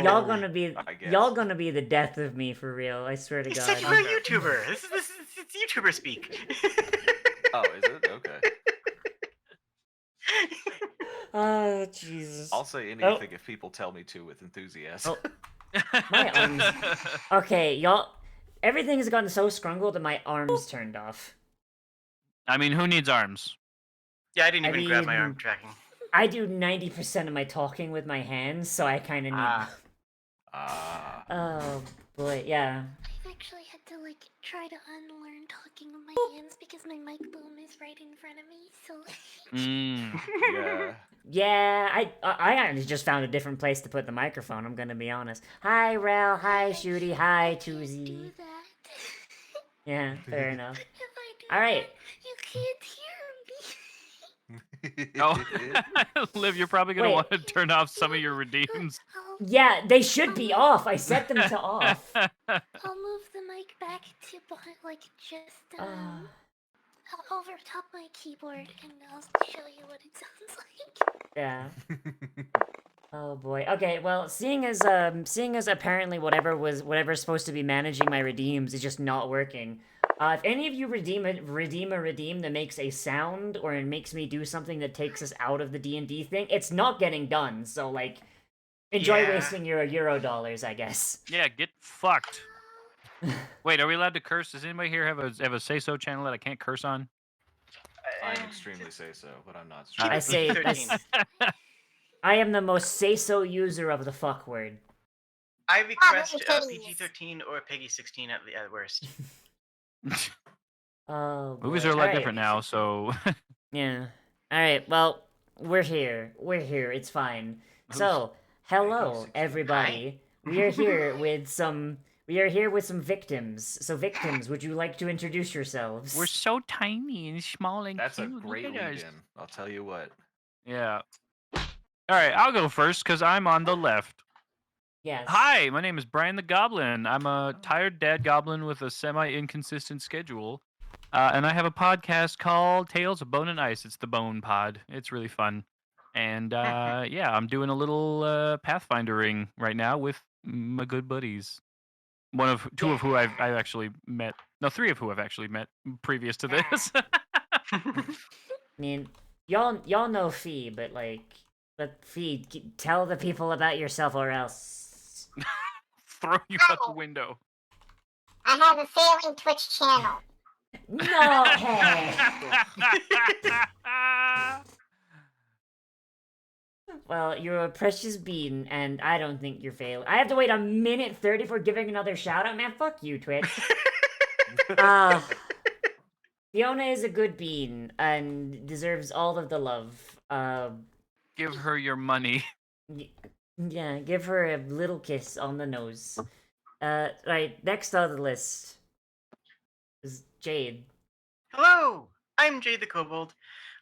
y'all gonna be I guess. y'all gonna be the death of me for real. I swear to You God. said you were a YouTuber. This is it's YouTuber speak. Oh, is it? Okay. Oh Jesus. I'll say anything if people tell me to with enthusiasm. My arms. Okay, y'all. Everything has gotten so scrungled that my arms turned off. I mean, who needs arms? Yeah, I didn't even grab my mean, arm tracking. I do 90% of my talking with my hands, so I kind of need. Oh boy, yeah. I've actually had to like try to unlearn talking with my hands because my mic boom is right in front of me. So. Yeah. Yeah, I actually just found a different place to put the microphone. I'm gonna be honest. Hi, Rel. Hi, Shooty. Hi, Tuesy. Do that. Yeah, fair enough. If I do All right. that, you can't hear me. Oh, Liv, you're probably gonna want to turn off some of your redeems. Yeah, they should be off. I set them to off. I'll move the mic back to behind, like just over top my keyboard, and I'll show you what it sounds like. Yeah. Oh boy. Okay. Well, seeing as apparently whatever's supposed to be managing my redeems is just not working. If any of you redeem a redeem that makes a sound or it makes me do something that takes us out of the D&D thing, it's not getting done. So like, enjoy wasting your Euro dollars, I guess. Yeah, get fucked. Wait, are we allowed to curse? Does anybody here have a say-so channel that I can't curse on? I'm extremely say-so, but I'm not. I say I am the most say-so user of the fuck word. I request PG-13 or Peggy-16 at the worst. Oh, boy. Movies are a lot different now, so. Yeah. All right. Well, we're here. It's fine. So, hello, everybody. We are here with some victims. So, victims, would you like to introduce yourselves? We're so tiny and small and That's cute. a great lead-in. I'll tell you what. Yeah. All right, I'll go first because I'm on the left. Yes. Hi, my name is Brian the Goblin. I'm a tired dad goblin with a semi-inconsistent schedule. And I have a podcast called Tales of Bone and Ice. It's the Bone Pod. It's really fun. And yeah, I'm doing a little Pathfinder ring right now with my good buddies. Two of who I've actually met. No, three of who I've actually met previous to this. I mean, y'all know Fee, but Fee, tell the people about yourself or else. Throw you out the window. I have a failing Twitch channel. No! Well, you're a precious bean, and I don't think you're failing. I have to wait a minute 30 for giving another shout out? Man, fuck you, Twitch. Fiona is a good bean, and deserves all of the love. Give her your money. Yeah, give her a little kiss on the nose. Right, next on the list is Jade. Hello, I'm Jade the Kobold.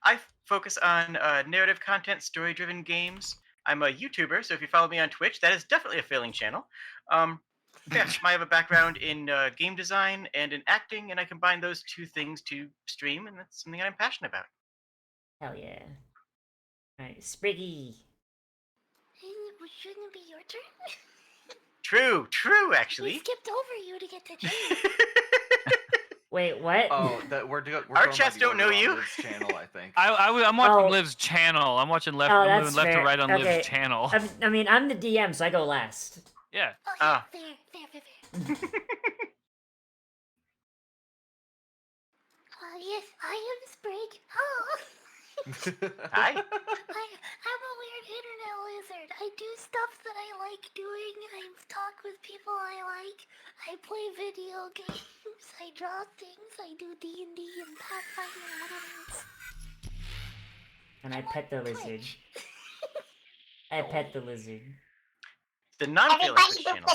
I focus on narrative content, story-driven games. I'm a YouTuber, so if you follow me on Twitch, that is definitely a failing channel. Yeah, I have a background in game design and in acting, and I combine those two things to stream, and that's something I'm passionate about. Hell yeah. Alright, Spriggy. Shouldn't it be your turn? True, actually. We skipped over you to get to Jade. Wait, what? Oh, Our chats don't know you. Liv's channel, I think. I'm watching Liv's channel. I'm watching I'm moving left to right on Liv's channel. I mean, I'm the DM, so I go last. Yeah. Oh, fair. Yes, I am Sprig. Oh. Hi. I'm a weird internet lizard. I do stuff that I like doing. I talk with people I like. I play video games. I draw things. I do D&D and Pathfinder and whatever. And I pet the lizard. I pet the lizard. The non-failing Twitch channel.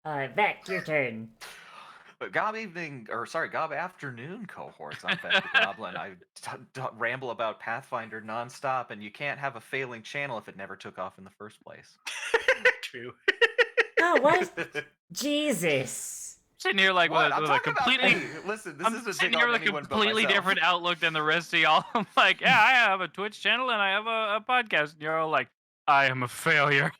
Alright, Vec, your turn. Gob afternoon cohorts on Fetch the Goblin. I ramble about Pathfinder nonstop, and you can't have a failing channel if it never took off in the first place. True. Oh, what? Jesus. sitting here like What? I'm with a talking about completely. me. Listen, this I'm isn't sitting dig here on with a anyone but completely myself. different outlook than the rest of y'all. I'm like, yeah, I have a Twitch channel and I have a podcast. And you're all like, I am a failure.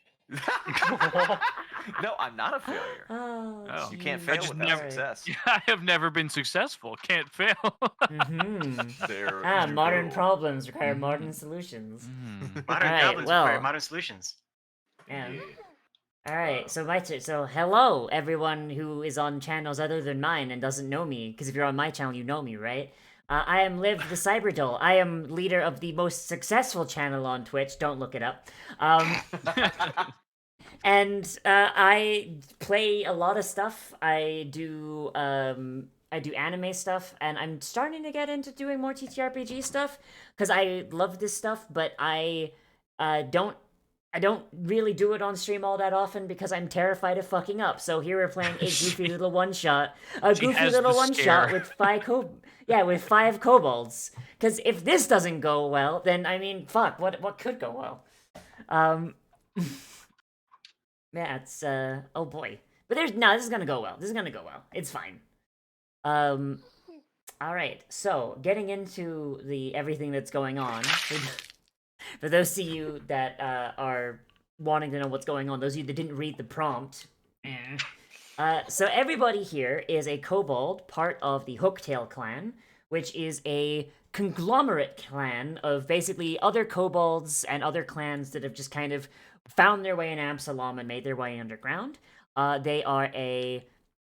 No, I'm not a failure. Oh, Oh. You can't jeez. fail just without never- success. I have never been successful. Can't fail. Mm-hmm. There you Modern go. problems require Mhm. modern solutions. Mm. Modern Alright, goblins require well. modern solutions. Yeah. Yeah. All right, so so hello everyone who is on channels other than mine and doesn't know me, because if you're on my channel, you know me, right? I am Liv the Cyberdoll. I am leader of the most successful channel on Twitch. Don't look it up. And I play a lot of stuff. I do anime stuff, and I'm starting to get into doing more TTRPG stuff because I love this stuff, but I don't really do it on stream all that often because I'm terrified of fucking up. So here we're playing a goofy little one shot, She has little the one shot scare. with with 5 kobolds. Because if this doesn't go well, then I mean, fuck, what could go well? Yeah, it's oh boy. But this is gonna go well. This is gonna go well. It's fine. All right. So getting into the everything that's going on. For those of you that are wanting to know what's going on, those of you that didn't read the prompt. So everybody here is a kobold, part of the Hooktail clan, which is a conglomerate clan of basically other kobolds and other clans that have just kind of found their way in Absalom and made their way underground. They are a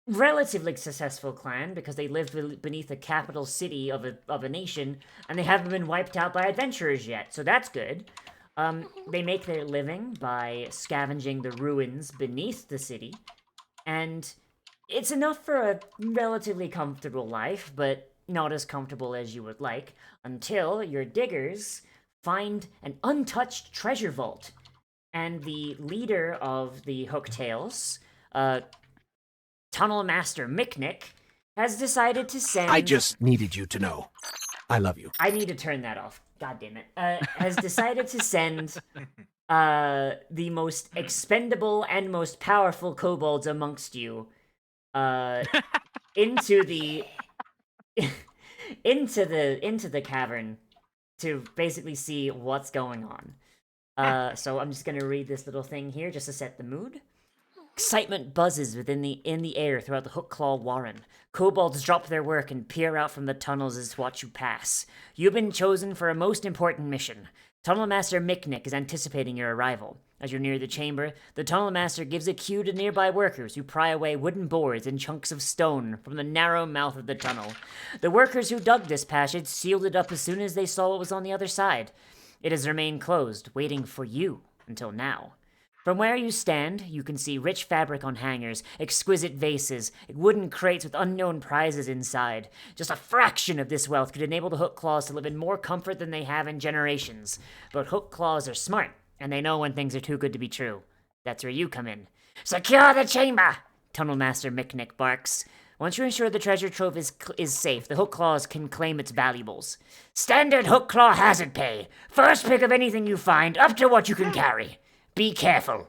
relatively successful clan because they live beneath the capital city of a nation, and they haven't been wiped out by adventurers yet, so that's good. They make their living by scavenging the ruins beneath the city, and it's enough for a relatively comfortable life, but not as comfortable as you would like, until your diggers find an untouched treasure vault. And the leader of the Hooktails, Tunnel Master Miknik, has decided to send... I just needed you to know. I love you. I need to turn that off. God damn it. Has decided to send the most expendable and most powerful kobolds amongst you into the into the cavern to basically see what's going on. So I'm just gonna read this little thing here just to set the mood. Excitement buzzes in the air throughout the Hookclaw Warren. Kobolds drop their work and peer out from the tunnels as watch you pass. You've been chosen for a most important mission. Tunnel Master Miknik is anticipating your arrival. As you're near the chamber, the Tunnel Master gives a cue to nearby workers who pry away wooden boards and chunks of stone from the narrow mouth of the tunnel. The workers who dug this passage sealed it up as soon as they saw what was on the other side. It has remained closed, waiting for you until now. From where you stand, you can see rich fabric on hangers, exquisite vases, wooden crates with unknown prizes inside. Just a fraction of this wealth could enable the Hookclaws to live in more comfort than they have in generations. But Hookclaws are smart, and they know when things are too good to be true. That's where you come in. Secure the chamber! Tunnel Master Miknik barks. Once you ensure the treasure trove is safe, the Hookclaws can claim its valuables. Standard Hookclaw hazard pay. First pick of anything you find, up to what you can carry. Be careful.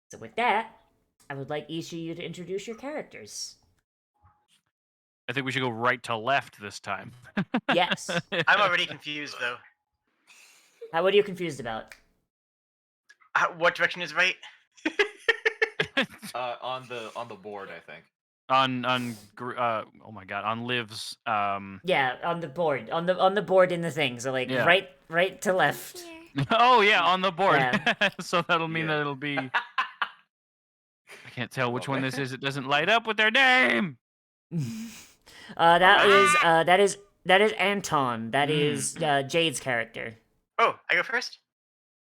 So with that, I would like each of you to introduce your characters. I think we should go right to left this time. Yes. I'm already confused though. What are you confused about? What direction is right? On the board, I think. Oh my god, on Liv's Yeah, on the board. On the board in the thing. So like Yeah. right to left. Here. Oh yeah, on the board. Yeah. So that'll mean Yeah. that it'll be. I can't tell which one Lovely. this is. It doesn't light up with their name. That is Anton. That is Jade's character. Oh, I go first?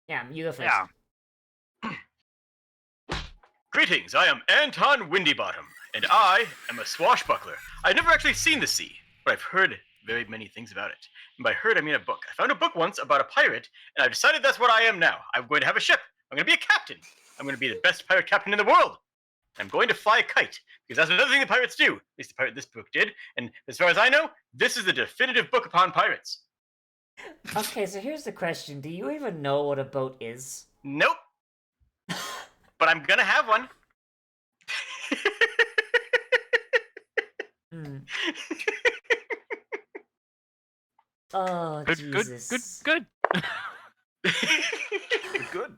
Yeah, you go first. Yeah. Greetings, I am Anton Windybottom, and I am a swashbuckler. I've never actually seen the sea, but I've heard very many things about it. And by heard, I mean a book. I found a book once about a pirate, and I've decided that's what I am now. I'm going to have a ship. I'm going to be a captain. I'm going to be the best pirate captain in the world. I'm going to fly a kite, because that's another thing the pirates do. At least the pirate this book did. And as far as I know, this is the definitive book upon pirates. Okay, so here's the question. Do you even know what a boat is? Nope. But I'm going to have one. Hmm. Oh, Good, Jesus. good. Good.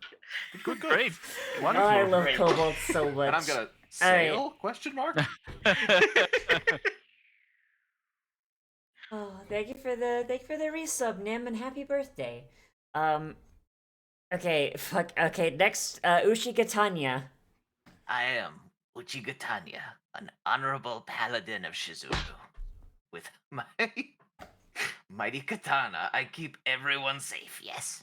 Good. Great. Oh, Wonderful. I love Great. kobolds so much. And I'm gonna Alright. sail? Question mark. Oh, thank you for the resub, Nim, and happy birthday. Okay, okay, next, Ushigatanya. I am Uchigatanya, an honorable paladin of Shizuru. With my mighty katana, I keep everyone safe, yes?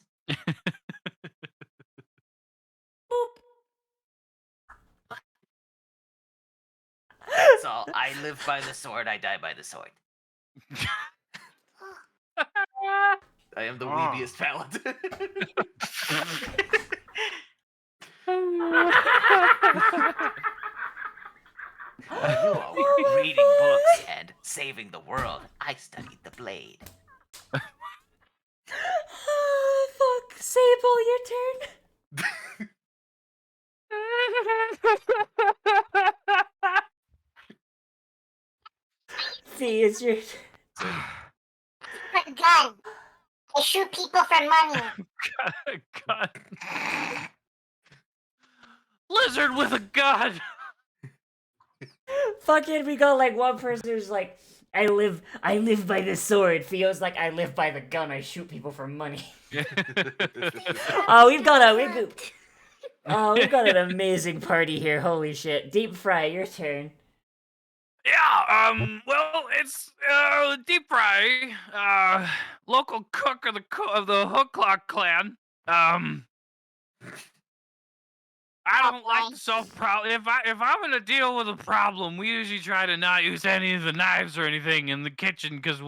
That's all. I live by the sword, I die by the sword. I am the Oh. weebiest paladin. While you all were reading books and saving the world, I studied the blade. Oh, fuck. Sable, your turn. Fee, it's your turn. Different gun. I shoot people for money. God. Lizard with a gun. Fucking, we got like one person who's like, I live by the sword. Theo's like, I live by the gun. I shoot people for money. Oh, we've got an amazing party here. Holy shit. Deep Fry, your turn. Yeah, well, it's Deep Fry, local cook of the Hook Clock clan. I don't like to solve problems. If I'm gonna deal with a problem, we usually try to not use any of the knives or anything in the kitchen because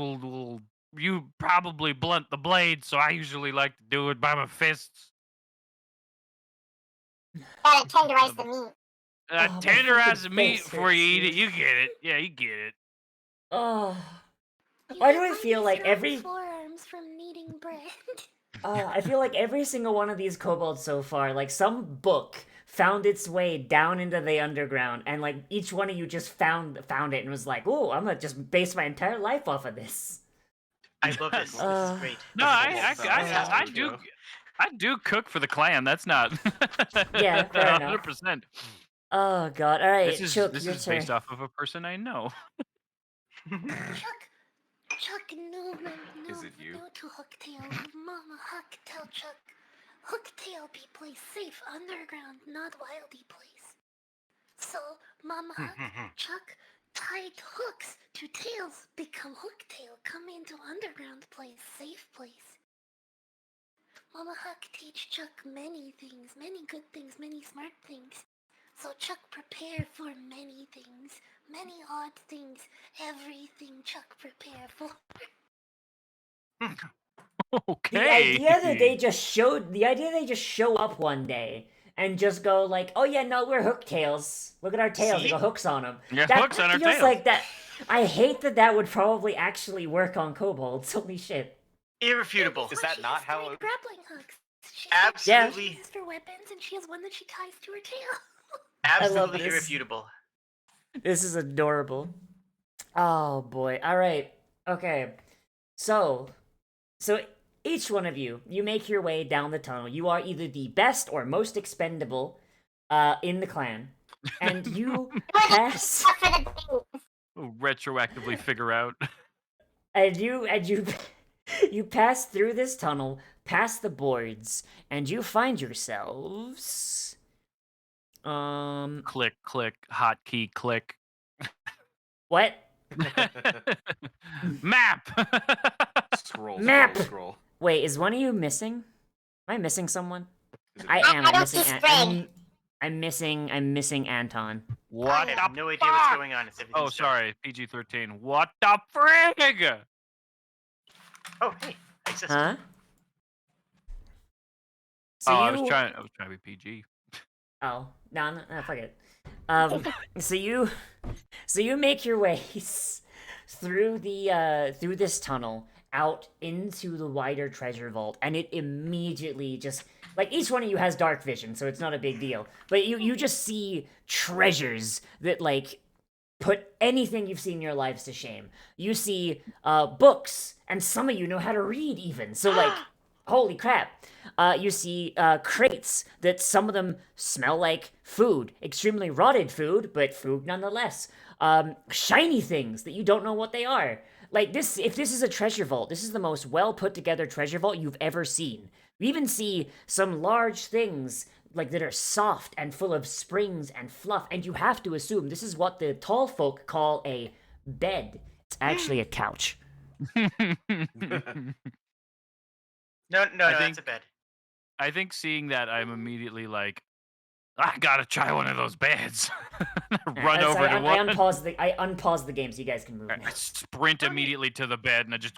you probably blunt the blade. So I usually like to do it by my fists. Gotta tenderize the meat. Oh, my Tenderize fucking the meat face before you eat hurts, it. You get it. Yeah, you get it. Oh. You Why get do I mighty feel like strong every forearms from kneading bread? I feel like every single one of these kobolds so far, like some book found its way down into the underground, and like each one of you just found it and was like, "Oh, I'm gonna just base my entire life off of this." I love this. This is great. No, Kobold I do cook for the clan. That's not. Yeah, fair enough. 100%. Oh god! All right, This Chook, is your turn. based off of a person I know. Chuck knew Is it you? to Hooktail. Mama Huck tell Chuck, Hooktail be place safe underground, not wildy place. So Mama Huck, Chuck tied hooks to tails, become Hooktail, come into underground place, safe place. Mama Huck teach Chuck many things, many good things, many smart things. So Chuck prepare for many things, many odd things, everything Chuck prepare for. Okay. The idea that they just show up one day and just go like, "Oh yeah, no, we're hooktails. Look at our tails. They See? got hooks on them." Yeah, That hooks on our feels tails. like that. I hate that would probably actually work on kobolds. Holy shit. Irrefutable. Is that She not has how 3 it- grappling hooks? She Absolutely. uses for weapons, and she has one that she ties to her tail. Absolutely this. irrefutable. This is adorable. Oh boy. All right. Okay. So each one of you make your way down the tunnel. You are either the best or most expendable in the clan, and you pass For the bait. Retroactively figure out. and you you pass through this tunnel, past the boards, and you find yourselves Click, click, hotkey, click. what? Map. Scroll, Map! scroll. Wait, is one of you missing? Am I missing someone? Is it I me? am. I I'm don't missing. see spread. I'm missing Anton. What I the have no idea what's fuck? going on. It's Oh, everything's dark. sorry. PG-13. What the frig? Oh, hey. I exist. Huh? So I you- was trying to be PG. Oh, no, fuck it. So you make your ways through this tunnel out into the wider treasure vault, and it immediately just like each one of you has dark vision, so it's not a big deal. But you just see treasures that like put anything you've seen in your lives to shame. You see books, and some of you know how to read even. So like, holy crap. You see crates that some of them smell like food, extremely rotted food, but food nonetheless. Shiny things that you don't know what they are. Like this, if this is a treasure vault, this is the most well put together treasure vault you've ever seen. You even see some large things like that are soft and full of springs and fluff, and you have to assume this is what the tall folk call a bed. It's actually a couch. No, I that's think- a bed. I think seeing that, I'm immediately like, I gotta try one of those beds. Run So over to one. I unpause the game so you guys can move now. I sprint immediately to the bed and I just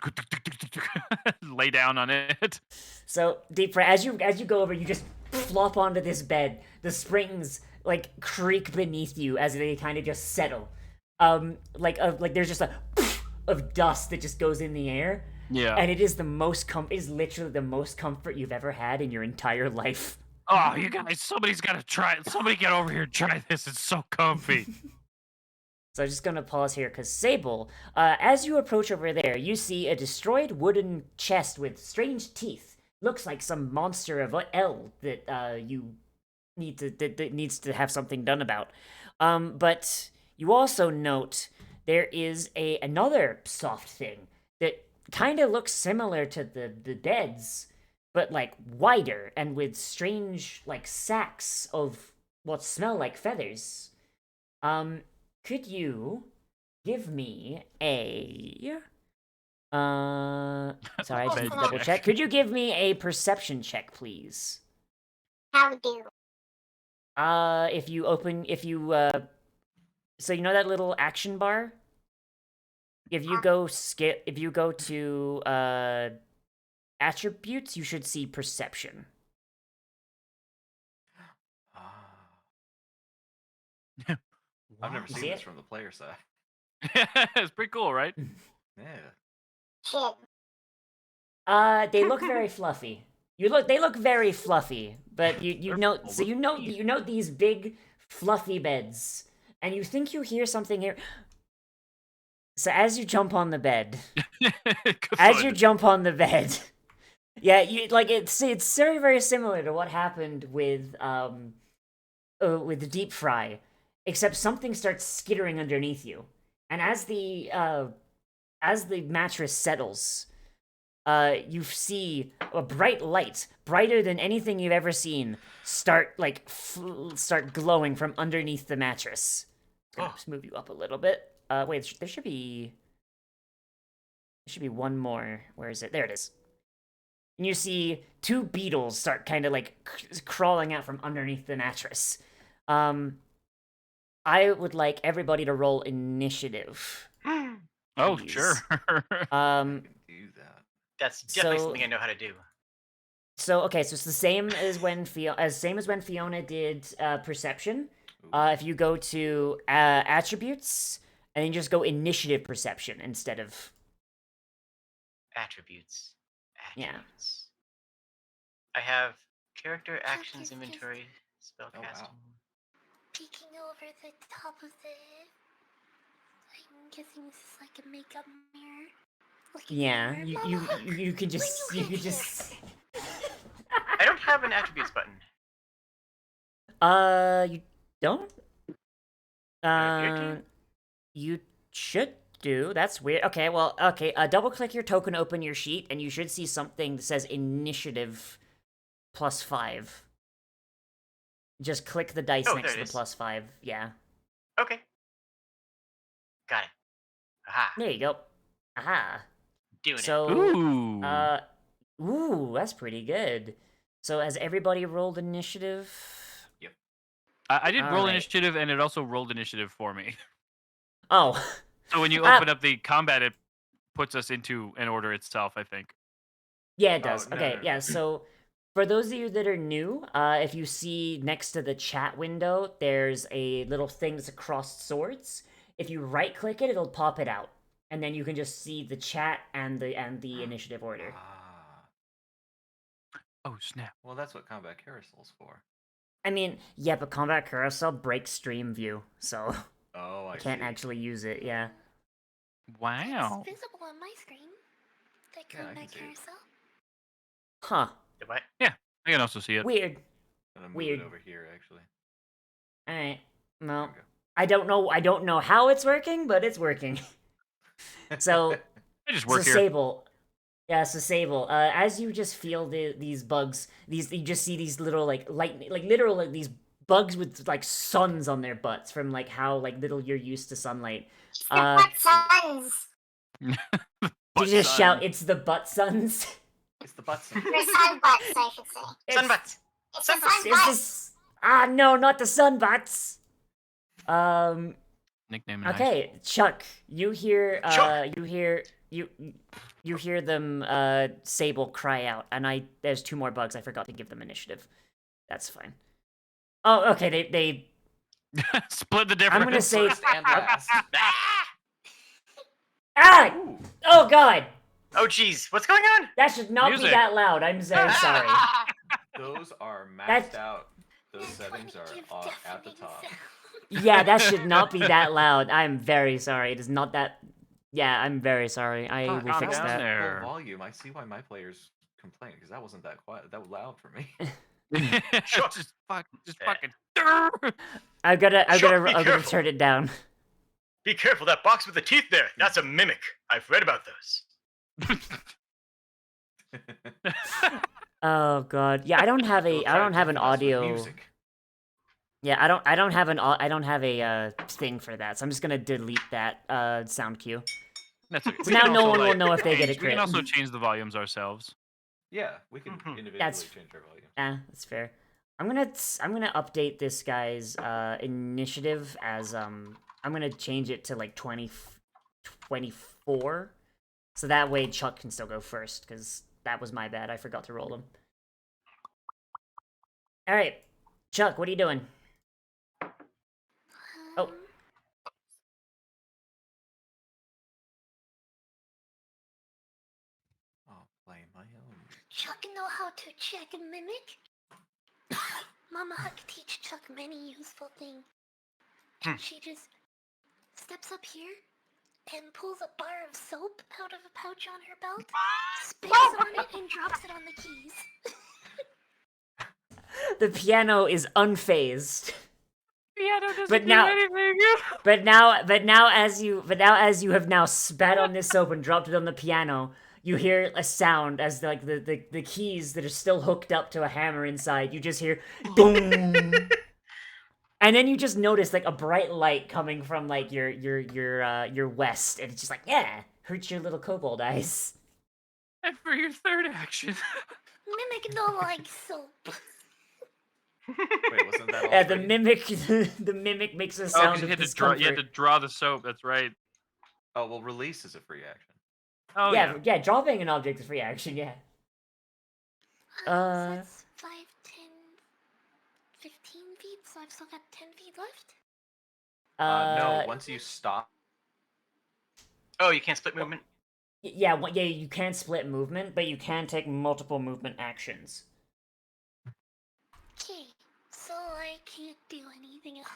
lay down on it. So deep fry, as you go over, you just flop onto this bed. The springs like creak beneath you as they kind of just settle. Like there's just a of dust that just goes in the air. Yeah. And it is literally the most comfort you've ever had in your entire life. Oh, you guys, somebody's gotta try it. Somebody get over here and try this. It's so comfy. So I'm just gonna pause here because Sable, as you approach over there, you see a destroyed wooden chest with strange teeth. Looks like some monster of L that you need to that needs to have something done about. But you also note there is another soft thing that kind of looks similar to the beds, but like wider and with strange like sacks of what smell like feathers. Could you give me a sorry, I just need to double check. Could you give me a perception check, please? How do? So you know that little action bar? If you go to attributes, you should see perception. I've never You seen see this it? from the player side. It's pretty cool, right? Yeah. Shit. They look very fluffy. They look very fluffy, but you They're know, so folded. you know these big fluffy beds, and you think you hear something here. So as you jump on the bed, yeah, you like it's very very similar to what happened with Deep Fry, except something starts skittering underneath you, and as the mattress settles, you see a bright light, brighter than anything you've ever seen, start glowing from underneath the mattress. I'm gonna just move you up a little bit. Wait, there should be one more. Where is it? There it is. And you see two beetles start kind of like crawling out from underneath the mattress. I would like everybody to roll initiative. Oh, Please. sure. Um, Do that. That's definitely So- something I know how to do. So okay, so it's the same as when Fiona did perception. Ooh. If you go to attributes and then just go initiative perception instead of Attributes. Yeah. I have character, actions, Just- inventory, Oh, wow. spellcasting. Peeking over the top of the. I'm guessing this is like a makeup mirror. Look in the yeah. mirror. You Mama, you look. you could just When you you could hit just I don't have an attributes button. you don't appear to? you should do. That's weird. Okay, well, okay. Double click your token, open your sheet, and you should see something that says initiative +5. Just click the dice Oh, next to there the it is. +5. Yeah. Okay. Got it. Aha. There you go. Aha. Doing it. So, Ooh. ooh, that's pretty good. So, has everybody rolled initiative? I did roll Alright. initiative, and it also rolled initiative for me. Oh, So when you Ah. open up the combat, it puts us into an order itself, I think. yeah, it Oh, does. no, Okay, no, yeah. no. So, for those of you that are new, if you see next to the chat window, there's a little thing that's across swords. If you right click it, it'll pop it out, and then you can just see the chat and the initiative order. Ah, Oh, snap. well, that's what combat carousel's for. I mean, yeah, but combat carousel breaks stream view, so Oh, I can't see. actually use it. Yeah. Wow. It's visible on my screen. The Yeah, I can comeback see it. carousel. Huh. What? Yeah, I can also see it. Weird. I'm gonna move Weird. it over here, actually. All right. There Well, we go. I don't know. I don't know how it's working, but it's working. So, I just so work here. Sable. Yeah, so Sable. As you just feel these bugs, you just see these little like lightning, like literal like these bugs with like suns on their butts from like how like little you're used to sunlight. It's the butt suns. You Butt just sun. shout, "It's the butt suns." It's the butts. Or sun butts, I should say. It's- Sunbutts. It's the Sun sun It's butts. this. Ah, no, not the sun butts. Nickname nice. Okay, Chuck, you hear Chuck! you hear them Sable cry out, and there's 2 more bugs. I forgot to give them initiative. That's fine. Oh, okay, they Split the difference. I'm gonna say First and last. ah! Ooh. Oh god! Oh jeez, what's going on? That should not be Music. that loud. I'm very sorry. Those are That's- maxed out. Those That's why settings we are give at the deafening top. sound. Yeah, that should not be that loud. I'm very sorry. It is not that. Yeah, I'm very sorry. I Fuck, will that fix was down that. there. Full volume. I see why my players complain because that wasn't that quiet. That was loud for me. Sure. just Yeah. fucking. I've gotta Chuck, be careful. turn it down. Be careful, that box with the teeth there. That's a mimic. I've read about those. Oh god. Yeah, I don't have They'll I try don't to have an deafen us with audio. music. Yeah, I don't have a thing for that. So I'm just gonna delete that sound cue. That's okay. So We now can no also, one will like, know if they get a We crit. can also change the volumes ourselves. Yeah, we can Mhm. individually That's- change our volume. That's fair. I'm gonna update this guy's initiative as I'm gonna change it to like 24, so that way Chuck can still go first, because that was my bad. I forgot to roll him. All right, Chuck, what are you doing? Oh. Um, I'll play my own. Chuck know how to check a mimic. Mama Huck teach Chuck many useful things. Hmm. She just steps up here and pulls a bar of soap out of a pouch on her belt, spits on it, and drops it on the keys. The piano is unfazed. Piano doesn't But do now- anything. But now as you have now spat on this soap and dropped it on the piano, you hear a sound as like the keys that are still hooked up to a hammer inside. You just hear boom, and then you just notice like a bright light coming from like your west, and it's just like, yeah, hurts your little kobold eyes. And for your third action. Mimic don't like soap. Wait, wasn't that all Yeah, the three? mimic makes a Oh, sound because of you had discomfort. to draw the soap. That's right. Oh, well, release is a free action. Oh yeah, dropping an object is free action. Yeah. So Uh. that's 5, 10, 15 feet, so I've still got 10 feet left. No, once you stop. Oh, you can't split movement? Yeah, you can split movement, but you can take multiple movement actions. Okay, so I can't do anything else.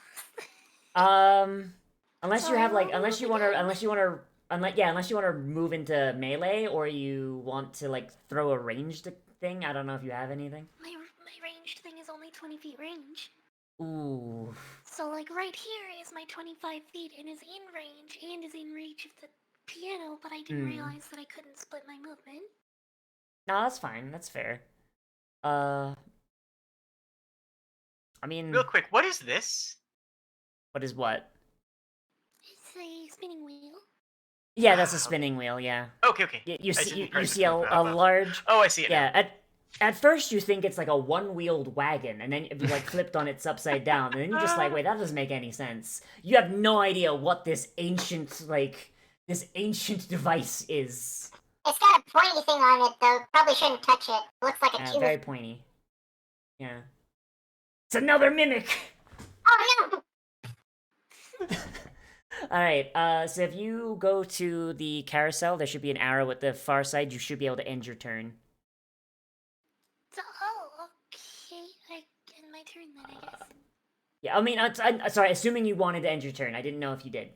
Unless you So have I like, won't unless move you want to, again. unless you want to move into melee, or you want to like throw a ranged thing. I don't know if you have anything. My ranged thing is only 20 feet range. Ooh. So like right here is my 25 feet and is in range and is in reach of the piano, but I didn't realize that I couldn't split my movement. No, that's fine. That's fair. I mean, Real quick, what is this? what is what? It's a spinning wheel. Yeah, that's a Okay. spinning wheel. Yeah. Okay. You I see didn't you press see a move out, but- large. Oh, I see it Yeah. now. At first you think it's like a one-wheeled wagon, and then if you like flipped on its upside down, and then you're just like, wait, that doesn't make any sense. You have no idea what this ancient device is. It's got a pointy thing on it, though. Probably shouldn't touch it. Looks like a tooth. Very pointy. Yeah. It's another mimic. Oh no! All right. So if you go to the carousel, there should be an arrow at the far side. You should be able to end your turn. So, oh, okay. I end my turn then, I guess. Yeah, I mean, sorry, assuming you wanted to end your turn. I didn't know if you did.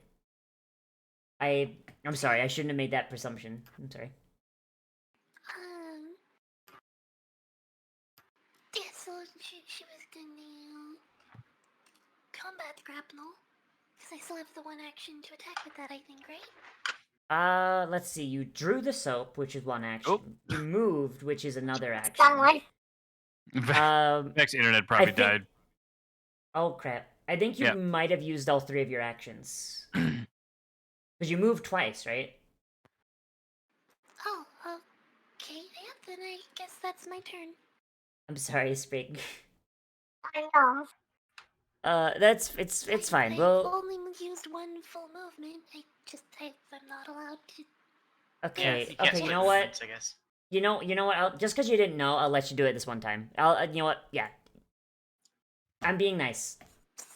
I'm sorry, I shouldn't have made that presumption. I'm sorry. Um, yeah, so she was gonna combat grapple. Because I still have the one action to attack with that, I think, right? Let's see. You drew the soap, which is one action. Oh. You moved, which is another action. Someone. Next internet probably think- died. Oh crap! I think you Yeah. might have used all 3 of your actions. Because you moved twice, right? Oh, okay, yeah, then I guess that's my turn. I'm sorry, Sprig. I know. It's fine. I've Well, only used one full movement. I'm not allowed to. okay, You can't okay. split You know what? movements, I guess. You know what? Just because you didn't know, I'll let you do it this one time. You know what? Yeah. I'm being nice.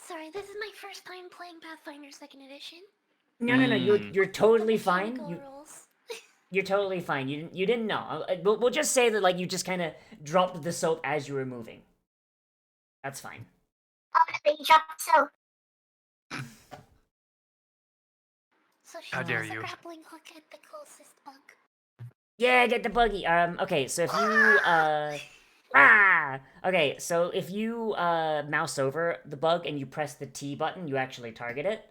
Sorry, this is my first time playing Pathfinder 2nd Edition. No. You're totally fine. Mechanical You rules. You're totally fine. You didn't know. We'll just say that like you just kind of dropped the soap as you were moving. That's fine. Oh, you dropped so. So she How dare has a you. grappling hook at the closest bug. Yeah, get the buggy. Okay, so if you okay, so if you mouse over the bug and you press the T button, you actually target it.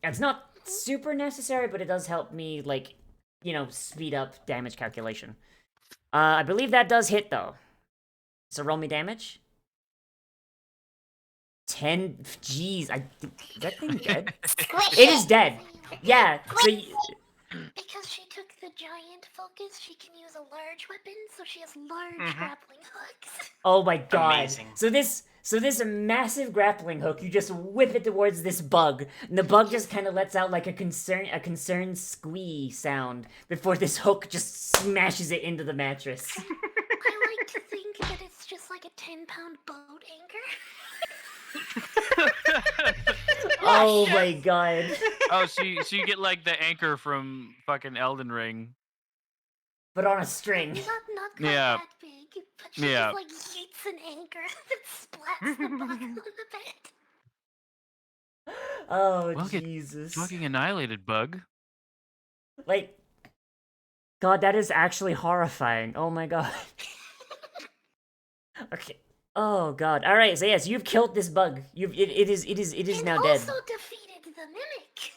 It's not super necessary, but it does help me like, you know, speed up damage calculation. I believe that does hit though. So roll me damage. 10. Jeez, is that thing dead? It is dead. Yeah. So. Because she took the giant focus, she can use a large weapon, so she has large Mhm. grappling hooks. Oh my god. Amazing. So this massive grappling hook, you just whip it towards this bug, and the bug just kind of lets out like a concerned squee sound before this hook just smashes it into the mattress. I like to think that it's just like a 10-pound boat anchor. Oh my god. Oh, so you get like the anchor from fucking Elden Ring. But on a string. Not quite Yeah. that big, but she Yeah. just like yeets an anchor that splats the bug on the bed. Oh Well, get Jesus. Fucking annihilated, bug. Like God, that is actually horrifying. Oh my god. Okay. Oh god. All right. So yes, you've killed this bug. It is And now dead. also defeated the mimic.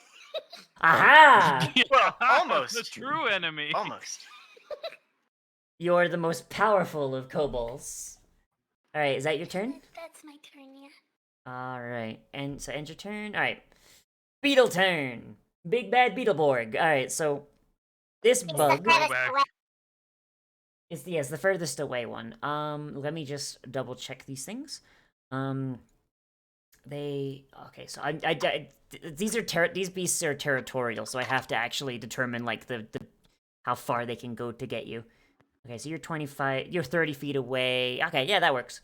Aha! Well, almost. The true enemy. Almost. You're the most powerful of kobolds. All right. Is that your turn? That's my turn, yeah. All right. And so end your turn. All right. Beetle turn. Big bad Beetleborg. All right. So this bug. Go back. It's the furthest away one. Let me just double check these things. Okay. So these beasts are territorial, so I have to actually determine like the how far they can go to get you. Okay, so you're 30 feet away. Okay, yeah, that works.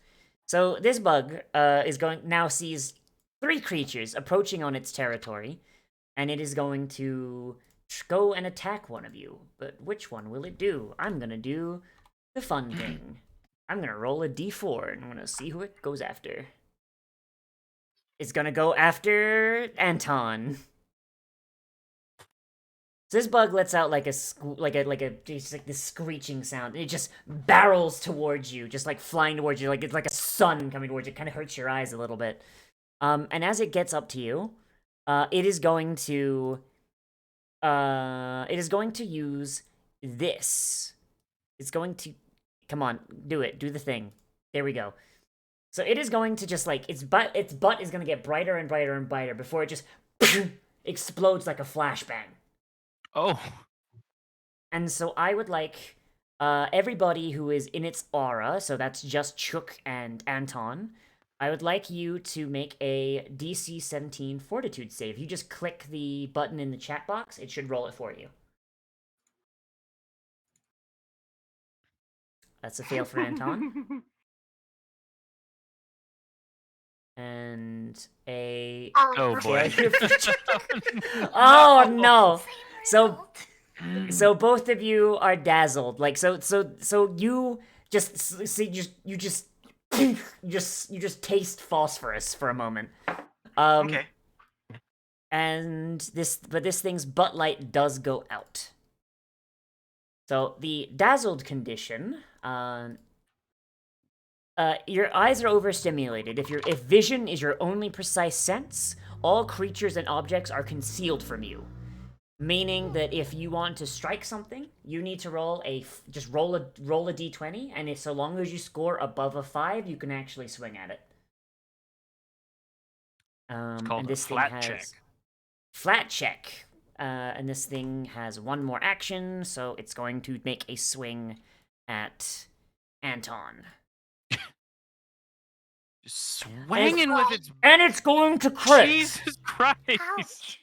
So this bug now sees 3 creatures approaching on its territory, and it is going to go and attack one of you. But which one will it do? I'm gonna do the fun thing. I'm gonna roll a d4 and I'm gonna see who it goes after. It's gonna go after Anton. So this bug lets out like just like this screeching sound, and it just barrels towards you, just like flying towards you, like it's like a sun coming towards you. It kind of hurts your eyes a little bit. And as it gets up to you, it is going to use this. It's going to come on, do the thing. There we go. So it is going to just like its butt is going to get brighter and brighter and brighter before it just explodes like a flashbang. Oh. And so I would like everybody who is in its aura, so that's just Chook and Anton, I would like you to make a DC 17 Fortitude save. You just click the button in the chat box, it should roll it for you. That's a fail for Anton. And a... Oh boy. Oh no! Same result. So both of you are dazzled. Like so you just see you just you just taste phosphorus for a moment. Okay. And this thing's butt light does go out. So the dazzled condition, your eyes are overstimulated. If vision is your only precise sense, all creatures and objects are concealed from you. Meaning that if you want to strike something, you need to roll a d20, and so long as you score above a 5, you can actually swing at it. It's called And a this flat thing has check. flat check. And this thing has one more action, so it's going to make a swing at Anton. Just swinging with its. And it's going to crit. Jesus Christ! Ouch.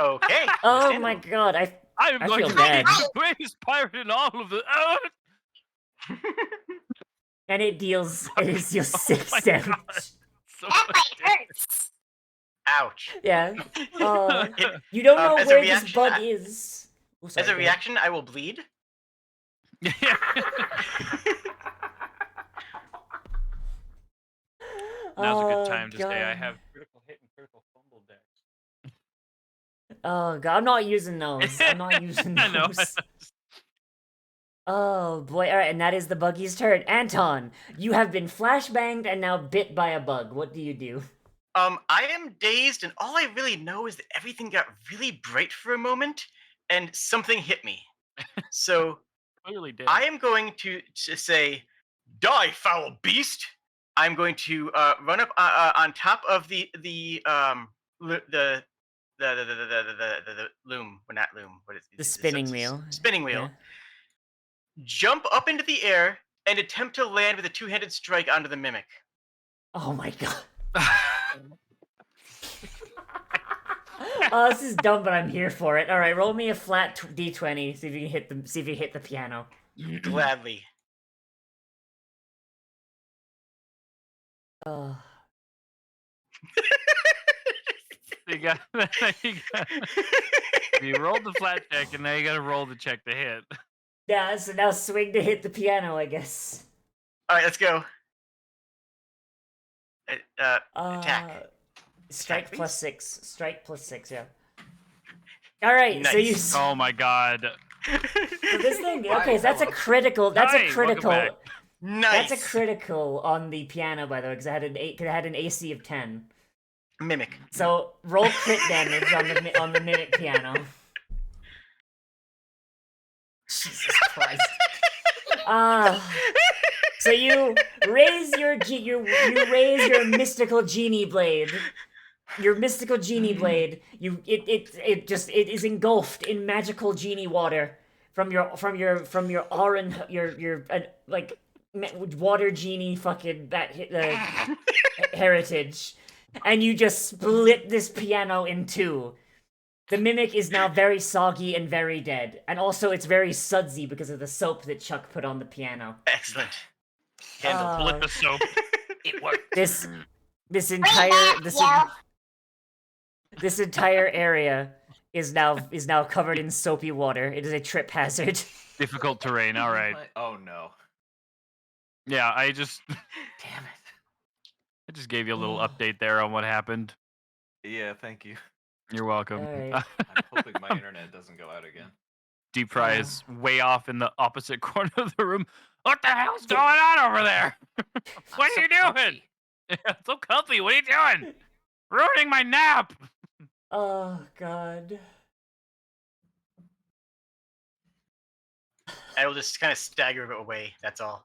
Okay. Oh my understandable. god, I am I going feel to bad. be the greatest pirate in all of the. and it deals Oh 6 my damage. God. So That much might hurts. Ouch. Yeah. It- You don't know as a where this reaction, bug I- is. Oh, As sorry, a go ahead. reaction, I will bleed. Now's a Oh, good time to say I God. have critical hit and critical fumble decks. Oh god, I'm not using those. I'm not using I know. those. Oh boy, alright, and that is the buggy's turn. Anton, you have been flashbanged and now bit by a bug. What do you do? I am dazed, and all I really know is that everything got really bright for a moment, and something hit me. So Clearly did. I am going to say, "Die, foul beast!" I'm going to run up on top of the loom. Well, not loom. What is The spinning wheel. Spinning wheel. Yeah. Jump up into the air and attempt to land with a two-handed strike onto the mimic. Oh my god. Oh, this is dumb, but I'm here for it. Alright, roll me a flat d20, see if you can hit the piano. Gladly. Oh. you got, you rolled the flat check, and now you got to roll the check to hit. Yeah, so now swing to hit the piano, I guess. All right, let's go. Attack. Strike Attack, plus please. 6. Strike plus 6, yeah. Alright, so you... Nice. Oh my god. So this thing, Why, okay, so that's a hello. critical, that's Hi, a welcome critical... back. Nice. That's a critical on the piano, by the way, because it had an AC of 10. Mimic. So roll crit damage on the mimic piano. Jesus Christ. So you raise your mystical genie blade. Your mystical genie blade. It is engulfed in magical genie water from your Auron like water genie fucking heritage, and you just split this piano in two. The mimic is now very soggy and very dead, and also it's very sudsy because of the soap that Chuck put on the piano. Excellent. Handled. Split the soap. It worked. This back, this entire area is now covered in soapy water. It is a trip hazard. Difficult terrain. All right. Oh no. Yeah, I just Damn it. gave you a little update there on what happened. Yeah, thank you. You're welcome. Alright. I'm hoping my internet doesn't go out again. Deep Fry is way off in the opposite corner of the room. What the hell's going on over there? What are you doing? Yeah, so comfy. What are you doing? Ruining my nap. Oh god. I will just kind of stagger away. That's all.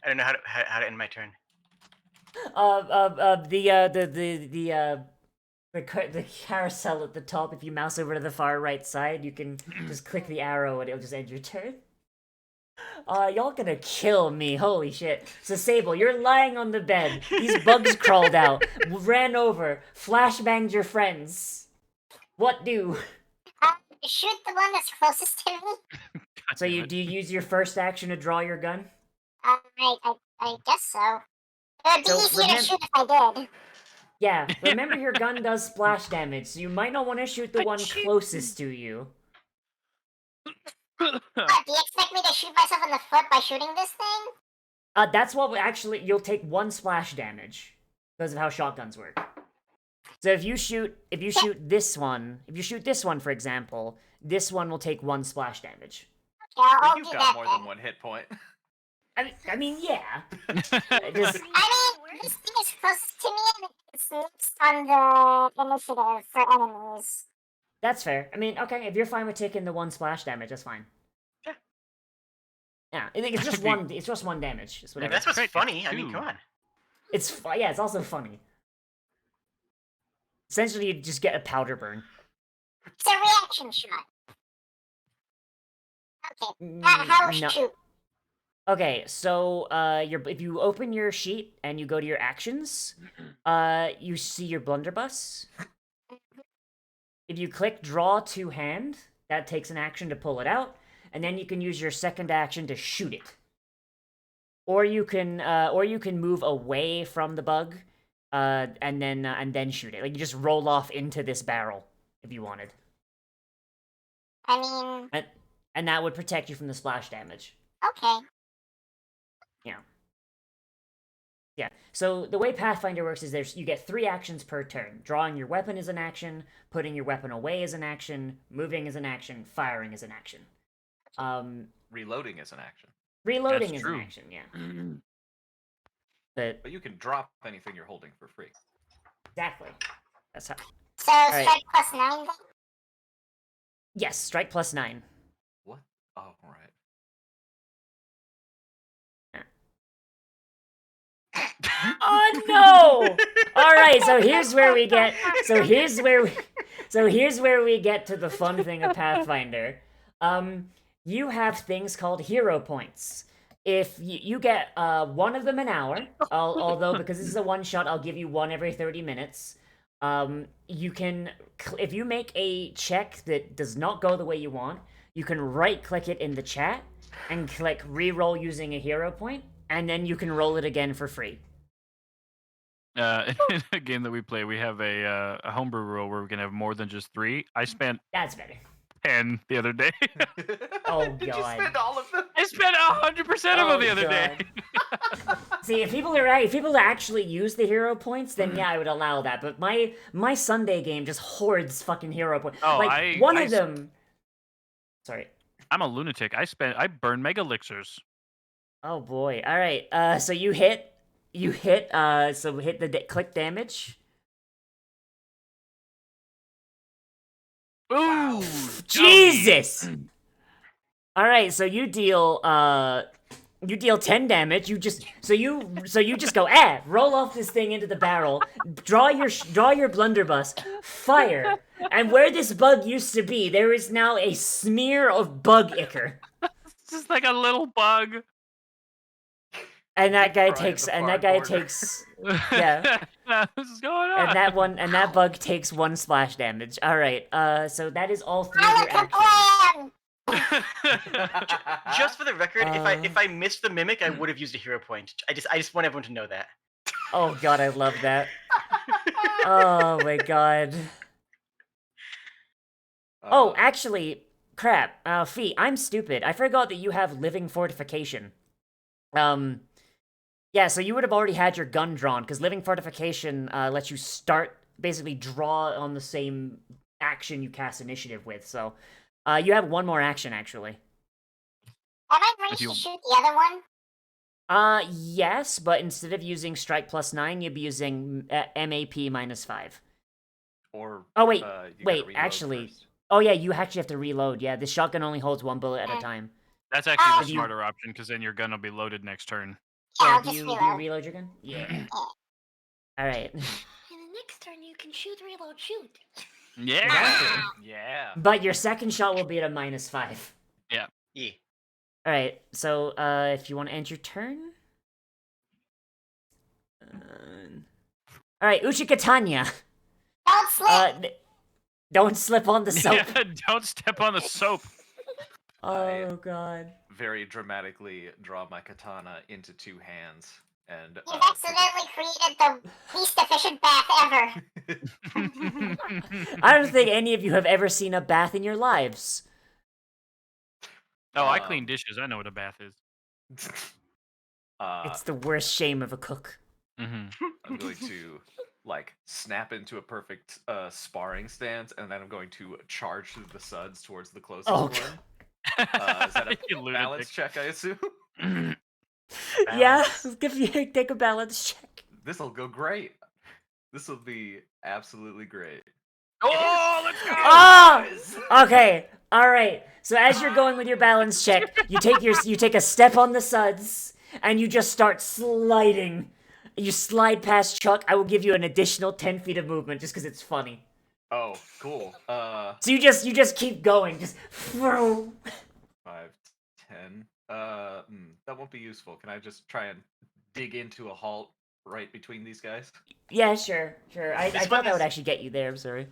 I don't know how to end my turn. The carousel at the top. If you mouse over to the far right side, you can just click the arrow and it'll just end your turn. Y'all gonna kill me, holy shit. So Sable, you're lying on the bed. These bugs crawled out, ran over, flashbanged your friends. What do? Shoot the one that's closest to me. So do you use your first action to draw your gun? I guess so. It would be So easier to shoot if I did. Yeah, remember your gun does splash damage, so you might not want to shoot the one closest to you. What, do you expect me to shoot myself in the foot by shooting this thing? That's what actually you'll take 1 splash damage because of how shotguns work. So if you shoot this one, for example, this one will take 1 splash damage. Yeah, I'll You've do got that more then. than 1 hit point. I mean, yeah. Just I mean, this thing is close to me, and it's next on the initiative for enemies. that's fair. I mean, okay, if you're fine with taking the 1 splash damage, that's fine. Yeah. Yeah, I think it's just If you- one. It's just 1 damage. It's whatever. That's what's Crit, funny. it's I mean, two. come on. Yeah, it's also funny. Essentially, you just get a powder burn. It's a reaction shot. Okay, how No. shoot? Okay, so if you open your sheet and you go to your actions, you see your blunderbuss. If you click draw to hand, that takes an action to pull it out, and then you can use your second action to shoot it. Or you can move away from the bug, and then shoot it. Like you just roll off into this barrel if you wanted, I mean, and that would protect you from the splash damage. okay. Yeah. So the way Pathfinder works is you get 3 actions per turn. Drawing your weapon is an action, putting your weapon away is an action, moving is an action, firing is an action. Reloading is an action. Reloading That's is an true. action, yeah. But But you can drop anything you're holding for free. exactly. That's how. So right. strike plus 9 then? Yes, strike plus 9. What? Oh, right. Oh no! All right, so here's where we get to the fun thing of Pathfinder. You have things called hero points. If you get 1 of them an hour, although because this is a one shot, I'll give you 1 every 30 minutes. You can, if you make a check that does not go the way you want, you can right click it in the chat and click re-roll using a hero point, and then you can roll it again for free. In a game that we play, we have a homebrew rule where we can have more than just 3. I spent That's better. 10 the other day. Oh, Did you God. spend all of them? I spent 100% of them the other day. See, if people actually use the hero points, then yeah, I would allow that. But my Sunday game just hoards fucking hero points. Oh, like I of them. Sorry. I'm a lunatic. I burn mega elixirs. Oh boy. All right. So you hit. So hit the click damage. Ooh, Jesus. All right. So you deal 10 damage. You just go roll off this thing into the barrel, draw your blunderbuss, fire, and where this bug used to be, there is now a smear of bug ichor. It's just like a little bug. And that guy Right in takes the and far that guy corner. takes Yeah. This is going on. and that bug takes 1 splash damage. All right. So that is all 3 of I your like actions. a plan! Just for the record, if I missed the mimic, I would have used a hero point. I just want everyone to know that. Oh god, I love that. Oh my god. Oh, actually, crap. Fee, I'm stupid. I forgot that you have living fortification. Yeah, so you would have already had your gun drawn, because living fortification lets you basically draw on the same action you cast initiative with, so you have 1 more action, actually. Am I ready to shoot the other one? Yes, but instead of using strike plus 9, you'd be using MAP minus 5. Or Oh, wait, you gotta reload actually. first. Oh, yeah, you actually have to reload. Yeah, this shotgun only holds 1 bullet at a time. That's actually Oh. the smarter option, because then your gun will be loaded next turn. Yeah, Yeah, I'll do just you reload. reload your gun? Yeah. Alright. In the next turn, you can shoot, reload, shoot. Yeah. Exactly. Yeah. But your second shot will be at a minus 5. Yeah. Alright, so, if you want to end your turn? Alright, Uchikatanya. Don't slip! Don't slip on the soap. Yeah, don't step on the soap. Oh, God. Very dramatically draw my katana into 2 hands and You've accidentally created the least efficient bath ever. I don't think any of you have ever seen a bath in your lives. Oh, I Um, clean dishes. I know what a bath is. It's the worst shame of a cook. Mm-hmm. I'm going to like snap into a perfect sparring stance, and then I'm going to charge through the suds towards the closest Oh, one. Is that a You balance lunatic. check? I assume. Yeah, Balance. give you take a balance check. This will go great. This will be absolutely great. Oh, let's go! Oh! Okay, alright. So as you're going with your balance check, you take a step on the suds, and you just start sliding. You slide past Chuck. I will give you an additional 10 feet of movement just because it's funny. Oh, cool. So you just keep going, just 5, 10. That won't be useful. Can I just try and dig into a halt right between these guys? Yeah, sure. I This thought one that would is- actually get you there, I'm sorry.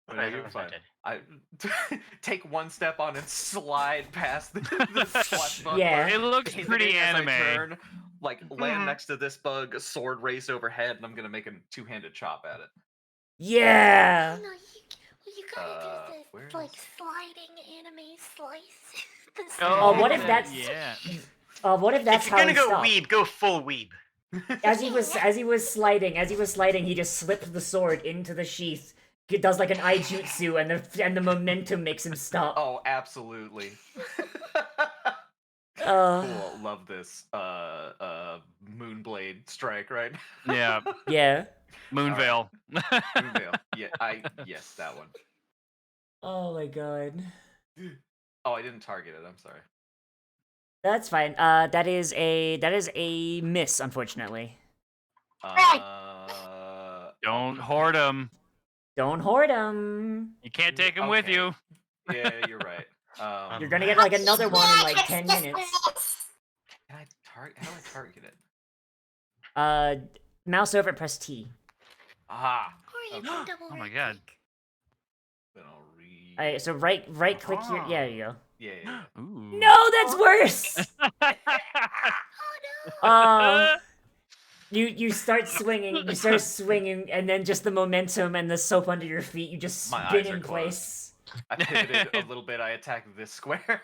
Oh, Okay, no, you're that's fine. not dead. I take one step on and slide past the swashbuckler. Yeah. It looks hitting pretty it as I anime. turn, like land Mhm. next to this bug, a sword raised overhead, and I'm gonna make a two-handed chop at it. Yeah! No, you gotta do where this, like, is- sliding anime slice. The Oh, what if sliding- that's- Yeah. What if that's If you're how gonna he go stopped? weeb, go full weeb. As he was sliding, he just slipped the sword into the sheath. He does like an aijutsu, and the momentum makes him stop. Oh, absolutely. Uh, Cool. Love this. Moonblade strike, right? Yeah. yeah. Moonveil. Moonveil. Yes, that one. Oh my god. Oh, I didn't target it. I'm sorry. That's fine. That is a miss, unfortunately. Don't hoard them. Don't hoard him. You can't take them with Okay. you. Yeah, you're right. You're gonna get like another one in like 10 minutes. Can I target? How do I target it? Mouse over, press T. Aha. Or you Okay. can double Oh my right god. click. Then I'll read. Alright, so right click your. Yeah, there you go. Yeah. Ooh. No, that's worse. Oh You start swinging, and then just the momentum and the soap under your feet, you just My spin eyes are in place. I pivoted a little bit. I attacked this square.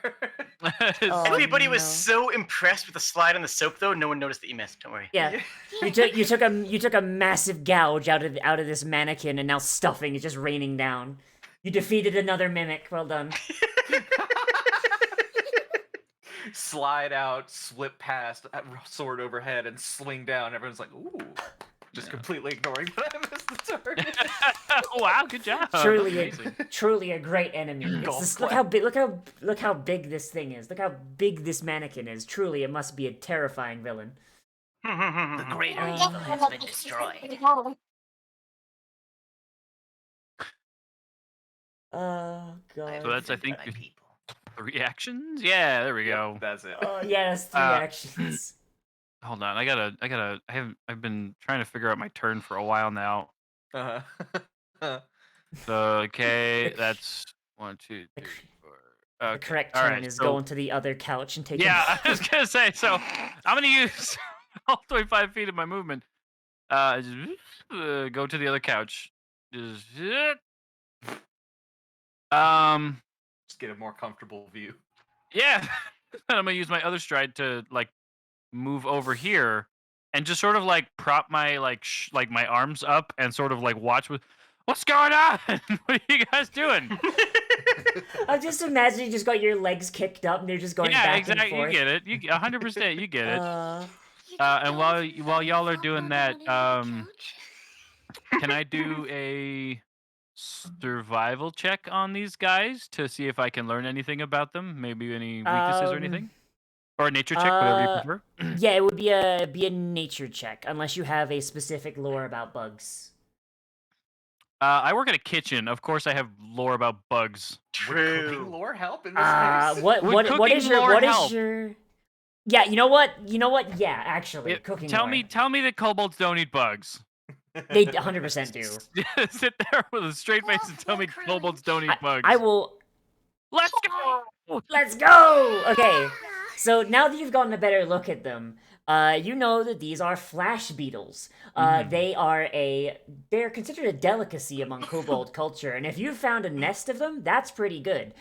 Oh, Everybody was no. so impressed with the slide on the soap, though. No one noticed that you missed. Don't worry. Yeah, you took a massive gouge out of this mannequin, and now stuffing is just raining down. You defeated another mimic. Well done. Slide out, slip past, sword overhead, and swing down. Everyone's like, "Ooh!" Just completely ignoring that I missed the target. Wow, good job. Amazing. Truly a great enemy. It's Golf this, clap. look how big this thing is. Look how big this mannequin is. Truly, it must be a terrifying villain. The greater Uh, evil has been destroyed. Oh I god. So that's, I defended think, my people. 3 actions? Yeah, there we go. That's it. Oh yeah, that's 3 Uh, actions. Hold on, I've been trying to figure out my turn for a while now. Uh-huh. So, okay, that's 1, 2, 3, 4. The Okay. correct all turn right, is so- going to the other couch and taking. Yeah, I was gonna say. So I'm gonna use all 25 feet of my movement. Just, go to the other couch. Just, Just get a more comfortable view. yeah. I'm gonna use my other stride to like move over here and just sort of like prop my like my arms up and sort of like watch what's going on. What are you guys doing? I'm just imagining you just got your legs kicked up and they're just going Yeah, back exactly. and forth. You get it. You 100%. You get it. You can And go while from while y'all are flop doing on that, one end of the couch. can I do a survival check on these guys to see if I can learn anything about them? Maybe any weaknesses or anything? Or a nature check, whatever you prefer. Yeah, it would be a nature check unless you have a specific lore about bugs. I work at a kitchen. Of course, I have lore about bugs. Would cooking True. lore help in this case? What Would cooking lore what help? is your? Yeah, you know what? Yeah, actually, Yeah, cooking. tell lore. me that kobolds don't eat bugs. They 100% do. Sit there with a straight face and tell me Wolf kobolds don't eat bugs. I will. Let's go. Let's go. Okay. So now that you've gotten a better look at them, you know that these are flash beetles. They're considered a delicacy among kobold culture, and if you've found a nest of them, that's pretty good.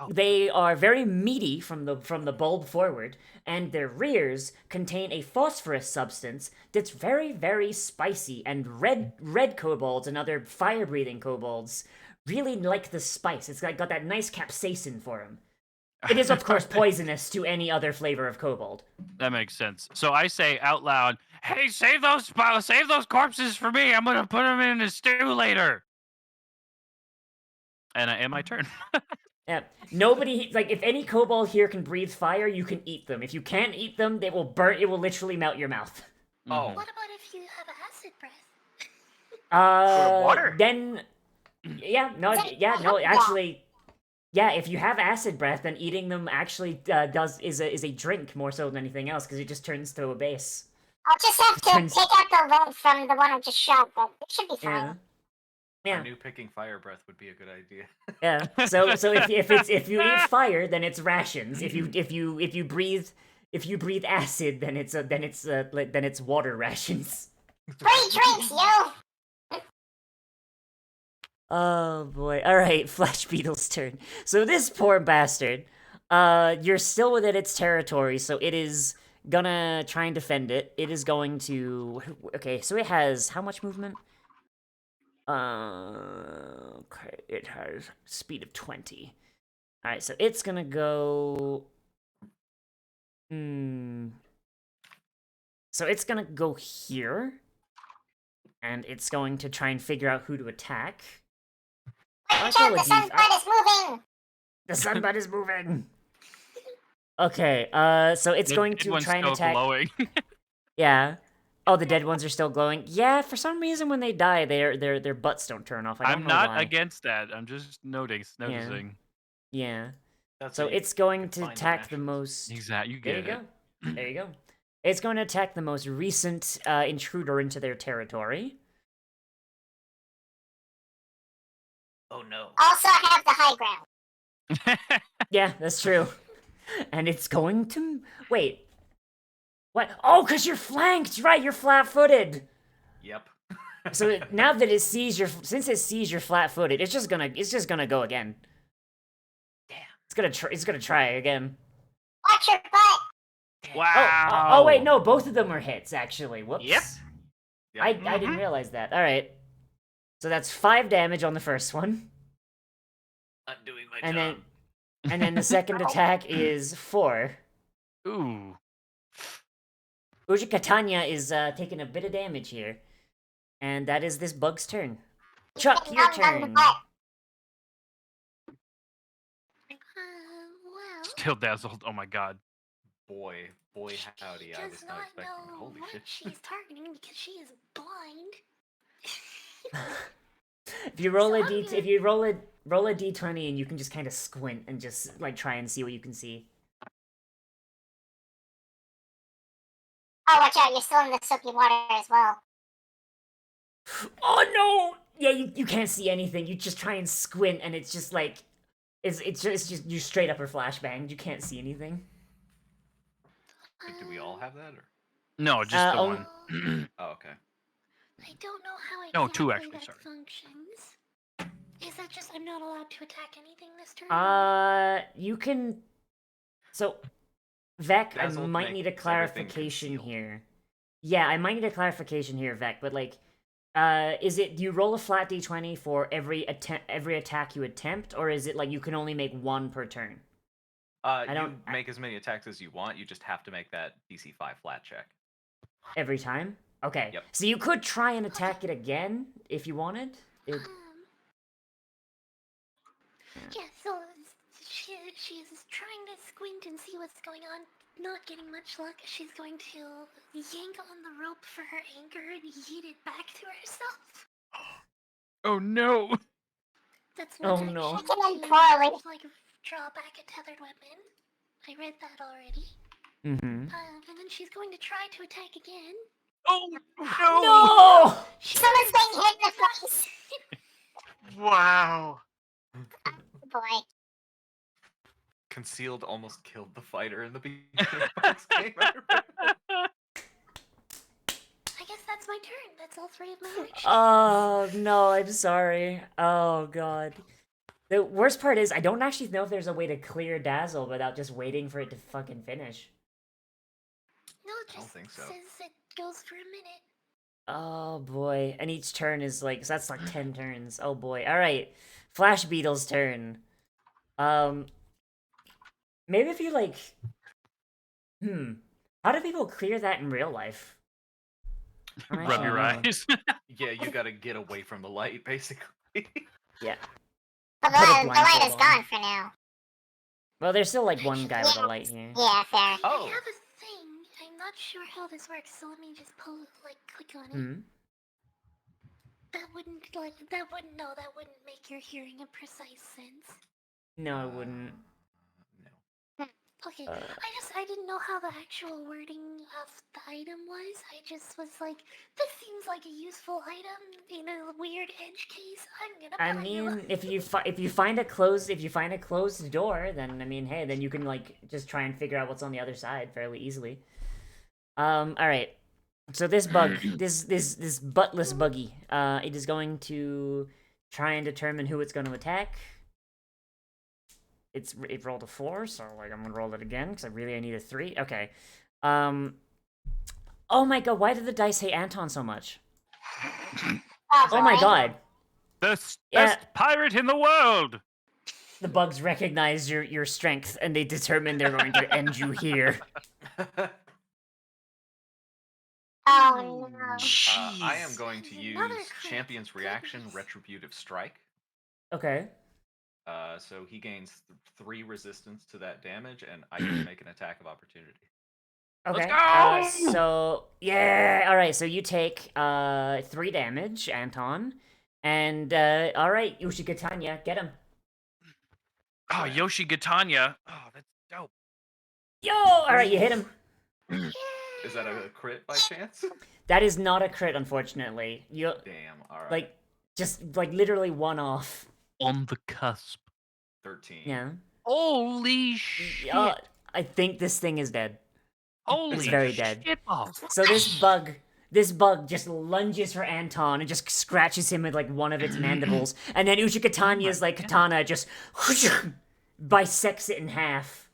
They are very meaty from the bulb forward, and their rears contain a phosphorus substance that's very, very spicy, and red kobolds and other fire-breathing kobolds really like the spice. It's got that nice capsaicin for them. It is, of course, poisonous to any other flavor of kobold. That makes sense. So I say out loud, "Hey, save those corpses for me. I'm gonna put them in a stew later." And I end my turn. Yeah. Nobody, like, if any kobold here can breathe fire, you can eat them. If you can't eat them, they will burn. It will literally melt your mouth. Oh. What about if you have acid breath? Water. Then, actually. Yeah, if you have acid breath, then eating them actually is a drink more so than anything else, because it just turns to a base. I'll just have to Turns- take out the load from the one I just shot, but it should be Yeah. fine. Yeah. I knew picking fire breath would be a good idea. Yeah. So if you eat fire, then it's rations. If you breathe acid, then it's water rations. Free drinks, yo! Oh boy. Alright, Flash Beetle's turn. So this poor bastard, you're still within its territory, so it is gonna try and defend it. It is going to okay, so it has how much movement? Okay, it has speed of 20. Alright, so it's gonna go So it's gonna go here. And it's going to try and figure out who to attack. Watch out, the sunbud is moving! The sunbud is moving. Okay, so it's The going dead to one's try and still attack. glowing. Yeah. Oh, the dead ones are still glowing. Yeah, for some reason when they die, their butts don't turn off. I don't I'm know not why. against that. I'm just noticing. Yeah. That's So how you it's going can to find attack the rations. most. Exactly. You There get you it. go. There you go. It's going to attack the most recent intruder into their territory. Oh no. Also have the high ground. Yeah, that's true. And it's going to wait. What? Oh, cause you're flanked, right? You're flat-footed. Yep. So now that it sees since it sees you're flat-footed, it's just gonna go again. Damn. It's gonna try again. Watch your butt! Wow. Oh, wait, no, both of them are hits actually. Whoops. Yep. Yep. I didn't realize that. All right. So that's 5 damage on the first one, I'm doing my and job. then the second attack is 4. Ooh. Uji is taking a bit of damage here, and that is this bug's turn. Chuck, your turn. Well, Still dazzled. Oh my god. Boy, howdy! she I does was not not expecting. know Holy what shit! she's targeting because she is blind. If you roll a So I'm d, gonna- if you roll a d20, and you can just kind of squint and just like try and see what you can see. Oh, watch out, you're still in the soapy water as well. Oh no! Yeah, you can't see anything. You just try and squint, and it's just like it's just you straight up are flashbanged. You can't see anything. Wait, do we all have that? Or? No, just the oh, one. Oh, okay. I don't know how No, exactly 2 actually, that sorry. functions. Is that just I'm not allowed to attack anything this turn? You can. So, Vec, I Dazzled might need a makes everything clarification concealed. here. Yeah, I might need a clarification here, Vec. But like, is it do you roll a flat d20 for every attack you attempt, or is it like you can only make 1 per turn? You don't- make as many attacks as you want. You just have to make that DC 5 flat check. Every time? Okay. Yep. So you could try and attack it again if you wanted. It, Yeah, so she's trying to squint and see what's going on. Not getting much luck. She's going to yank on the rope for her anchor and yeet it back to herself. Oh no. That's Oh, one no. action. She did to, poorly. like draw back a tethered weapon. I read that already. mm-hmm. And then she's going to try to attack again. Oh no. No! Someone's being hit in the face! Wow. Boy. Concealed almost killed the fighter in the beginning of Bugs game. I remember. I guess that's my turn. That's all 3 of my actions. Oh no, I'm sorry. Oh god. The worst part is I don't actually know if there's a way to clear Dazzle without just waiting for it to fucking finish. No, it I don't just think so. says it goes for a minute. Oh boy. And each turn is like, so that's like 10 turns. Oh boy. Alright. Flash Beetle's turn. Maybe if you like how do people clear that in real life? I don't Rub actually your know. eyes. Yeah, you gotta get away from the light, basically. Yeah. Well, Put a the light blindfold is on. gone for now. Well, there's still like one guy with a light here. Yeah, fair. I Oh. have a thing. I'm not sure how this works, so let me just click on it. Hmm. That wouldn't make your hearing a precise sense. No, it wouldn't. No. Okay, I didn't know how the actual wording of the item was. I just was like, this seems like a useful item in a weird edge case. I'm gonna I buy you. mean, if you find a closed door, then I mean, hey, then you can like just try and figure out what's on the other side fairly easily. All right. So this bug, this buttless buggy, it is going to try and determine who it's going to attack. It rolled a 4, so like I'm gonna roll it again because I need a 3. Okay. Oh my god, why did the dice hate Anton so much? Oh my god. The Yeah. best pirate in the world. The bugs recognize your strength and they determine they're going to end you here. Oh no. I am going to use Another crit. Champion's Reaction Goodness. Retributive Strike. Okay. So he gains 3 resistance to that damage, and I can make an attack of opportunity. Okay. Let's go! So yeah, all right. So you take 3 damage, Anton, and all right, Ushikatanya, get him. Oh, Yoshi Gatanya. Oh, that's dope. Yo, all right, you hit him. Is that a crit by chance? That is not a crit, unfortunately. You Damn. All right. like just like literally one off. On the cusp. 13. Yeah. Holy shit. I think this thing is dead. Holy very dead. shit balls. So this bug just lunges for Anton and just scratches him with like one of its mandibles, and then Ushikatanya's like katana just bisects it in half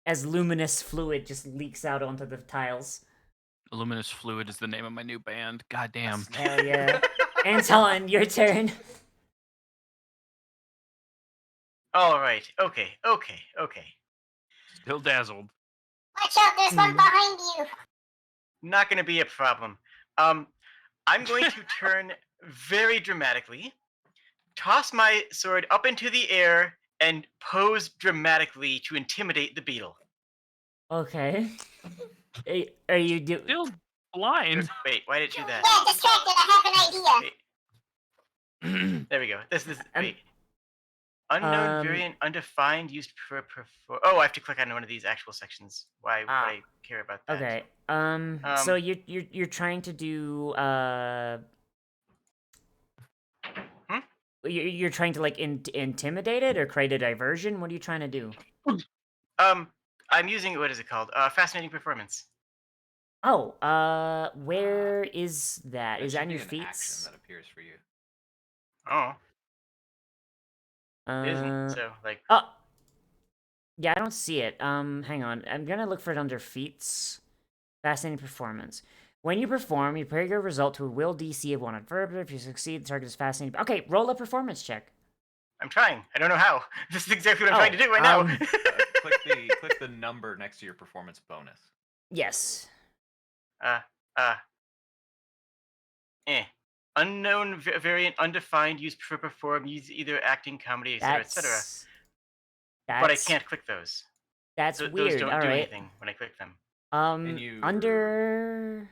as luminous fluid just leaks out onto the tiles. Luminous Fluid is the name of my new band. God damn. Hell yeah. Anton, your turn. All right. Okay. Still dazzled. Watch out, there's one behind you. Not gonna be a problem. I'm going to turn very dramatically, toss my sword up into the air, and pose dramatically to intimidate the beetle. Okay. Are you Still blind. Wait, why did it do that? Yeah, distracted, I have an idea. Wait. There we go. This wait. Unknown variant undefined used for oh, I have to click on one of these actual sections. Why would I care about that? Okay. So you're trying to do You're trying to like intimidate it or create a diversion? What are you trying to do? I'm using, what is it called? Fascinating performance. Oh, where is that? Is that on your Action feats? that appears for you. Oh, it isn't. So like, Oh, yeah, I don't see it. Hang on. I'm gonna look for it under feats. Fascinating performance. When you perform, you prepare your result to a will DC of 1 on verb. If you succeed, the target is fascinating. Okay, roll a performance check. I'm trying. I don't know how. This is exactly what I'm trying to do right now. Click the number next to your performance bonus. Yes. Unknown variant, undefined, used for perform, use either acting, comedy, etc., etc. But I can't click those. That's Those weird. don't All do right. anything when I click them. Under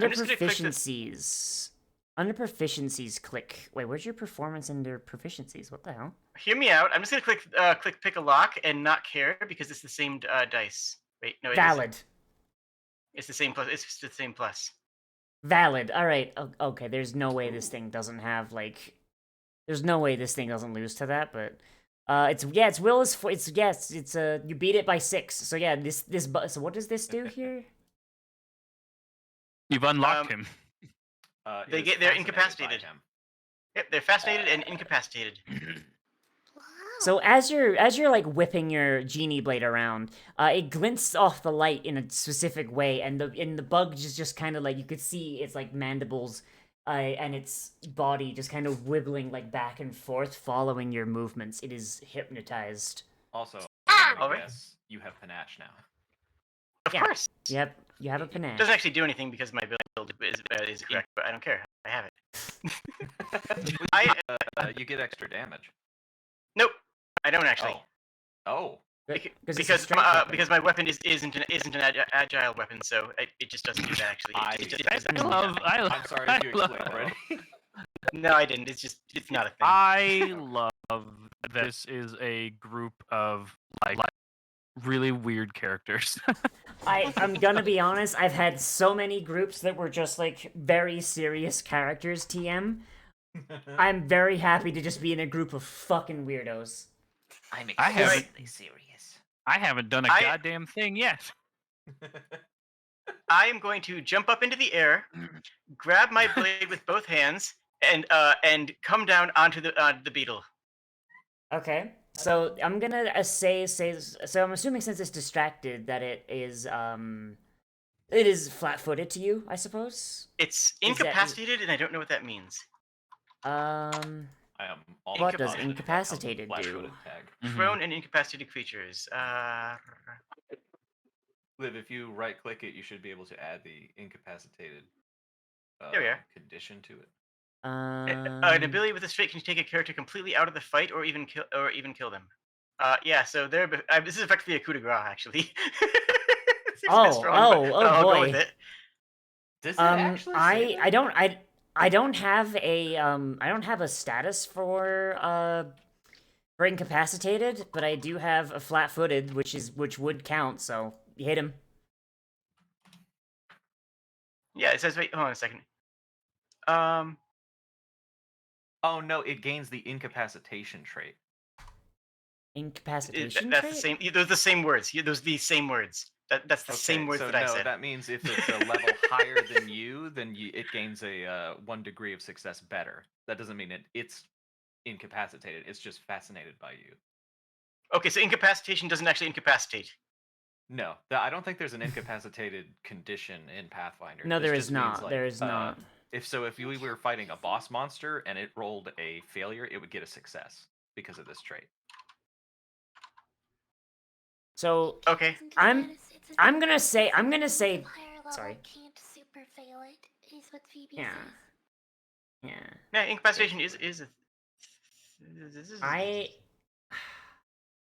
just gonna click this. proficiencies. Under proficiencies, click. Wait, where's your performance under proficiencies? What the hell? Hear me out. I'm just gonna click pick a lock and not care because it's the same dice. Wait, no, it Valid. isn't. It's the same plus. It's the same plus. Valid. All right. Okay. There's no way this thing doesn't have like. There's no way this thing doesn't lose to that, but It's will is you beat it by 6. So yeah, so what does this do here? You've unlocked him. They're Is fascinated by incapacitated. him. Yep, they're fascinated and incapacitated. Wow. So as you're like whipping your genie blade around, it glints off the light in a specific way, and the bug just kind of like you could see its like mandibles, and its body just kind of wibbling like back and forth, following your movements. It is hypnotized. Also, Ah! Alright. yes, you have panache now. Of Yeah. course. Yep, you have a panache. Doesn't actually do anything because my build is correct, but I don't care. I have it. You get extra damage. Nope, I don't actually. Oh. Because my weapon isn't an agile weapon, so it just doesn't do that actually. I'm sorry if you explained already. No, I didn't. It's not a thing. I love this is a group of like really weird characters. I'm gonna be honest, I've had so many groups that were just like very serious characters, TM. I'm very happy to just be in a group of fucking weirdos. I'm I haven't- extremely serious. I haven't done a goddamn thing yet. I am going to jump up into the air, grab my blade with both hands, and come down onto the beetle. Okay, so I'm gonna say so. I'm assuming since it's distracted that it is flat-footed to you, I suppose. It's that- incapacitated, and I don't know what that means. I am all What does about it. incapacitated do? Flash-footed tag. Prone and incapacitated creatures. Liv, if you right-click it, you should be able to add the incapacitated There we are. condition to it. An ability with this trait can take a character completely out of the fight, or even kill them. Yeah. So this is effectively a coup de grace, actually. Seems a bit strong, but I'll go with boy. it. Does it actually say that? I don't have a status for incapacitated, but I do have a flat-footed, which would count. So you hit him. Yeah, it says. Wait, hold on a second. Oh no, it gains the incapacitation trait. Incapacitation That's trait? the same. Those are the same words. Those are the same words. That's the same words so that I no, said. that means if it's a level higher than you, then it gains a 1 degree of success better. That doesn't mean it's incapacitated. It's just fascinated by you. Okay, so incapacitation doesn't actually incapacitate. No, I don't think there's an incapacitated condition in Pathfinder. No, This there just is means, not. like, There is not. If we were fighting a boss monster and it rolled a failure, it would get a success because of this trait. So Okay. I'm gonna say higher level sorry. can't super fail it, is what Phoebe Yeah. says. Yeah. Yeah, incapacitation is a.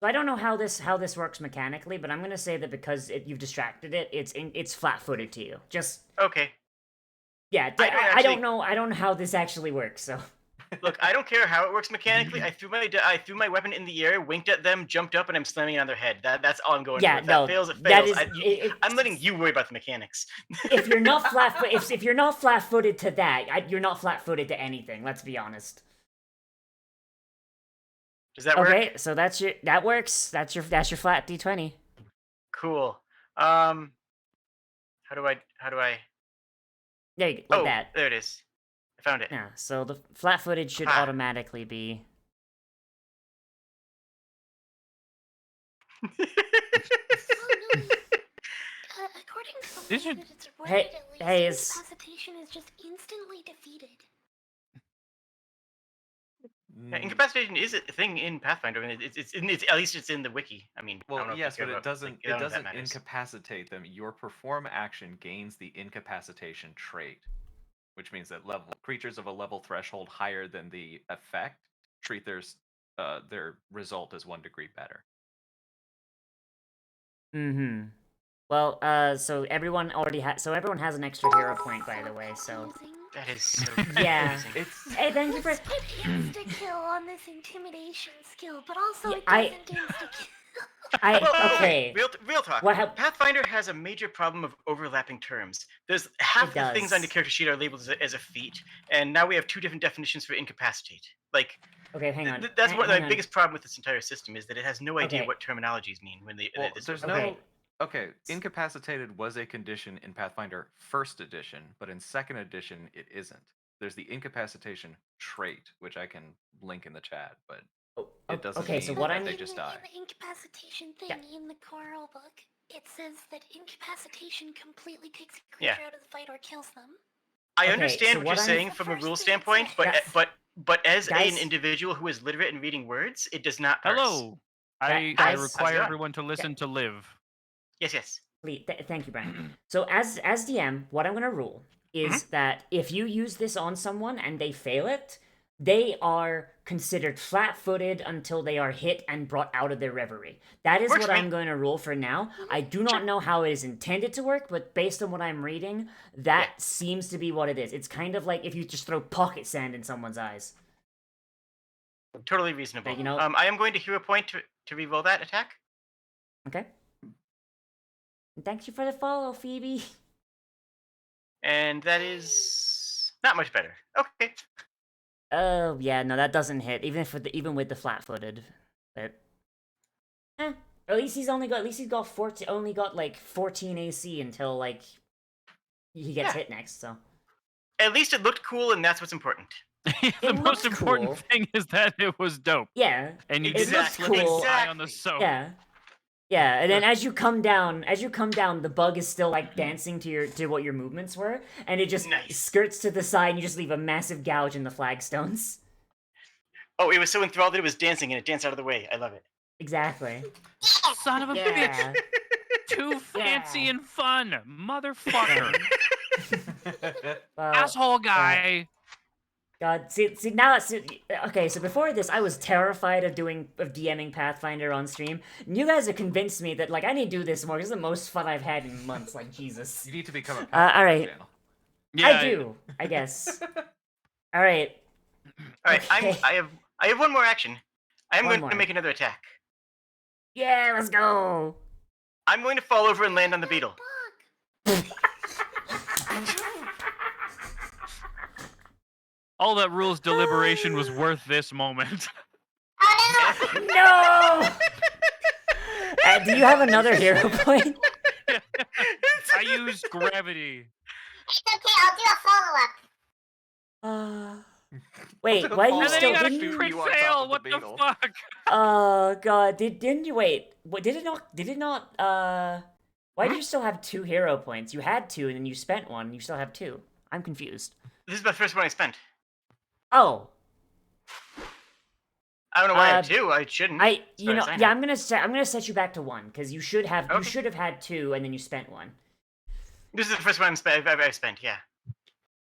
I don't know how this works mechanically, but I'm gonna say that because you've distracted it, it's flat-footed to you. Just Okay. yeah. I don't know how this actually works. So Look, I don't care how it works mechanically. I threw my weapon in the air, winked at them, jumped up, and I'm slamming it on their head. That's all I'm going yeah, for. If no, that fails, it that fails. is. I'm letting you worry about the mechanics. If you're not if you're not flat-footed to that, you're not flat-footed to anything. Let's be honest. Does that work? Okay, so that works. That's your flat D20. Cool. How do I? There you go. Like that. There it is. I found it. Yeah. So the flat-footed should automatically be. Oh, no. According to the This way should- that it's worded, at least, hey, it's- incapacitation is just instantly defeated. Yeah, incapacitation is a thing in Pathfinder. I mean, it's at least it's in the wiki. I mean, I don't know Well, if you yes, care but about, it doesn't I don't know if that matters. incapacitate them. Your perform action gains the incapacitation trait, which means that creatures of a level threshold higher than the effect treat their result as 1 degree better. Mm-hmm. Well, so everyone has an extra hero point, by the way. So That is so Yeah. confusing. hey, thank you for. Let's put insta kill on this intimidation skill, but also Yeah, it doesn't insta kill. Well, Okay. Real talk. Pathfinder has a major problem of overlapping terms. There's half It the things on does. the character sheet are labeled as a feat, and now we have 2 different definitions for incapacitate. Like, Okay, hang on. That's hang- one of hang the on. biggest problem with this entire system is that it has no idea Okay. what terminologies mean when they. Well, this there's sort no. of- Okay. Okay, incapacitated was a condition in Pathfinder First Edition, but in Second Edition it isn't. There's the incapacitation trait, which I can link in the chat, but Oh, it doesn't okay, so mean what that I'm they just die. In the incapacitation thing Yeah. in the core rule book, it says that incapacitation completely takes a Yeah. creature out of the fight or kills them. I Okay, understand so what what you're I'm- saying That's from the a first rule thing it standpoint, said. but Yeah. but as Guys- an individual who is literate in reading words, it does not. Parse. Hello. I Guys- require How's it everyone to listen to live. Yes. Please, thank you, Brian. So as DM, what I'm gonna rule is that if you use this on someone and they fail it, they are considered flat-footed until they are hit and brought out of their reverie. That is Works what for me. I'm going to rule for now. I do not know how it is intended to work, but based on what I'm reading, that seems to be what it is. It's kind of like if you just throw pocket sand in someone's eyes. Totally reasonable. You know- I am going to hero point to re-roll that attack. Okay. And thank you for the follow, Phoebe. And that is not much better. Okay. Oh yeah, no, that doesn't hit. Even with the flat-footed, but at least he's got 14, only got like 14 AC until like he gets hit next. So At least it looked cool, and that's what's important. The most looks important cool. thing is that it was dope. yeah, And you it didn't looks slip cool. and die on the soap. Yeah. Yeah, and then as you come down, the bug is still like dancing to what your movements were, and it just Nice. skirts to the side, and you just leave a massive gouge in the flagstones. Oh, it was so enthralled that it was dancing, and it danced out of the way. I love it. Exactly. Son of a bitch. Yeah. Too fancy Yeah. and fun. Motherfucker. Well, Asshole guy. God, okay. So before this, I was terrified of DMing Pathfinder on stream. And you guys have convinced me that like I need to do this more. This is the most fun I've had in months. Like Jesus. You need to become a all Pathfinder right. channel. Yeah, I do. I guess. All right. All right, Okay. I have one more action. I am One going more. to make another attack. Yeah, let's go. I'm going to fall over and land on the beetle. All that rules deliberation was worth this moment. Oh no! No. Do you have another hero point? I used gravity. It's okay, I'll do a follow-up. Wait. Why do you And then still you got didn't a you? crit you on top fail. of the What the beetle. fuck? Oh God! Didn't you wait? What did it not? Did it not? Why do you still have 2 hero points? You had 2, and then you spent 1. You still have 2. I'm confused. This is my first one I spent. Oh, I don't know why I have Uh, 2. I shouldn't. I as you far know as I yeah. know. I'm gonna set you back to 1 because you should have Okay. had 2, and then you spent 1. This is the first one I've spent. Yeah.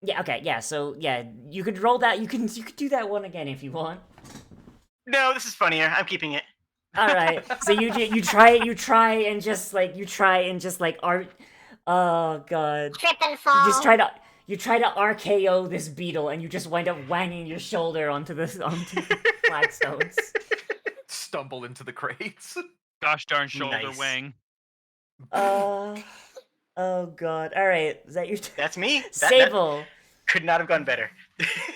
Yeah. Okay. Yeah. So yeah, you could roll that. You can do that one again if you want. No, this is funnier. I'm keeping it. All right. So you try and just like art. Oh God. Trip and fall. You try to RKO this beetle, and you just wind up wanging your shoulder onto the flagstones. Stumble into the crates. Gosh darn shoulder Nice. wang. Oh God. All right. Is that your That's me. That Sable? could not have gone better.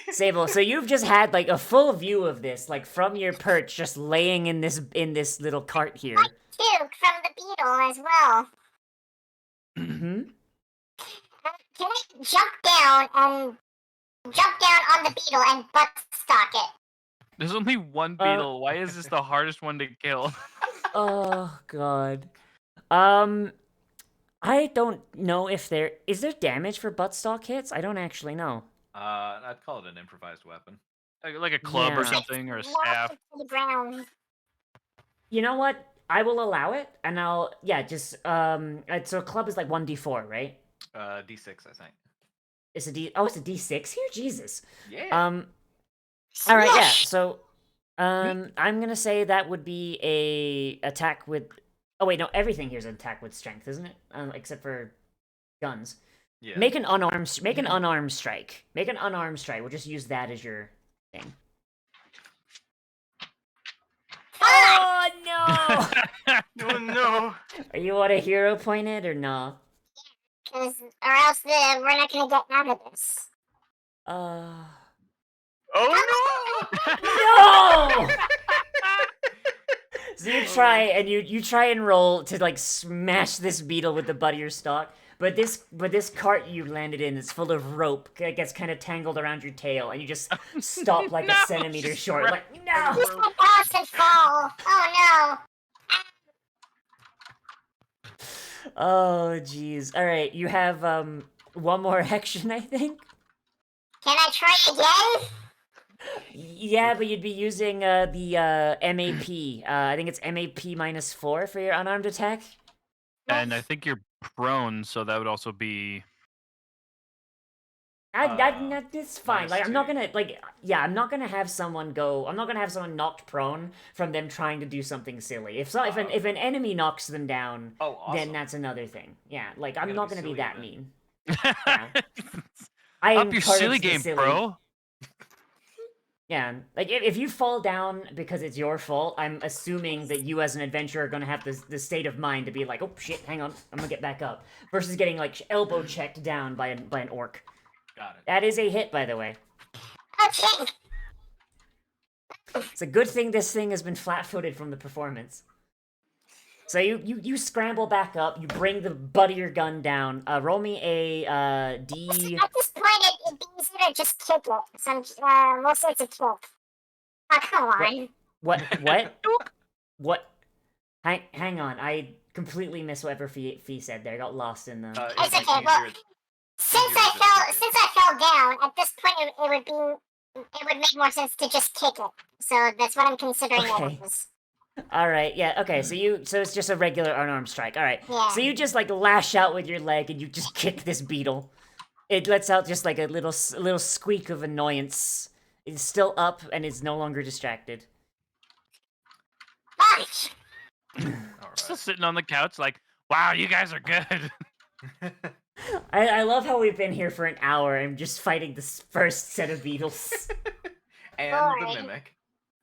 Sable. So you've just had like a full view of this, like from your perch, just laying in this little cart here. Puke from the beetle as well. Hmm. Can I jump down on the beetle and butt stock it? There's only one beetle. Why is this the hardest one to kill? Oh God. I don't know if is there damage for buttstock hits? I don't actually know. I'd call it an improvised weapon. Like a club or Yeah. something, or a Walk staff. it to the ground. You know what? I will allow it, and I'll just so a club is like 1d4, right? D6, I think. It's a d6 here. Jesus. Yeah. All right. Yeah. Smash! So I'm gonna say that would be a attack with. Oh wait, no. Everything here is an attack with strength, isn't it? Except for guns. Yeah. Make an unarmed strike. Make an unarmed strike. We'll just use that as your thing. Oh no! Oh no. Are you want a hero pointed or no? Or else we're not gonna get out of this. Oh No! So you try and you try and roll to like smash this beetle with the butt of your stalk, but this cart you landed in is full of rope. It gets kind of tangled around your tail, and you just stop like No, a centimeter just short. wreck- Like no. This will bounce and fall. Oh Oh jeez. All right, you have one more action, I think. no. Can I try again? Yeah, but you'd be using the MAP. I think it's MAP -4 for your unarmed attack. And I think you're prone, so that would also be. It's fine. Like I'm not -2. gonna like yeah, I'm not gonna have someone go. I'm not gonna have someone knocked prone from them trying to do something silly. If an enemy knocks them down, Oh, awesome. then that's another thing. Yeah, like I'm gotta not be gonna be silly that with it. mean. I Up your silly encourage the game, silly. bro. Yeah, like if you fall down because it's your fault, I'm assuming that you as an adventurer are gonna have the state of mind to be like, oh shit, hang on, I'm gonna get back up, versus getting like elbow checked down by an orc. Got it. That is a hit, by the way. Okay. It's a good thing this thing has been flat-footed from the performance. So you scramble back up, you bring the butt of your gun down. Roll me a D. At this point, it'd be easier to just kick it. Some most sorts of kick. Oh, come on. What? What? Hang on, I completely missed whatever Fee said there. I got lost in the. It'd It's be okay, well, easier- Since easier to just kick it. I fell down, at this point it would make more sense to just kick it. So that's what I'm considering Okay. it as. All right, yeah, okay. So it's just a regular unarmed strike. All right. Yeah. So you just like lash out with your leg and you just kick this beetle. It lets out just like a little squeak of annoyance. It's still up and it's no longer distracted. Fudge! All Still right. sitting on the couch, like, wow, you guys are good. I love how we've been here for an hour and just fighting this first set of beetles. And the Boring. mimic.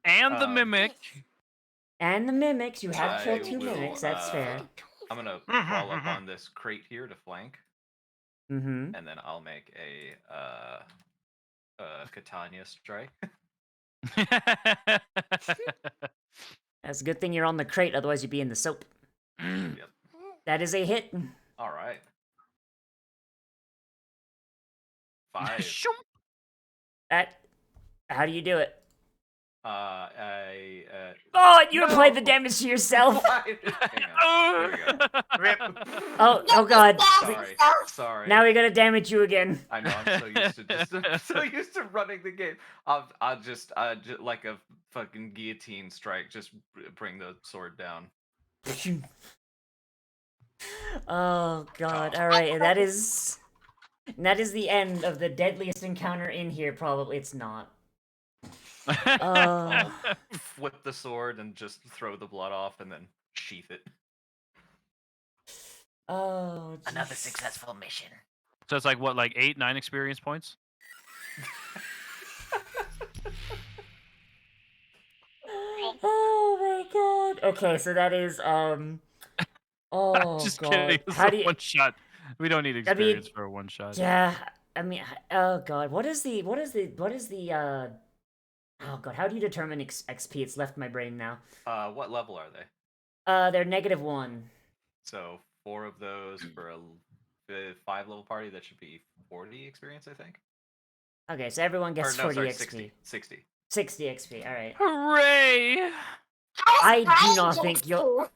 And the Um, mimic. And the mimics. You have I killed two will, mimics. That's fair. I'm gonna crawl up on this crate here to flank, Mm-hmm. and then I'll make a Catania strike. That's a good thing you're on the crate, otherwise you'd be in the soap. Yep. That is a hit. All right. 5. Shoom. How do you do it? I Oh, you No. applied the damage to yourself. Hang on. Here we go. Rip. Oh god. Sorry. Sorry. Now we gotta damage you again. I know. I'm so used to so used to running the game. I'll just like a fucking guillotine strike. Just bring the sword down. Oh god. Oh. All right, and that is the end of the deadliest encounter in here. Probably it's not. Oh. Flip the sword and just throw the blood off, and then sheath it. Oh. Another jeez. successful mission. So it's like what, like 8, 9 experience points? Oh my god. Okay, so that is Oh Just god. kidding. It's How a do you? one shot. We don't need mean, experience for a one shot. Yeah. I mean, oh god. What is the? Oh god. How do you determine XP? It's left my brain now. What level are they? They're -1. So 4 of those for a 5-level party. That should be 40 experience, I think. Okay, so everyone gets Or no, 40 sorry, XP. 60. 60. 60 XP. All right. Hooray! I do Brian not get think XP? you'll.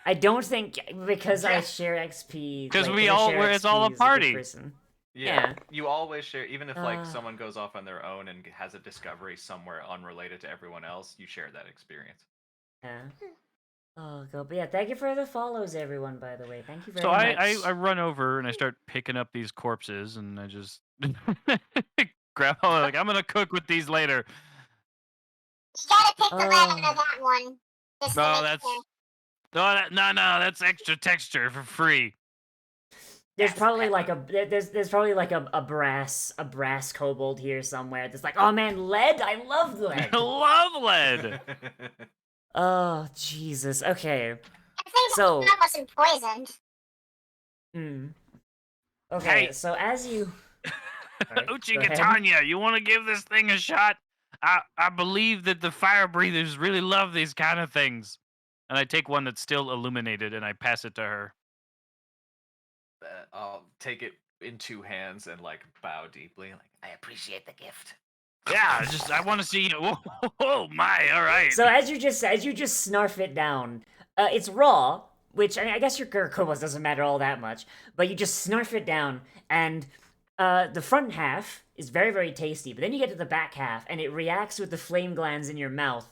I don't think because I Yeah. share XP. 'Cause like, we if I all- share we're- it's all a XP is good party. person. Yeah, Yeah. you always share, even if like Uh. someone goes off on their own and has a discovery somewhere unrelated to everyone else, you share that experience. Yeah. Oh god, but yeah, thank you for the follows, everyone. By the way, thank you very So much. I run over and I start picking up these corpses and I just grab like I'm gonna cook with these later. You gotta pick the lead out Oh. of that one. Just to No, make that's sure. no, that's extra texture for free. There's Yes, probably I- like there's probably like a brass kobold here somewhere that's like, oh man, lead, I love lead. Love lead. Oh Jesus. Okay. I think So- that wasn't poisoned. Hmm. Okay. Hey. So as you Alright, go ahead. Uchigatanya, you want to give this thing a shot? I believe that the fire breathers really love these kind of things. And I take one that's still illuminated and I pass it to her. I'll take it in two hands and like bow deeply. Like, I appreciate the gift. Yeah, I want to see. Oh my! All right. So as you just snarf it down, it's raw, which I guess your kobolds doesn't matter all that much, but you just snarf it down, and the front half is very, very tasty. But then you get to the back half, and it reacts with the flame glands in your mouth,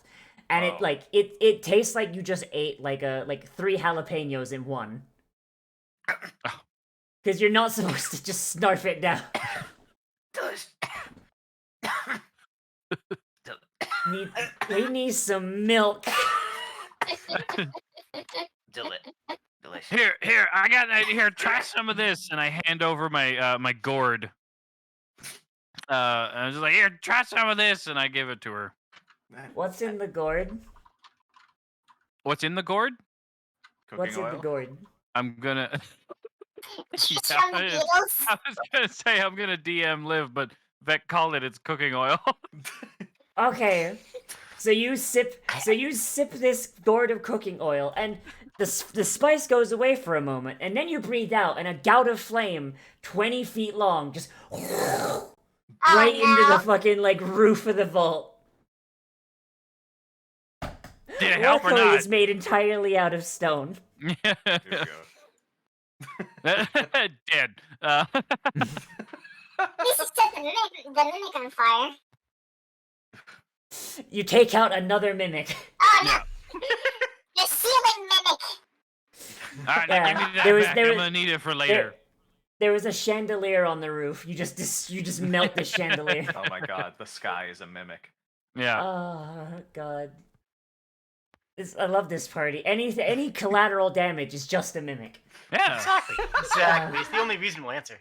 and Oh. it tastes like you just ate like 3 jalapenos in one. Because you're not supposed to just snarf it down. We need some milk. Delicious. Here, I got here. Try some of this, and I hand over my my gourd. And I was just like, here, try some of this, and I give it to her. What's in the gourd? What's in the gourd? cooking What's oil. in the gourd? I'm gonna. Just Yeah, from the I Beatles. was gonna say I'm gonna DM live, but Vec called it's cooking oil. Okay. So you sip this gourd of cooking oil, and the spice goes away for a moment, and then you breathe out, and a gout of flame, 20 feet long, just right into the fucking like roof of the vault. Did it help or Luckily, not? it's made entirely out of stone. Here we go. Dead. This is set the mimic on fire. You take out another mimic. Oh no! Yeah. The ceiling mimic. All right, Yeah, now give me that there was- back. there I'm was- gonna need it for later. There was a chandelier on the roof. You just melt the chandelier. Oh my god, the sky is a mimic. Yeah. Oh god. I love this party. Any collateral damage is just a mimic. Yeah. Exactly. Exactly. It's the only reasonable answer.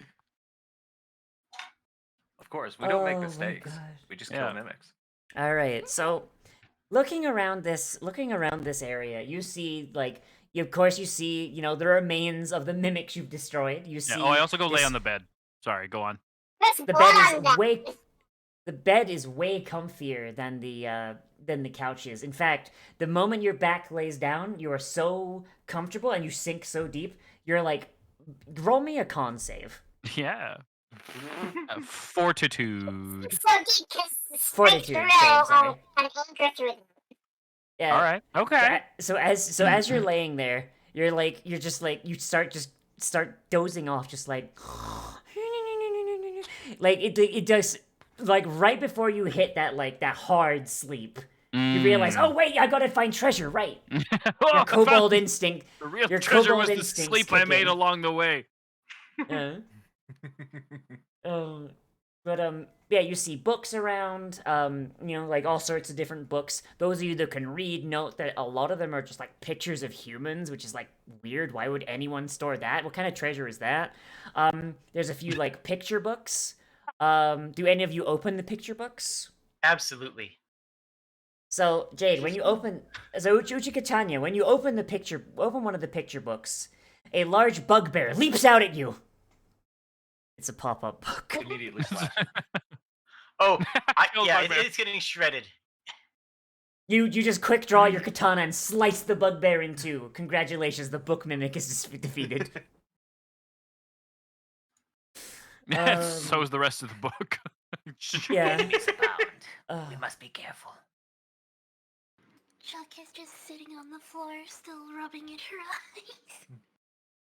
Of course, we don't Oh make my mistakes. God. We just Yeah. kill mimics. All right. So, looking around this area, you see of course you see, the remains of the mimics you've destroyed. You see Yeah. Oh, I also go lay this- on the bed. Sorry, go on. There's the blood bed on is that. way the bed is way comfier than the couch is. In fact, the moment your back lays down, you are so comfortable and you sink so deep, you're like, roll me a con save. Yeah. Fortitude. It's so deep because the Fortitude straight save, throw sorry. an anchor through it. Yeah. All right. Okay. So as you're laying there, you start dozing off, just like it does, like right before you hit that hard sleep. You realize, oh wait, I gotta find treasure, right? Oh, Your I found kobold instinct. the real your treasure kobold was the instincts sleep I kick made in. along the way. Yeah, you see books around, like all sorts of different books. Those of you that can read note that a lot of them are just like pictures of humans, which is like weird. Why would anyone store that? What kind of treasure is that? There's a few like picture books. Do any of you open the picture books? Absolutely. So Jade, when you open, Uchikatanya, when you open one of the picture books, a large bugbear leaps out at you. It's a pop-up book. Immediately flash. Oh, Killed yeah, bugbear. it's getting shredded. You just quick draw your katana and slice the bugbear in two. Congratulations, the book mimic is defeated. So is the rest of the book. Yeah. Enemies abound. We Uh, must be careful. Chuck is just sitting on the floor, still rubbing at her eyes.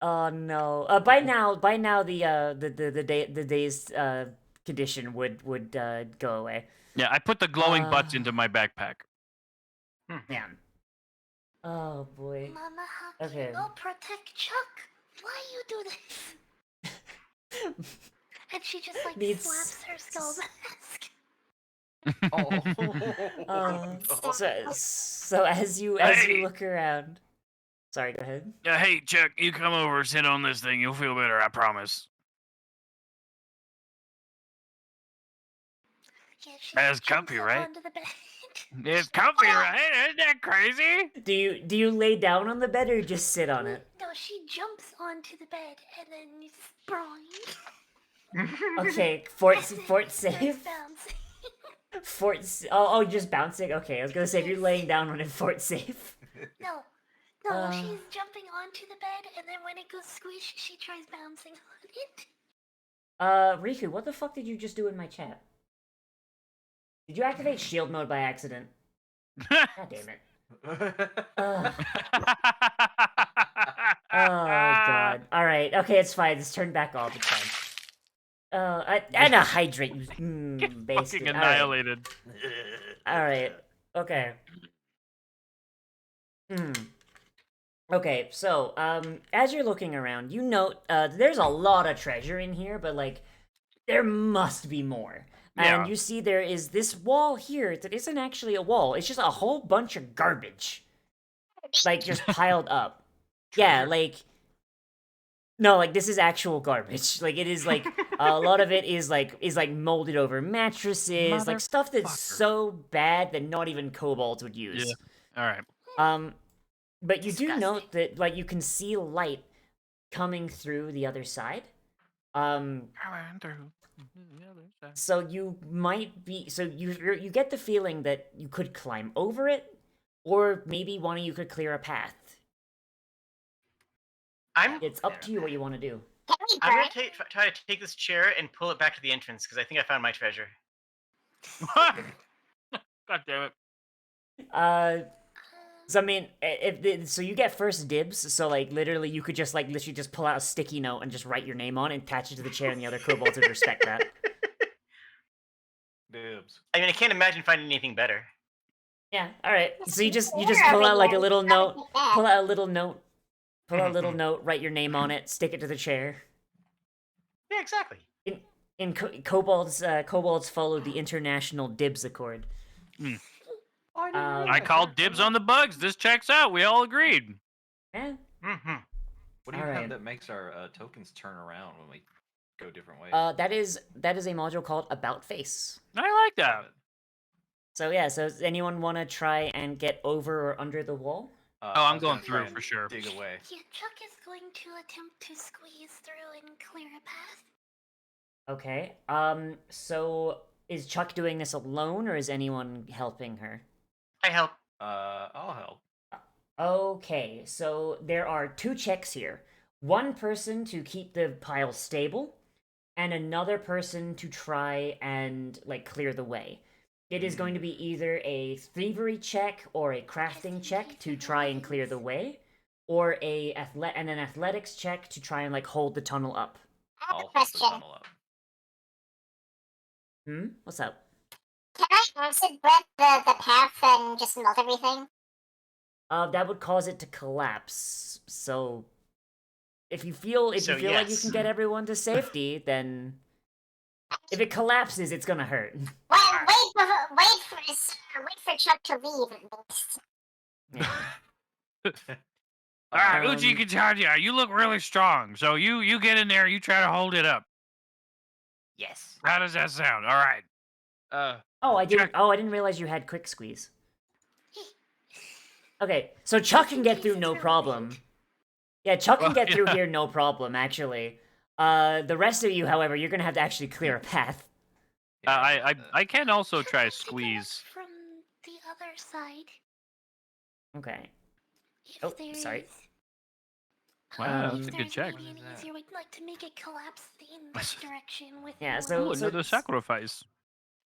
oh no. By now the day's condition would go away. Yeah, I put the glowing butts Uh. into my backpack. Man. Oh boy. Mama, how can Okay. you not protect Chuck? Why you do this? And she just like Needs- slaps her skull mask. So as you Hey. look around. Sorry, go ahead. Hey, Chuck, you come over, sit on this thing. You'll feel better, I promise. Yeah, she That's jumps comfy, up right? onto the bed. It's comfy, right? Isn't that crazy? Do you lay down on the bed or just sit on it? No, she jumps onto the bed and then sprawling. Okay, fort Starts safe. bouncing. Oh, you're just bouncing? Okay, I was gonna say, if you're laying down on it, fort safe. No. No, Uh. she's jumping onto the bed, and then when it goes squish, she tries bouncing on it. Riku, what the fuck did you just do in my chat? Did you activate shield mode by accident? God damn it. Ugh. Oh god. Alright, okay, it's fine. It's turned back off. It's fine. And a hydrate, you Fucking bastard. annihilated. Alright. Okay. Okay, so, as you're looking around, you note, there's a lot of treasure in here, but, like, there must be more. Yeah. And you see there is this wall here that isn't actually a wall. It's just a whole bunch of garbage. Like, just piled up. Yeah, Treasure? like... No, like, this is actual garbage. Like, it is, like, a lot of it is, like, molded over mattresses, like, stuff that's Motherfucker. so bad that not even kobolds would use. Yeah. All right. But you do Disgusting. note that, like, you can see light coming through the other side. So you might be, so you get the feeling that you could climb over it, or maybe one of you could clear a path. It's up to you what you want to do. Can we I'm burn? gonna try to take this chair and pull it back to the entrance because I think I found my treasure. God damn it. So I mean, so you get first dibs. So like, literally, you could just literally just pull out a sticky note and just write your name on it, and attach it to the chair, and the other kobolds would respect that. Dibs. I mean, I can't imagine finding anything better. Yeah. All right. So you just Sure, pull out like a yeah, little I would note, think that. pull out a little note, write your name on it, stick it to the chair. Yeah, exactly. Kobolds followed the international dibs accord. I called dibs on the bugs. This checks out. We all agreed. Yeah. Mm-hmm. What do you Alright. have that makes our tokens turn around when we go different ways? That is a module called About Face. I like that. So yeah, so does anyone want to try and get over or under the wall? I I'm was going gonna try through and for sure. Dig away. Yeah, Chuck is going to attempt to squeeze through and clear a path. Okay. So is Chuck doing this alone, or is anyone helping her? I help. I'll help. Okay, so there are 2 checks here. One person to keep the pile stable, and another person to try and like clear the way. It is going to be either a thievery check or a crafting check to try and clear the way, or an athletics check to try and like hold the tunnel up. I have I'll a hold the question. tunnel up. What's up? Can I acid breath the path and just melt everything? That would cause it to collapse. So if you feel like you yes. can get everyone to safety, then if it collapses, it's gonna hurt. Well, wait for Chuck to leave at least. Yeah. All right, Um, Uchi Katanya, you look really strong. So you get in there. You try to hold it up. Yes. How does that sound? All right. Oh, I didn't. Chuck- Oh, I didn't realize you had quick squeeze. Okay, so Chuck can get through no problem. Yeah, Chuck can Well, get through yeah. here no problem. Actually, the rest of you, however, you're gonna have to actually clear a path. I can also try Attempt to get squeeze. us from the other side. Okay. If Oh, there sorry. is. Wow, Um, that's a If good there's check. maybe an easier way, like to make it collapse in this direction with Yeah, more so- Ooh, another sacrifice.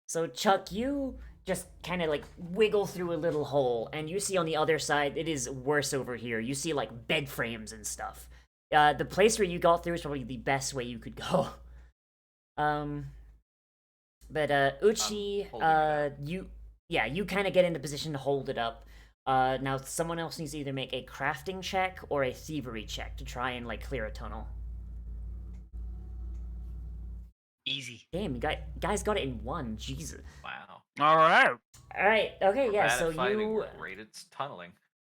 So Chuck, you just kind of like wiggle through a little hole, and you see on the other side it is worse over here. You see like bed frames and stuff. The place where you got through is probably the best way you could go. But Uchi, holding it you kind of get into position to hold it up. Now someone else needs to either make a crafting check or a thievery check to try and like clear a tunnel. Easy. Damn, you guys got it in one. Jesus. Wow. All right. All right. Okay. We're Yeah. bad So at fighting. you. We're great at tunneling.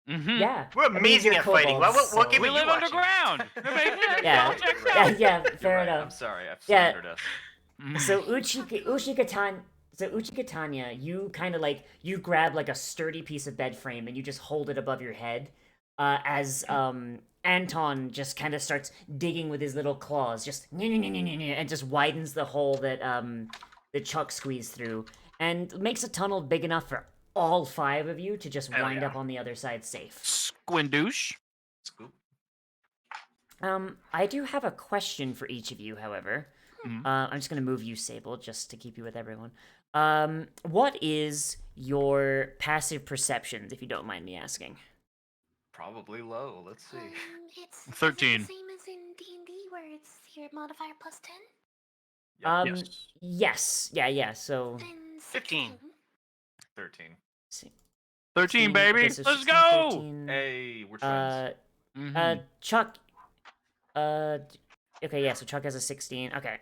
Mm-hmm. Yeah. We're I mean, amazing you're at fighting. kobolds, What so- game We are live you watching? underground. Yeah. Checks Yeah. out. Yeah. You're Fair right. enough. I'm sorry. I've Yeah. slandered us. Mhm. So Uchi Katanya, you kind of like you grab like a sturdy piece of bed frame and you just hold it above your head, as Anton just kind of starts digging with his little claws, just and just widens the hole that that Chuck squeezed through, and makes a tunnel big enough for all 5 of you to just Hell wind yeah. up on the other side safe. Squindoosh. Scoop. I do have a question for each of you, however. Mhm. I'm just gonna move you, Sable, just to keep you with everyone. What is your passive perceptions, if you don't mind me asking? Probably low. Let's see. It's 13. Is it the same as in D&D where it's your modifier plus 10? Yes. Yes. Yeah, so... Then 15. 13. 13, 16, baby. okay, so Let's 16, go. 13, Hey, we're friends. Mhm. Chuck... Okay, yeah, so Chuck has a 16. Okay.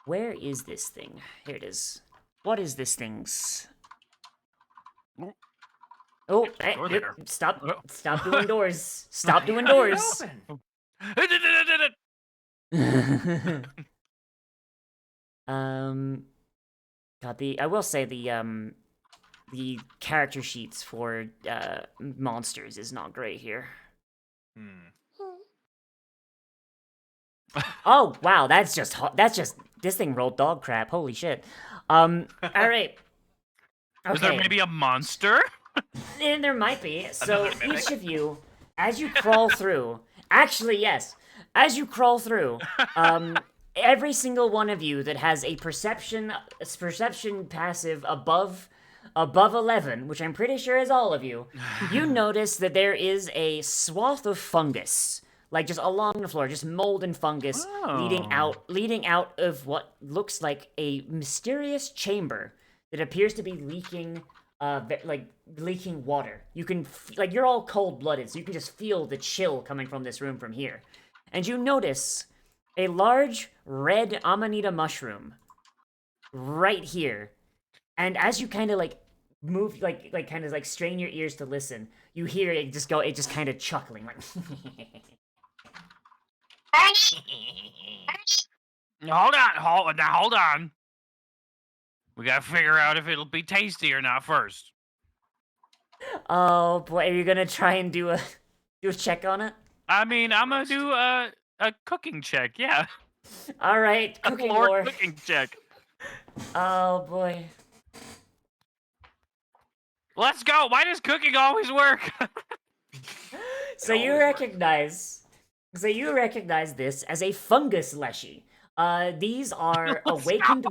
Where is this thing? Here it is. What is this thing's... Oh, hey, Door yep, there. stop Oh. doing doors. Stop doing How did it doors. open? God, I will say the character sheets for monsters is not great here. Hmm. Oh wow, that's just this thing rolled dog crap. Holy shit. All right. Okay. Is there maybe a monster? And there might be. So Another mimic? each of you, as you crawl through, actually yes, as you crawl through, every single one of you that has a perception passive above 11, which I'm pretty sure is all of you, you notice that there is a swath of fungus, like just along the floor, just mold and fungus leading out of what looks like a mysterious chamber that appears to be leaking leaking water. You can like you're all cold-blooded, so you can just feel the chill coming from this room from here. And you notice a large red amanita mushroom right here. And as you kind of like move like kind of like strain your ears to listen, you hear it just kind of chuckling like Hold on. We gotta figure out if it'll be tasty or not first. Oh boy, are you gonna try and do a check on it? I mean, I'm gonna do a cooking check. Yeah, All right, a cooking lore lore. cooking check. Oh boy. Let's go. Why does cooking always work? So It you always works. recognize this as a fungus leshy. These are awakened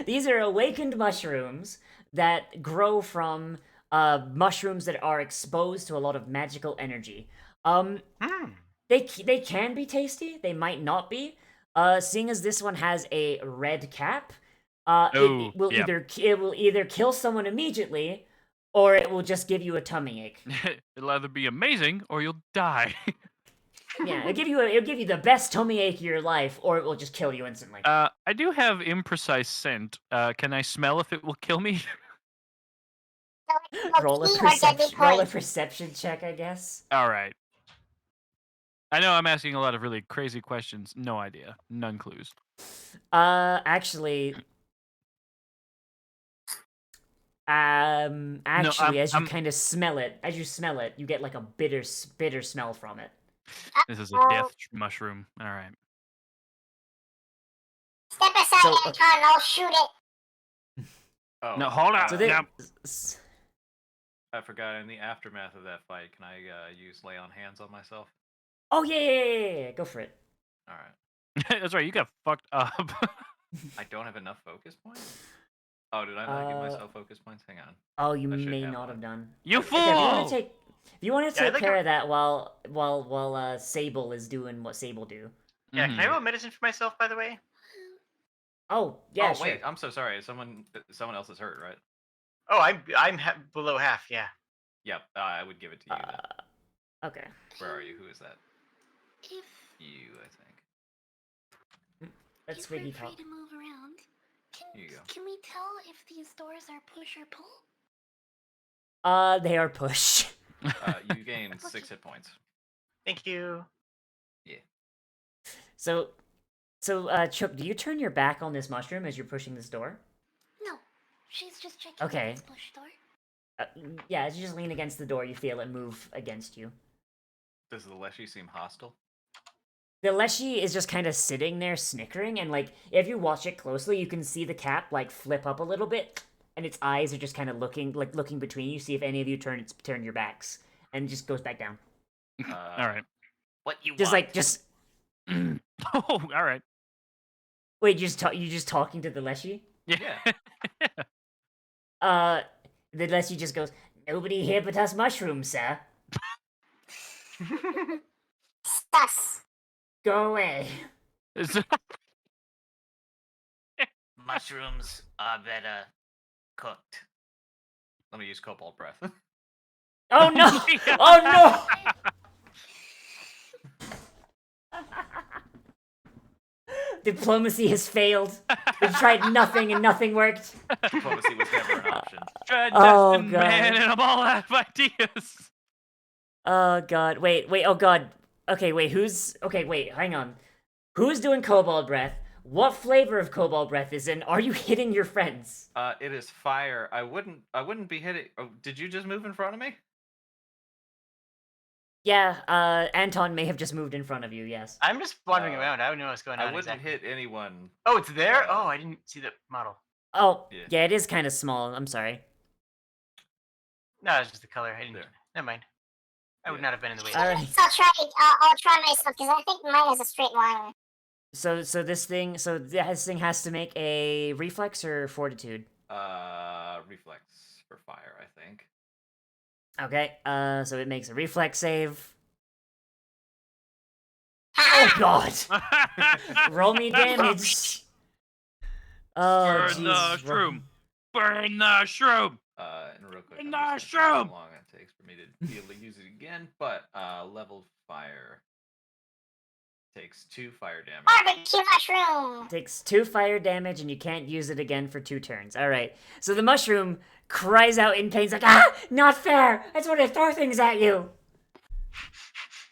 These are awakened mushrooms that grow from mushrooms that are exposed to a lot of magical energy. They can be tasty. They might not be. Seeing as this one has a red cap, Oh, it will yeah. either kill someone immediately, or it will just give you a tummy ache. It'll either be amazing or you'll die. Yeah, it'll give you the best tummy ache of your life, or it will just kill you instantly. I do have imprecise scent. Can I smell if it will kill me? Roll a Key or deadly point. perception check, I guess. All right. I know I'm asking a lot of really crazy questions. No idea. None clues. Actually, as you I'm- kind of smell it, you get like a bitter smell from it. This is a death mushroom. All right. Step aside, So, Anton. I'll shoot it. Oh, No, hold on. So Now- I forgot. In the aftermath of that fight, can I use lay on hands on myself? Oh yeah, go for it. All right. That's right. You got fucked up. I don't have enough focus points. Oh, did I not give myself focus points? Hang on. Oh, you I should may have not one. have done. You Okay, if you want fool! to Yeah, I'd take like care to- of that while Sable is doing what Sable do. Yeah, can I Mhm. roll medicine for myself, by the way? Oh yeah, Oh sure. wait, I'm so sorry. Someone else is hurt, right? Oh, I'm below half. Yeah. Yep. I would give it to you. Then. Okay. Where are you? Who is that? If You, I think. That's if we're Swiggy free Top. to move around, Here you go. can we tell if these doors are push or pull? They are push. You gain 6 hit points. Thank you. So, Chuck, do you turn your back on this mushroom as you're pushing this door? No, she's just checking Okay. if it's push door. Yeah, as you just lean against the door, you feel it move against you. Does the Leshy seem hostile? The Leshy is just kind of sitting there snickering, and like if you watch it closely, you can see the cap like flip up a little bit, and its eyes are just kind of looking between you, see if any of you turn your backs, and it just goes back down. All right. What you Just want? like just Oh, all right. wait, you just talking to the Leshy? Yeah. The Leshy just goes, "Nobody here but us mushrooms, sir. Sus. Go away." Mushrooms are better cooked. Let me use Kobold breath. Oh no! Oh no! Diplomacy has failed. We've tried nothing and nothing worked. Diplomacy was never an option. Oh, Destined man, God. and I'm all out of ideas. Oh god. Wait, oh god. Okay, wait, hang on. Who's doing Kobold Breath? What flavor of Kobold Breath is in? Are you hitting your friends? It is fire. I wouldn't be hitting. Oh, did you just move in front of me? Yeah, Anton may have just moved in front of you, yes. I'm just wandering around. I don't know what's going on. I wouldn't exactly. hit anyone. Oh, it's there? Uh, Oh, I didn't see the model. Oh, Yeah. yeah, it is kind of small. I'm sorry. No, it's just the color. I didn't. There. Never mind. I would Yeah. not have been in the way. Alright. So I'll try myself because I think mine is a straight line. So this thing has to make a reflex or fortitude. Reflex for fire, I think. Okay, so it makes a reflex save. Oh god! Roll me damage. Oh, Burn the jeez. shroom. Burn the shroom. And real quick, And I'm just gonna mushroom! see how long it takes for me to be able to use it again. But level fire takes 2 fire damage. Barbecue mushroom. Takes 2 fire damage, and you can't use it again for 2 turns. Alright, so the mushroom cries out in pain, like, "Ah! Not fair! That's when I throw things at you!"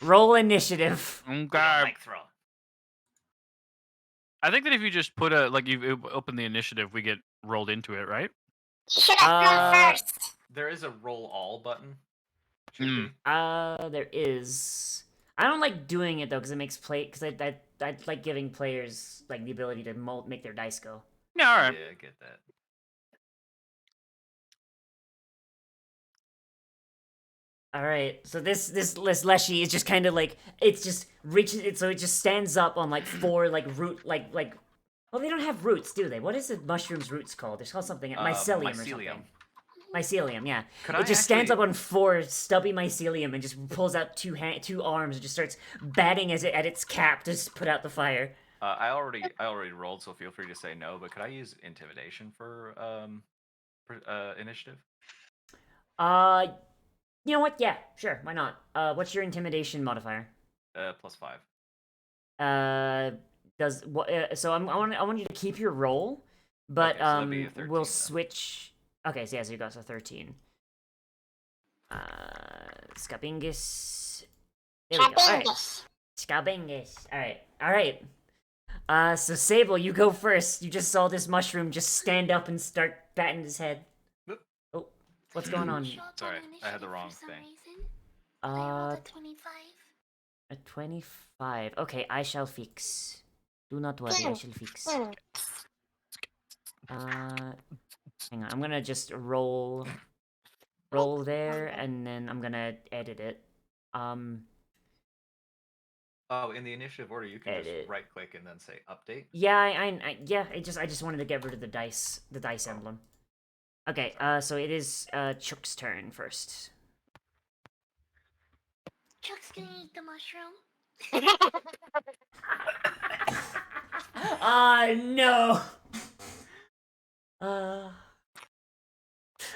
Roll initiative. I don't Okay. like throw. I think that if you just put you open the initiative, we get rolled into it, right? You should have gone first. There is a roll all button. Should Hmm. be. There is. I don't like doing it though, because it makes because I like giving players like the ability to make their dice go. Yeah, all right. Yeah, I get that. All right, so this Leshy is just kind of like it's just reaches it, so it just stands up on like 4 like root like. Well, they don't have roots, do they? What is the mushroom's roots called? It's called something mycelium or something. Mycelium, yeah. Could It I just stands up actually- on 4 stubby mycelium and just pulls out 2 arms and just starts batting at its cap to just put out the fire. I already rolled, so feel free to say no. But could I use intimidation for initiative? You know what? Yeah, sure. Why not? What's your intimidation modifier? +5. Does what? So I want you to keep your roll, but Okay, so that'd be a 13 we'll then. switch. Okay, so yeah, so you got a 13. Scabingus. There we go. All right. Trabingus. Scabingus. All right. So Sable, you go first. You just saw this mushroom just stand up and start batting his head. Whoop. Oh, what's going on? Shot Sorry, on I had the initiative wrong for some thing. reason. I rolled Uh, a 25. a 25. Okay, I shall fix. Do not worry, I shall fix. Hmm. Hang on, I'm gonna just roll there, and then I'm gonna edit it. Oh, in the initiative order, you can Edit. just right click and then say update. Yeah, I just wanted to get rid of the dice emblem. Okay, so it is Chuck's turn first. Chuck's gonna eat the mushroom. Ah, no.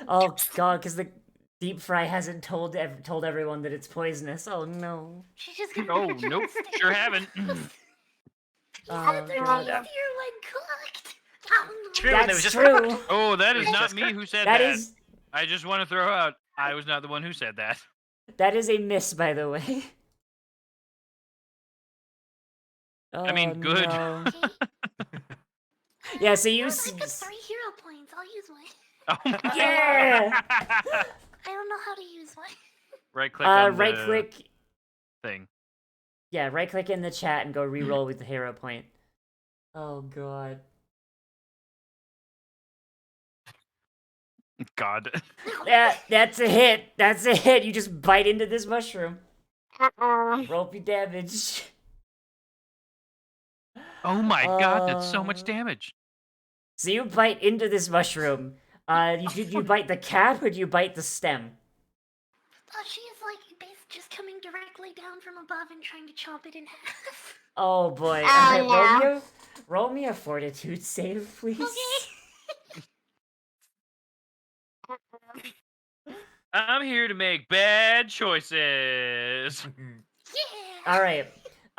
Oh god, because the deep fry hasn't told everyone that it's poisonous. Oh no. She's just gonna. Oh, nope. Sure haven't. Oh It's god. easier when cooked. Oh, no. True, and it was That's just true. Oh, that is It's not just me who said That that. is I just want to throw out, I was not the one who said that. a miss, by the way. I mean, Oh, good. no. Okay. Yeah, so you. I've got 3 hero points. I'll use one. Oh my Yeah! I don't know how to use one. Right click on Right the click. thing. Yeah, right click in the chat and go reroll with the hero point. Oh god. God. That's a hit. That's a hit. You just bite into this mushroom. Uh-oh. Roll me damage. Oh my god, that's so much damage. So you bite into this mushroom. Did you bite the cap or do you bite the stem? She is like just coming directly down from above and trying to chomp it in half. Oh boy. Oh, Alright, no. roll me a fortitude save, please. Okay. I'm here to make bad choices. Yeah.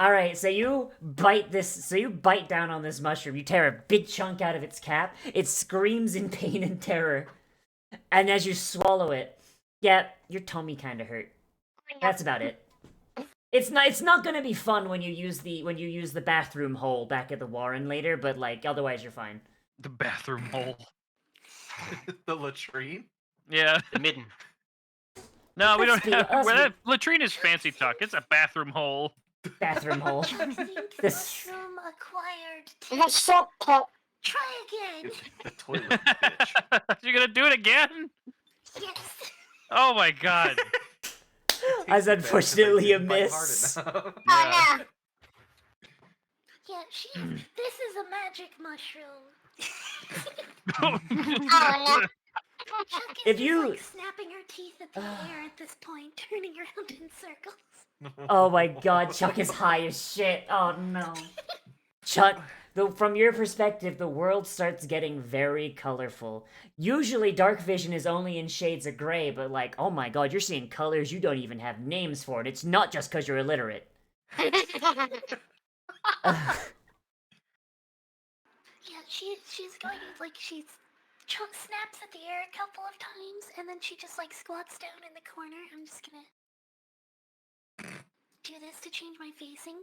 Alright, so you bite down on this mushroom, you tear a big chunk out of its cap, it screams in pain and terror. And as you swallow it, yeah, your tummy kinda hurt. That's about it. It's not gonna be fun when you use the bathroom hole back at the Warren later, but like otherwise you're fine. The bathroom hole. The latrine? Yeah. The midden. No, we Let's don't be- have. let's Well, be- that latrine is fancy talk. It's a bathroom hole. Bathroom hole. Think This- mushroom acquired. The shit pit. Try again. The toilet, bitch. You're gonna do it again? Yes. Oh my god. As unfortunately a miss. Oh Yeah. no. Yeah, this is a magic mushroom. Oh no. Chuck is If just you- like snapping her teeth at the air at this point, turning around in circles. Oh my god, Chuck is high as shit. Oh no. Chuck, from your perspective, the world starts getting very colorful. Usually dark vision is only in shades of gray, but like, oh my god, you're seeing colors you don't even have names for, and it's not just because you're illiterate. Yeah, she's going like Chuck snaps at the air a couple of times, and then she just like squats down in the corner. I'm just gonna do this to change my facing.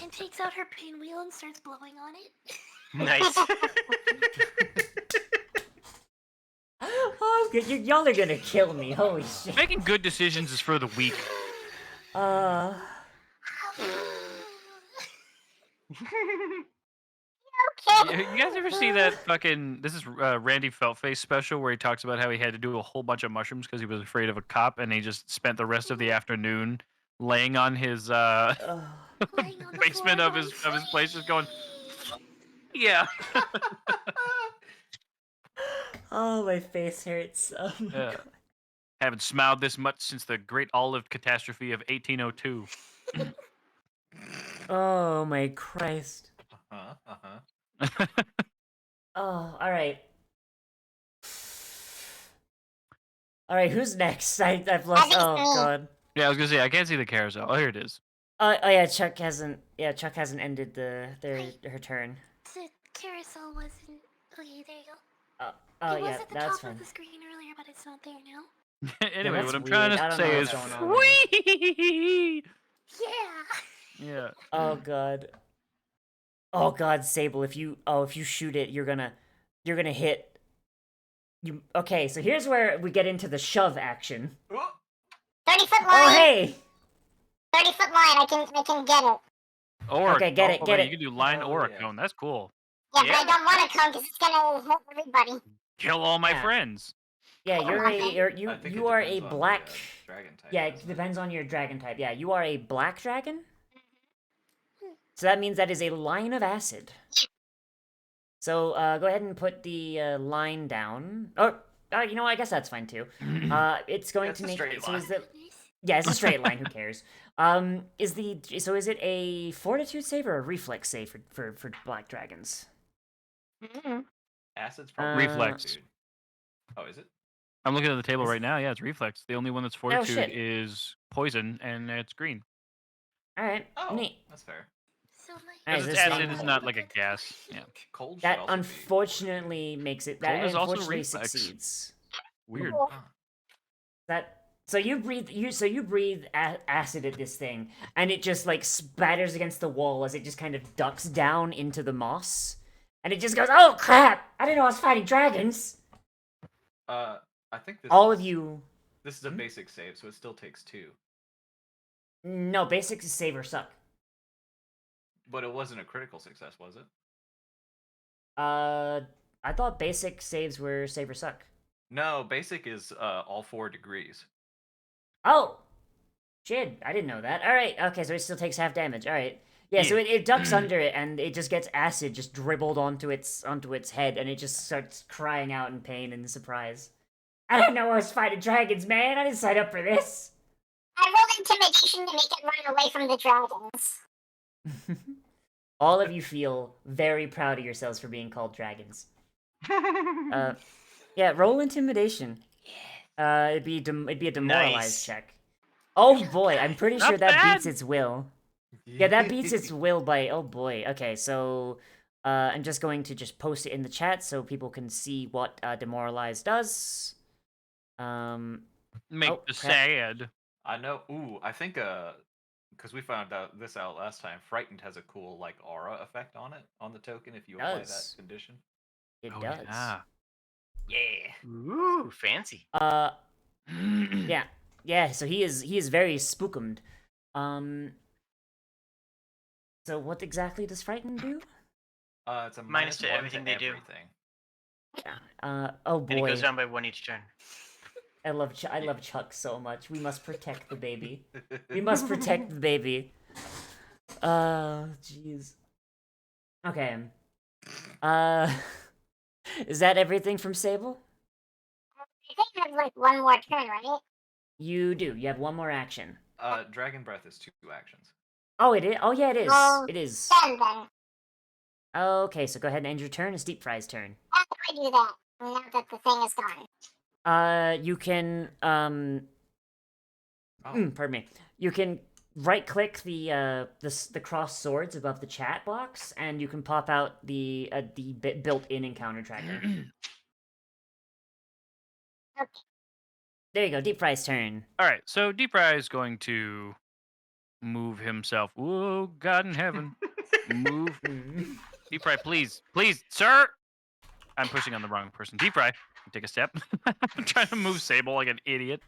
And takes out her pinwheel and starts blowing on it. Nice. Oh, y'all are gonna kill me. Holy shit. Making good decisions is for the weak. You guys ever see that fucking? This is Randy Feltface special where he talks about how he had to do a whole bunch of mushrooms because he was afraid of a cop, and he just spent the rest of the afternoon laying on his Lying on the basement floor of his going, place, just going, yeah. Oh, my face hurts. Oh my Yeah. god. Haven't smiled this much since the Great Olive Catastrophe of 1802. Oh my Christ. Uh-huh. Oh, alright. Alright, who's next? I've lost. think Oh me. god. Yeah, I was gonna say I can't see the carousel. Oh, here it is. Oh yeah, Chuck hasn't ended her turn. The carousel wasn't. Okay, there you go. Oh It was yeah, at the that's top fine. of the screen earlier, but it's not there now. Anyway, that's what I'm weird. trying I to don't know say is, what's going on there. whee! Yeah. Yeah. Oh god. Oh god, Sable, if you shoot it, you're gonna hit. Okay, so here's where we get into the shove action. 30-foot line. Oh hey! 30-foot line. I can get it. Or Okay, get it, oh, get man, it. You can do line Oh, or a yeah. cone. That's cool. Yeah, but I don't want to come because it's gonna hit everybody. Kill all my Yeah. friends. Yeah, I you I think you it are depends a on the, black. dragon type. Yeah, it doesn't depends on your dragon type. Yeah, you are a black dragon. So that means that is a line of acid. So go ahead and put the line down. Oh, you know what? I guess that's fine too. It's going It's to a make. straight So is line. the yeah, it's a straight line. Who cares? Is it a fortitude save or a reflex save for black dragons? Acid's probably Reflex. dude. Oh, is it? I'm looking at the table Is- right now. Yeah, it's reflex. The only one that's fortitude shit. is poison, and it's green. All right, Oh, neat. that's fair. So my. Alright, Because is it's this acid, thing- it's not like a gas. Yeah. Cold should That also be unfortunately makes it. That Cold is also unfortunately reflex. succeeds. Weird. Huh. That so you breathe acid at this thing, and it just like spatters against the wall as it just kind of ducks down into the moss, and it just goes, "Oh crap! I didn't know I was fighting dragons." I I think this All is, of you. This is a basic save, so it still takes 2. No, basic is save or suck. But it wasn't a critical success, was it? I thought basic saves were save or suck. No, basic is all 4 degrees. Oh! Shit, I didn't know that. Alright, okay, so it still takes half damage. Alright. Yeah, so it ducks under it, and it just gets acid just dribbled onto its head, and it just starts crying out in pain and surprise. I didn't know I was fighting dragons, man! I didn't sign up for this! I rolled intimidation to make it run away from the dragons. All of you feel very proud of yourselves for being called dragons. Yeah, roll intimidation. It'd be a demoralized Nice. check. Oh boy, I'm pretty Not sure that bad. beats its will. Yeah, that beats its will by, oh boy. Okay, so I'm just going to just post it in the chat so people can see what demoralized does. Make Oh, the crap. sad. I know. Ooh, I think because we found out this out last time, frightened has a cool like aura effect on it on the token if you apply that Does. condition. It Oh, does. yeah. Yeah. Ooh, fancy. Yeah. Yeah, so he is very spookumed. So what exactly does frighten do? It's a Minus to -1 everything they do. everything. Oh And it boy. goes down by 1 each turn. I love Chuck so much. We must protect the baby. We must protect the baby. Jeez. Okay. Is that everything from Sable? I think I have like one more turn, right? You do. You have one more action. Dragon breath is 2 actions. Oh, it is. Oh, yeah, it is. Oh. It is. Then. Okay, so go ahead and end your turn. It's Deep Fry's turn. How do I do that? Now that the thing is gone. You can Oh. pardon me. You can right-click the crossed swords above the chat box, and you can pop out the built-in encounter tracker. Okay. There you go. Deep Fry's turn. All right, so Deep Fry is going to move himself. Whoa, God in heaven. Move. Deep Fry, please. Please, sir. I'm pushing on the wrong person. Deep Fry, take a step. I'm trying to move Sable like an idiot.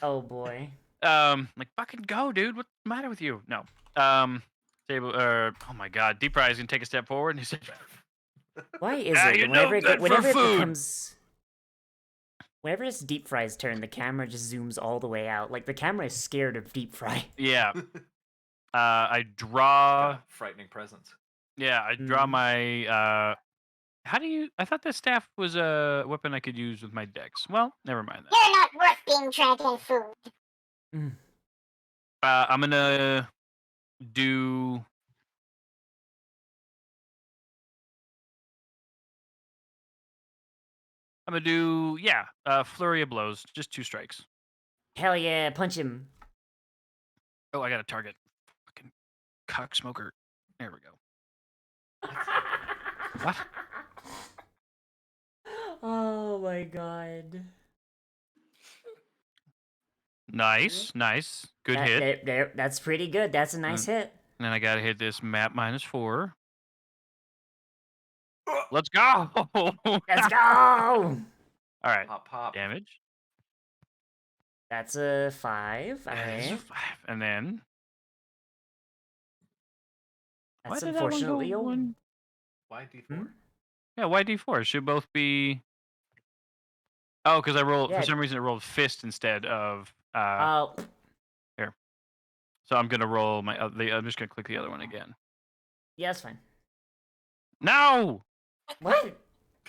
Oh boy. Like, fucking go, dude. What's the matter with you? No. Sable, oh my God. Deep Fry is going to take a step forward and he said, Why is Ah, it you're whenever no it, good for whenever it food. becomes whenever it's Deep Fry's turn, the camera just zooms all the way out. Like the camera is scared of Deep Fry. yeah. I draw. Got a frightening presence. Yeah, I draw my. How do you? I thought the staff was a weapon I could use with my dex. Well, never mind that. You're not worth being dragon food. I'm gonna do. I'm gonna do flurry of blows, just 2 strikes. Hell yeah, punch him. Oh, I got a target. Fucking cock smoker. There we go. What? Oh my god. Nice. Good hit. That's pretty good. That's a nice hit. And then I gotta hit this map -4. Let's go. Let's go. All right. Pop, pop. Damage. That's a 5. That is Alright. 5. And then That's why did that one go unfortunately a 1? Why D4? Yeah, why D4? It should both be. Oh, because I rolled Yeah. for some reason it rolled fist instead of. Oh, So I'm gonna roll my. I'm just gonna click the other one again. yeah, that's fine. No. What?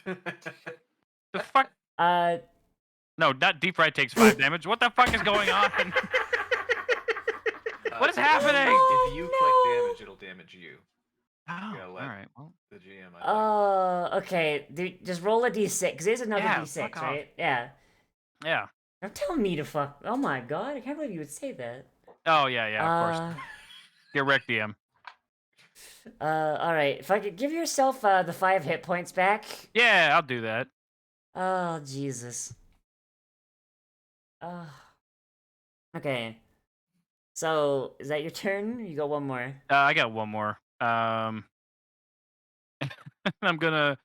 The fuck? Uh, No, not Deep Fry takes 5 damage. What the fuck is going on? What is happening? If you click damage, it'll damage you. Oh, Yeah, all let- right. Well, The GM. okay. Dude, just roll a d6, because there's another Yeah, d6, fuck off. right? Yeah. yeah. Don't tell me to fuck. Oh my god, I can't believe you would say that. Oh yeah, of course. Get wrecked, DM. Alright. If I could give yourself, the 5 hit points back. Yeah, I'll do that. Oh, Jesus. Okay. So, is that your turn? Or you got one more? I got one more. I'm gonna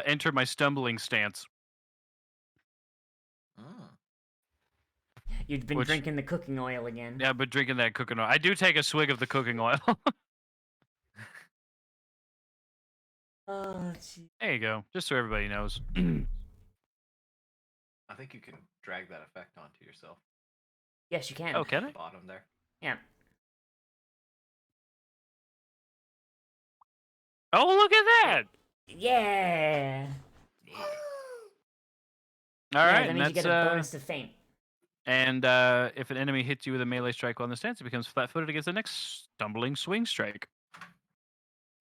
enter my stumbling stance. You've been Which- drinking the cooking oil again. Yeah, but drinking that cooking oil. I do take a swig of the cooking oil. Oh, gee. There you go. Just so everybody knows. I think you can drag that effect onto yourself. Yes, you can. Oh, can At I? the bottom there. Yeah. Oh, look at that! Yeah. All Yeah, right, that and means you that's get a bonus to faint. and if an enemy hits you with a melee strike while in the stance, it becomes flat-footed against the next stumbling swing strike.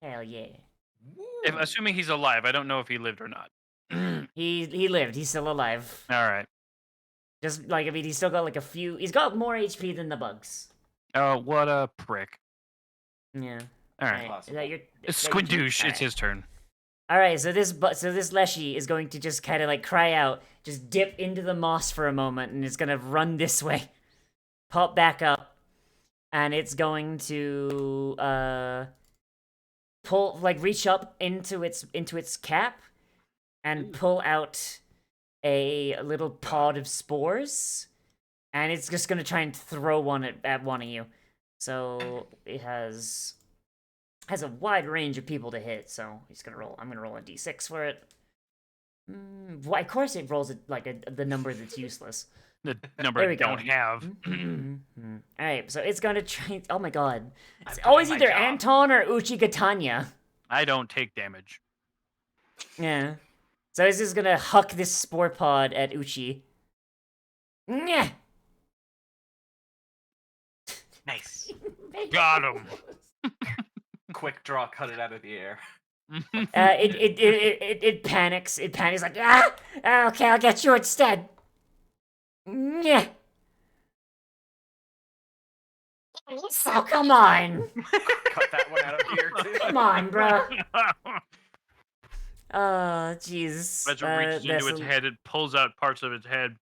Hell yeah. If assuming he's alive, I don't know if he lived or not. He lived. He's still alive. All right. Just like, I mean, he's still got like a few. He's got more HP than the bugs. Oh, what a prick! Yeah. All right, Alright, is that your? it's is that your turn? Squindoosh. It's Alright. his turn. All right, so this Leshy is going to just kind of like cry out, just dip into the moss for a moment, and it's gonna run this way, pop back up, and it's going to pull reach up into its cap, and pull out a little pod of spores, and it's just gonna try and throw one at one of you. So it has a wide range of people to hit, so I'm gonna roll a d6 for it. Well, of course it rolls the number that's useless. The number There we I go. don't have. Alright, so it's gonna try. Oh my god. It's I'm always doing my either job. Anton or Uchigatanya. I don't take damage. Yeah. So it's just gonna huck this spore pod at Uchi. Nyeh! Nice. Got him. Quick draw, cut it out of the air. It panics. It panics like, ah! Okay, I'll get you instead. Nyeh! Oh, come on! Cut that one out of here too. Come on, bro. Oh, jeez. As it reaches into its head, it pulls out parts of its head.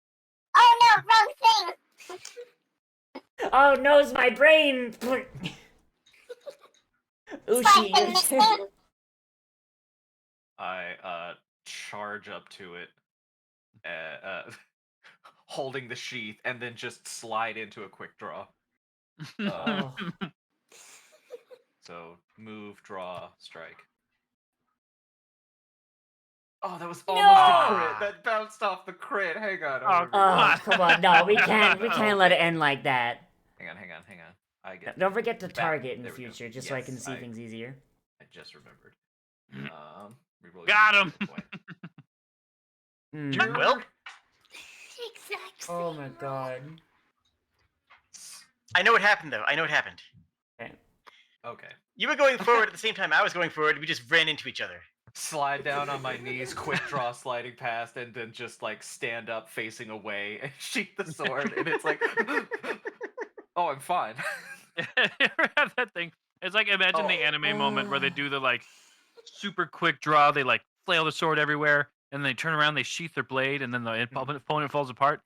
Oh no, wrong thing! Oh, knows my brain! Uchi, Spike your and turn. mistake. I charge up to it, holding the sheath, and then just slide into a quick draw. Oh. So move, draw, strike. Oh, that was almost a crit. That bounced off the crit. Hang on. Oh, Oh, come on. No, we can't let it end like that. Hang on. I get. Don't forget to back. target in the There we go. future, just so I Yes, can see things easier. I just remembered. Reroll Got your him. point. Mm. Well, Exact Oh same my roll. god. I know what happened though. I know what happened. Okay. You were going forward at the same time I was going forward. We just ran into each other. Slide down on my knees, quick draw, sliding past, and then just like stand up, facing away, and sheath the sword. And it's like, oh, I'm fine. You ever have that thing? It's like imagine the Oh. anime moment where they do the like super quick draw. They like flail the sword everywhere, and they turn around, they sheath their blade, and then the opponent falls apart.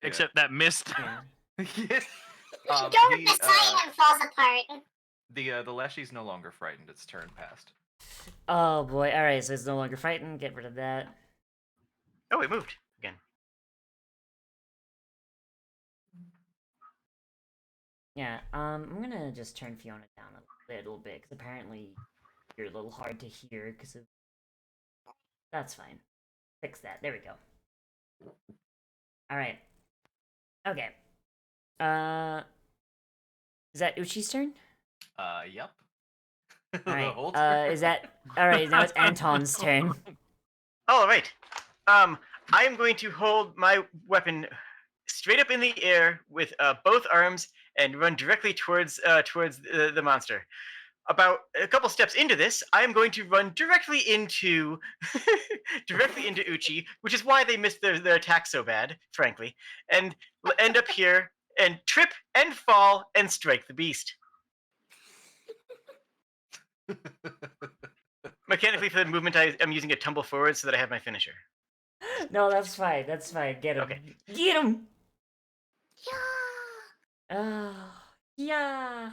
Except that missed. Yeah. Yes. You don't decide and falls apart. The Leshy's no longer frightened. Its turn passed. Oh boy. Alright, so it's no longer fighting. Get rid of that. Oh, it moved again. Yeah, I'm gonna just turn Fiona down a little bit, because apparently you're a little hard to hear, because of... That's fine. Fix that. There we go. Alright. Okay. Is that Uchi's turn? Yep. The Alright, whole turn. is that... Alright, now it's Anton's turn. All right. I am going to hold my weapon straight up in the air with both arms and run directly towards the monster. About a couple steps into this, I am going to run directly into Uchi, which is why they missed their attack so bad, frankly, and end up here and trip and fall and strike the beast. Mechanically, for the movement, I'm using a tumble forward so that I have my finisher. No, that's fine. That's fine. Get him. Okay. Get him! Yeah. Oh, yeah.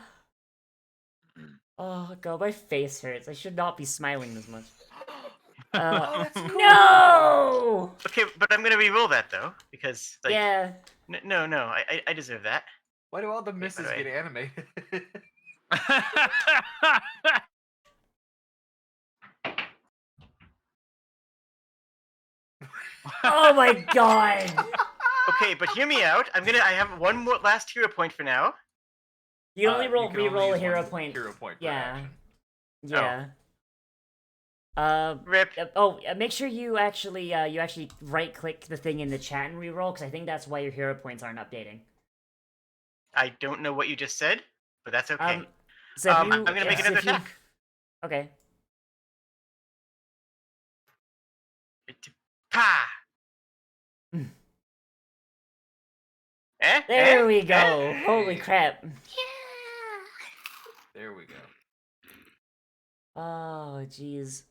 Oh god, my face hurts. I should not be smiling this much. Oh, that's cool. No! Okay, but I'm gonna re-roll that though because like Yeah. no, I deserve that. Why do all the by misses the way. get animated? Oh my god! Okay, but hear me out. I have one more last hero point for now. You only You roll can only re-roll a use hero one point. Hero point per Yeah. action. Yeah. Rip. Make sure you actually right click the thing in the chat and re-roll, because I think that's why your hero points aren't updating. I don't know what you just said, but that's okay. So if I'm you, gonna make if another you- attack. Okay. Pa! Eh? There Eh? we go. Eh? Holy crap. Yeah. There we go. Oh, jeez.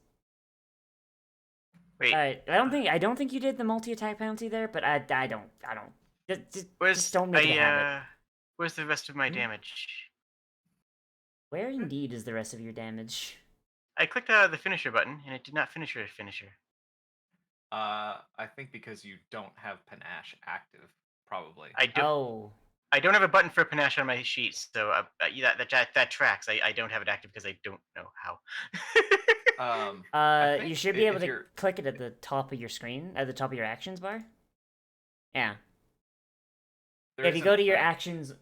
Wait. Alright, I don't think you did the multi-attack penalty there, but I don't. Just don't make it a habit. Where's the rest of my damage? Where indeed is the rest of your damage? I clicked the finisher button and it did not finish your finisher. I think because you don't have panache active, probably. I don't have a button for panache on my sheet, so yeah, that tracks. I don't have it active because I don't know how. I You think should be able if to you're- click it at the top of your screen, at the top of your actions bar. Yeah. there If is you an go to your effect. actions,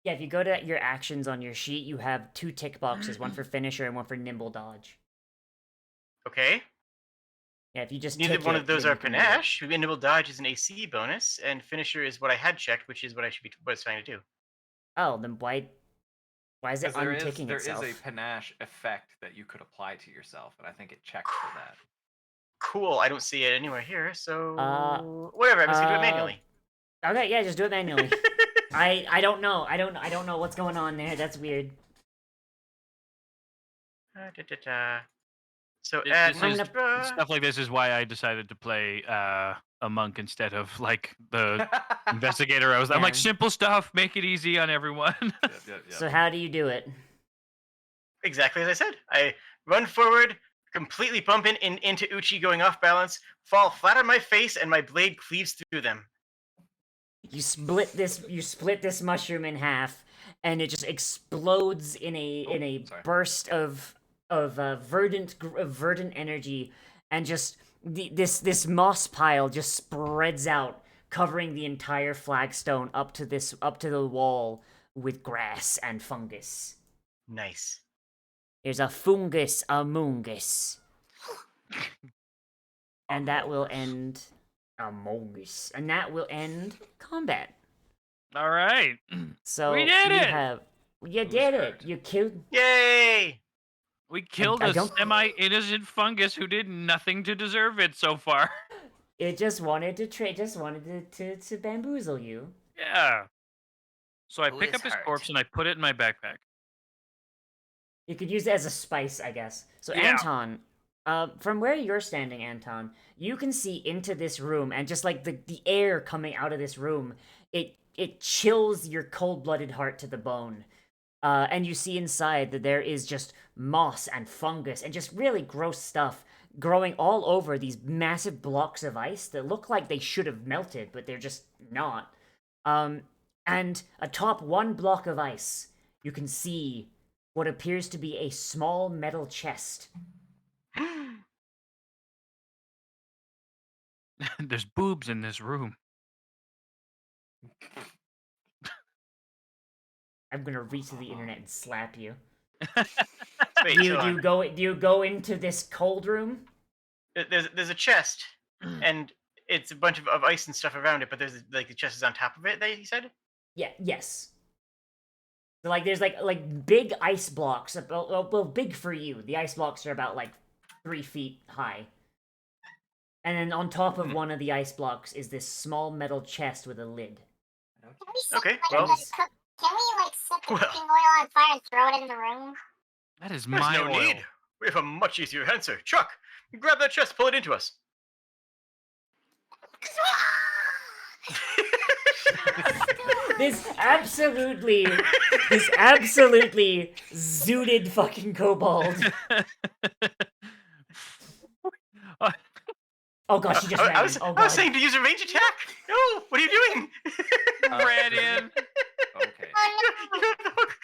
yeah, if you go to your actions on your sheet, you have 2 tick boxes, one for finisher and one for nimble dodge. Okay. Yeah, if you just Neither tick one it, of those then are you can do it. panache. Nimble dodge is an AC bonus, and finisher is what I had checked, which is what I was trying to do. Oh, then why is it 'Cause unticking there itself? is a panache effect that you could apply to yourself, and I think it checks for that. Cool. I don't see it anywhere here, so Uh, whatever. I'm just gonna do it manually. Okay, yeah, just do it manually. I don't know. I don't know what's going on there. That's weird. So This add is- extra. Stuff like this is why I decided to play a monk instead of like the investigator. I'm like, Yeah. simple stuff, make it easy on everyone. Yep. So how do you do it? Exactly as I said. I run forward, completely bump into Uchi, going off balance, fall flat on my face, and my blade cleaves through them. You split this mushroom in half, and it just explodes in a sorry. burst of verdant energy, and just this moss pile just spreads out, covering the entire flagstone up to the wall with grass and fungus. Nice. There's a fungus among us. And that will end among us. And that will end combat. All right. So We did it! You did it. You killed. Yay! We killed I a don't- semi-innocent fungus who did nothing to deserve it so far. It just wanted to bamboozle you. Yeah. So I Who pick is up his hurt? corpse and I put it in my backpack. You could use it as a spice, I guess. So Yeah. Anton, from where you're standing, Anton, you can see into this room, and just like the air coming out of this room, it chills your cold-blooded heart to the bone. And you see inside that there is just moss and fungus and just really gross stuff growing all over these massive blocks of ice that look like they should have melted, but they're just not. And atop one block of ice, you can see what appears to be a small metal chest. There's boobs in this room. I'm gonna reach to the internet and slap you. Wait, Do so you go into this cold room? there's a chest, and it's a bunch of ice and stuff around it, but there's like the chest is on top of it. He said. Yeah. Yes. So like, there's like big ice blocks. Well, big for you. The ice blocks are about like 3 feet high. And then on top of one of the ice blocks is this small metal chest with a lid. Can we set, Okay, like, well- can we like set the Well. cooking oil on fire and throw it in the room? That is There's my no oil. need. We have a much easier answer. Chuck, grab that chest, pull it into us. This absolutely zooted fucking kobold. Oh gosh, she just ran. I was, Oh I was god. saying to use a range attack. No, what are you doing? Ran in. Okay. You got the hook.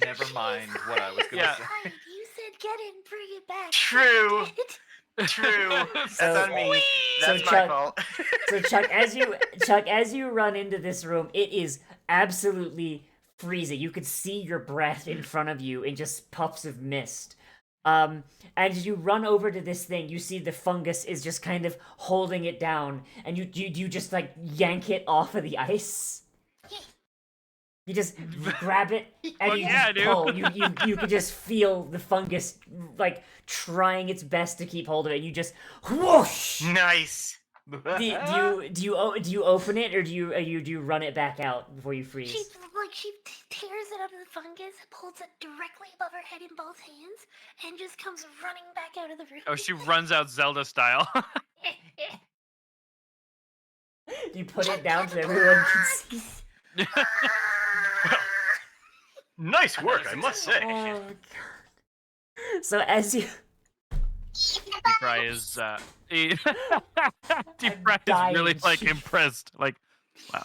Never mind what I was gonna Yeah. say. Right, you said get it and bring it back. True. Get it. True. So- That's on me. so That's my Chuck- fault. So Chuck, as you run into this room, it is absolutely freezing. You could see your breath in front of you in just puffs of mist. And as you run over to this thing, you see the fungus is just kind of holding it down, and you just like yank it off of the ice. You just grab it and Fuck you yeah, just dude. pull. You could just feel the fungus like trying its best to keep hold of it. You just whoosh. Nice. Do you open it or do you run it back out before you freeze? She tears it out of the fungus, holds it directly above her head in both hands, and just comes running back out of the room. Oh, she runs out Zelda style. You put it down so everyone can see. Nice work, I must say. Oh god. So as you Deep Fry is Deep Fry is dying really like shit. impressed. Like, wow.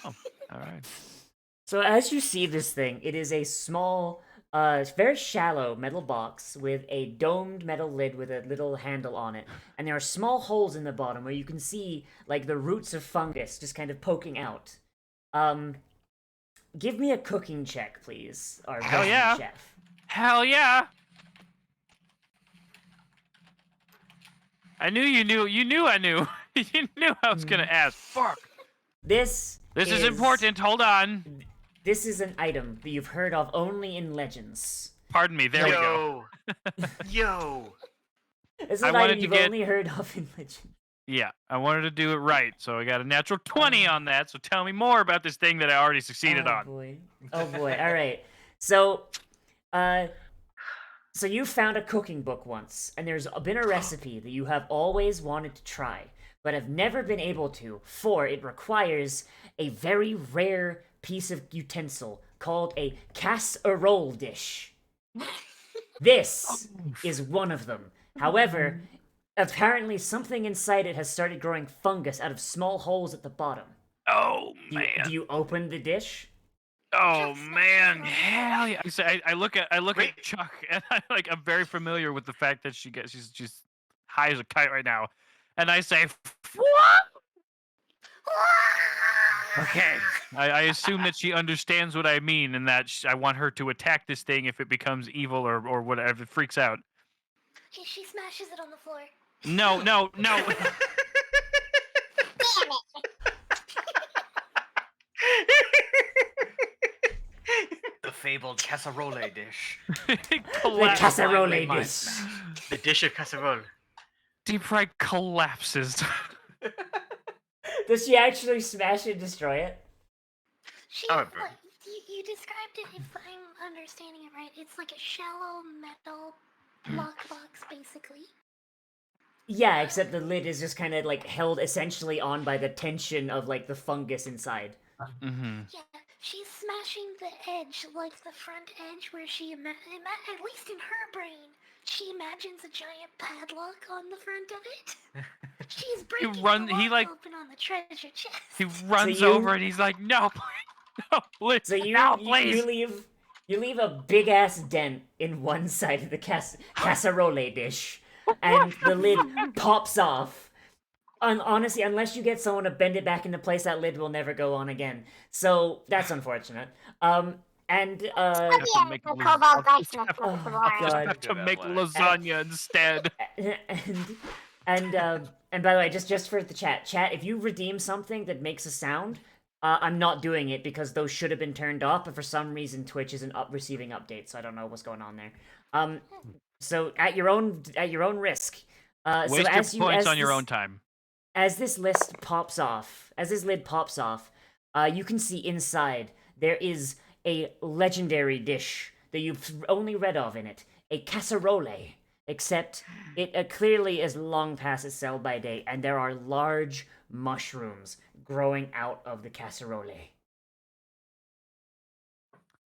All right. So as you see this thing, it is a small, very shallow metal box with a domed metal lid with a little handle on it, and there are small holes in the bottom where you can see like the roots of fungus just kind of poking out. Give me a cooking check, please. Our Hell resident yeah. chef. Hell yeah. I knew you knew. You knew I knew. You knew I was gonna ask. Fuck. This Is important. Hold on. This is an item that you've heard of only in legends. Pardon me. There we go. Yo. This is I an wanted item to you've get- only heard of in legends. Yeah, I wanted to do it right, so I got a natural 20 on that. So tell me more about this thing that I already succeeded Oh on. boy. Oh boy. All right. So, so you found a cooking book once, and there's been a recipe that you have always wanted to try, but have never been able to, for it requires a very rare piece of utensil called a casserole dish. This is one of them. However, apparently something inside it has started growing fungus out of small holes at the bottom. Oh Do you, man. do you open the dish? Oh man. Hell yeah. I look at Wait. Chuck, and I'm very familiar with the fact that she's high as a kite right now, and I say, what? Okay. I assume that she understands what I mean, and that I want her to attack this thing if it becomes evil or whatever, if it freaks out. She smashes it on the floor. No. Damn it. The fabled casserole dish. The Collapse. casserole Finally, my dish. smash. The dish of casserole. Deep Fry collapses. Does she actually smash and destroy it? She, Oh, like, bro. you described it, if I'm understanding it right, it's like a shallow metal lockbox, basically. Yeah, except the lid is just kind of like held essentially on by the tension of like the fungus inside. Mm-hmm. Yeah, she's smashing the edge, like the front edge, where she, at least in her brain, she imagines a giant padlock on the front of it. She's breaking run- the he, lock like- open on the treasure chest. He runs you- over and he's like, "No, please, no, please, So you no, you, please." you leave a big ass dent in one side of the casserole dish, and the lid pops off. Honestly, unless you get someone to bend it back into place, that lid will never go on again. So that's unfortunate. And Yeah, make the Liz- Kobold I'll Ice just have- oh tomorrow. god. have to Go that make way. lasagna instead. And by the way, just for the chat, if you redeem something that makes a sound, I'm not doing it because those should have been turned off, but for some reason Twitch isn't receiving updates, so I don't know what's going on there. So at your own risk. Waste so your as you points as on your this- own time. As this lid pops off, you can see inside there is a legendary dish that you've only read of in it, a casserole. Except it clearly is long past its sell by date, and there are large mushrooms growing out of the casserole.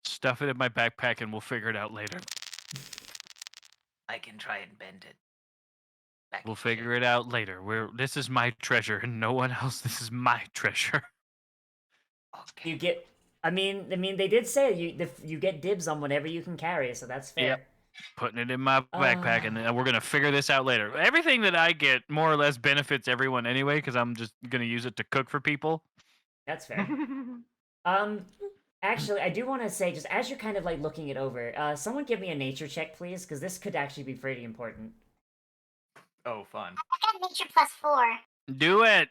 Stuff it in my backpack and we'll figure it out later. I can try and bend it. We'll figure it out later. This is my treasure, and no one else. This is my treasure. Okay. You get. I mean, they did say you get dibs on whatever you can carry, so that's fair. Yep. Putting it in my backpack, and then we're gonna figure this out later. Everything that I get more or less benefits everyone anyway, because I'm just gonna use it to cook for people. That's fair. Actually, I do want to say, just as you're kind of like looking it over, someone give me a nature check, please, because this could actually be pretty important. Oh, fun. I got nature +4. Do it.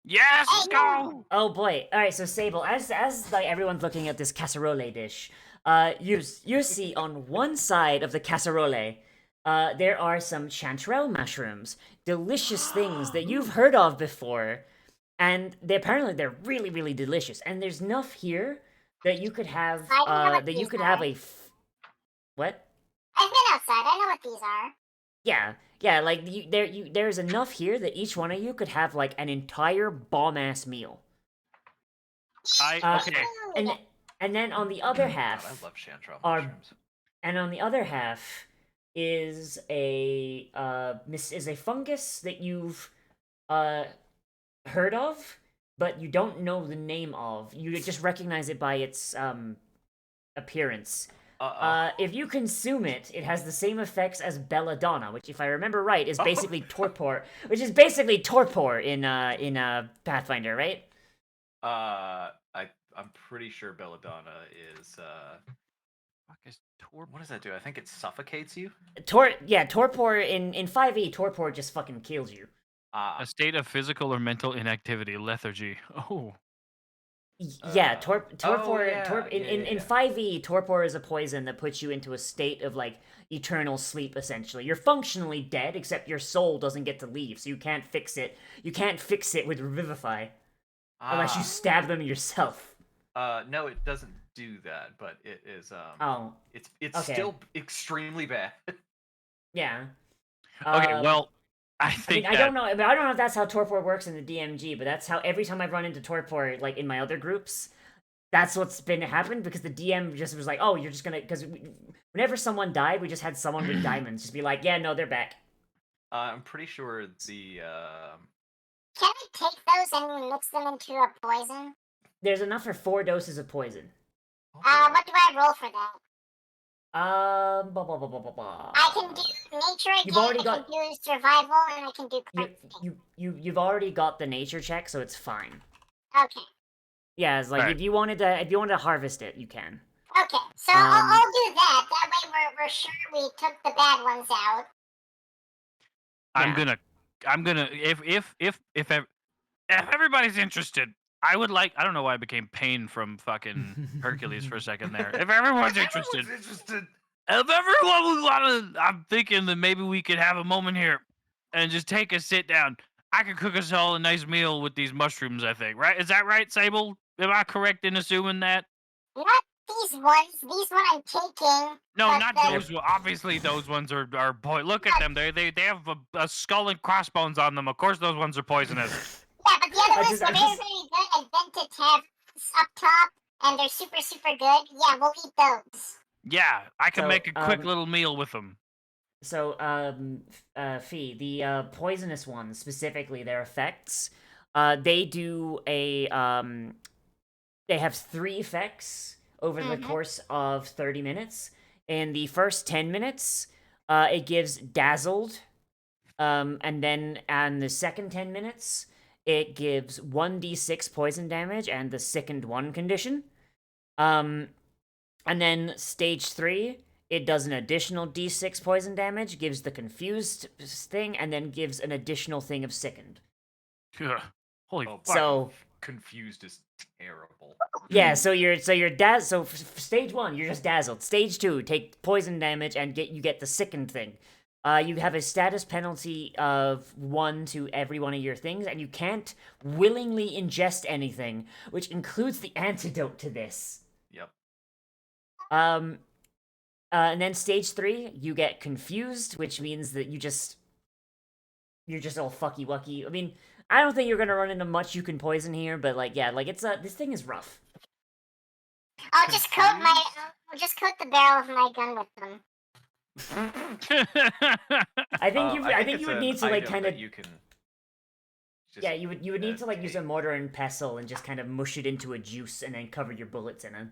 Yes, let's go. Oh boy! All right, so Sable, as like everyone's looking at this casserole dish, you see on one side of the casserole, there are some chanterelle mushrooms, delicious things that you've heard of before, and apparently they're really really delicious. And there's enough here that you could have I know what that you these could are. have what? I've been outside. I know what these are. Yeah, like there's enough here that each one of you could have like an entire bomb ass meal. Okay. And then on the other God, half, I love chanterelle are- mushrooms. and on the other half is a fungus that you've heard of, but you don't know the name of. You just recognize it by its appearance. If you consume it, it has the same effects as belladonna, which, if I remember right, is basically torpor, which is basically torpor in Pathfinder, right? I'm pretty sure belladonna is Fuck is torpor? what does that do? I think it suffocates you. Torpor in 5e, torpor just fucking kills you. A state of physical or mental inactivity, lethargy. Oh. Yeah, Oh, torpor. yeah, In 5e, torpor is a poison that puts you into a state of like eternal sleep. Essentially, you're functionally dead, except your soul doesn't get to leave, so you can't fix it. You can't fix it with revivify unless you stab them yourself. No, it doesn't do that, but it is Oh, it's okay. still extremely bad. yeah. Okay, well, I I think mean, I don't know. I don't know if that's how torpor works in the DMG, but that's how every time I've run into torpor, like in my other groups, that's what's been happened because the DM just was like, "Oh, you're just gonna," because whenever someone died, we just had someone with diamonds just be like, "Yeah, no, they're back." I'm pretty sure the Can I take those and mix them into a poison? There's enough for 4 doses of poison. What do I roll for that? Blah, blah, blah, blah, blah, blah. I can do nature again. You've already I got- can do survival, and I can do crafting. You've already got the nature check, so it's fine. Okay. Yeah, it's like Alright. if you wanted to harvest it, you can. Okay. So I'll do that. That way we're sure we took the bad ones out. I'm Yeah. gonna if everybody's interested, I would like. I don't know why I became Pain from fucking Hercules for a second there. If everyone's interested, if everyone would want to, I'm thinking that maybe we could have a moment here and just take a sit down. I could cook us all a nice meal with these mushrooms. I think, right? Is that right, Sable? Am I correct in assuming that? Not these ones. These one I'm taking. No, But not the- those. Obviously, those ones are boy. Look at them. They have a skull and crossbones on them. Of course, those ones are poisonous. Yeah, but the other I ones just- are I very, just- very good. Invented tabs up top, and they're super, super good. Yeah, we'll eat those. Yeah, I can So, make a quick little meal with them. So, Fee, the poisonous ones specifically, their effects, they do a they have 3 effects over the course of 30 minutes. In the first 10 minutes, it gives dazzled, and then on the second 10 minutes, it gives 1d6 poison damage and the sickened 1 condition. And then stage 3, it does an additional d6 poison damage, gives the confused thing, and then gives an additional thing of sickened. Ugh. Holy Oh, fuck. So confused is terrible. yeah, so you're so for stage 1, you're just dazzled. Stage 2, take poison damage and you get the sickened thing. You have a status penalty of 1 to every one of your things, and you can't willingly ingest anything, which includes the antidote to this. Yep. And then stage 3, you get confused, which means that you're just all fucky wucky. I mean, I don't think you're gonna run into much you can poison here, but like, yeah, like it's this thing is rough. I'll just coat the barrel of my gun with them. I think you. I think it's you would an need to like item kind that of. you can. Yeah, you would need to like use a take. mortar and pestle and just kind of mush it into a juice and then cover your bullets in it.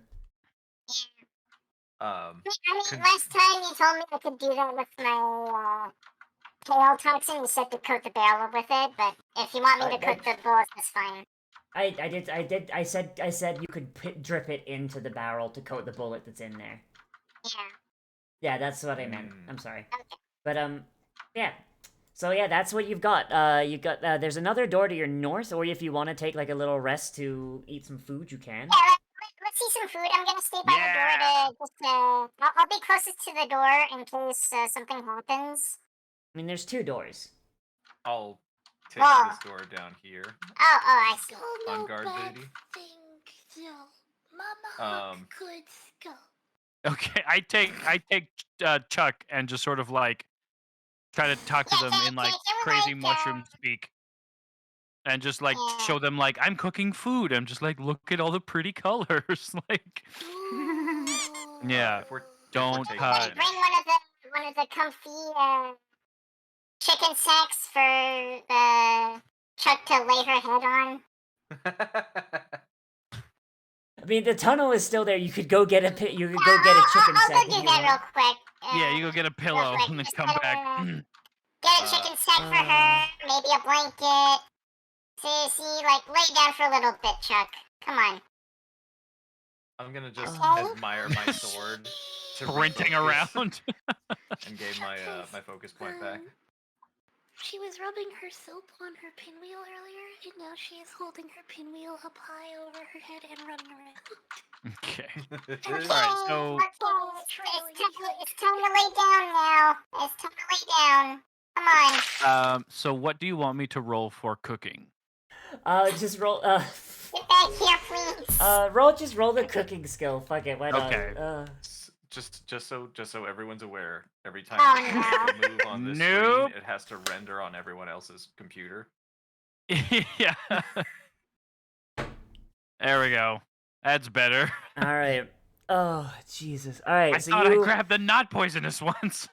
I mean, Con- last time you told me I could do that with my tail toxin. You said to coat the barrel with it, but if you want me to coat the bullets, that's fine. I said you could drip it into the barrel to coat the bullet that's in there. Yeah. Yeah, that's what I meant. I'm sorry. Okay. But yeah. So yeah, that's what you've got. You got there's another door to your north, or if you want to take like a little rest to eat some food, you can. Yeah, let's see some food. I'm gonna stay by the door to just I'll be closest to the door in case something happens. I mean, there's 2 doors. I'll take Oh. this door down here. Oh, I see. On guard duty. Mama Um, good skull. Okay, I take Chuck and just sort of like try to talk to them in like crazy mushroom speak, and just like show them like I'm cooking food. I'm just like, look at all the pretty colors, like yeah. If we're Don't taking touch. Bring one of the comfy chicken sacks for the Chuck to lay her head on. I mean, the tunnel is still there. You could go get a you could go get a chicken I'll sack. go if do you that want. real quick. Yeah, you go get a pillow quick, and then just come gotta, back. Get a chicken sack for her, maybe a blanket. See, like lay down for a little bit, Chuck. Come on. I'm gonna just Oh. admire my sword to Sprinting refocus around. and gain my my focus point back. She was rubbing her soap on her pinwheel earlier, and now she is holding her pinwheel up high over her head and running around. Okay. Okay, Alright, so it's time to lay down now. It's time to lay down. Come on. so what do you want me to roll for cooking? Just roll. Get back here, please. Just roll the cooking skill. Fuck it, why not? Okay. Just so everyone's aware, every time Oh, you make a move on this Nope. screen, it has to render on everyone else's computer. Yeah. There we go. That's better. All right. Oh Jesus. All right. I so thought you. I grabbed the not poisonous ones.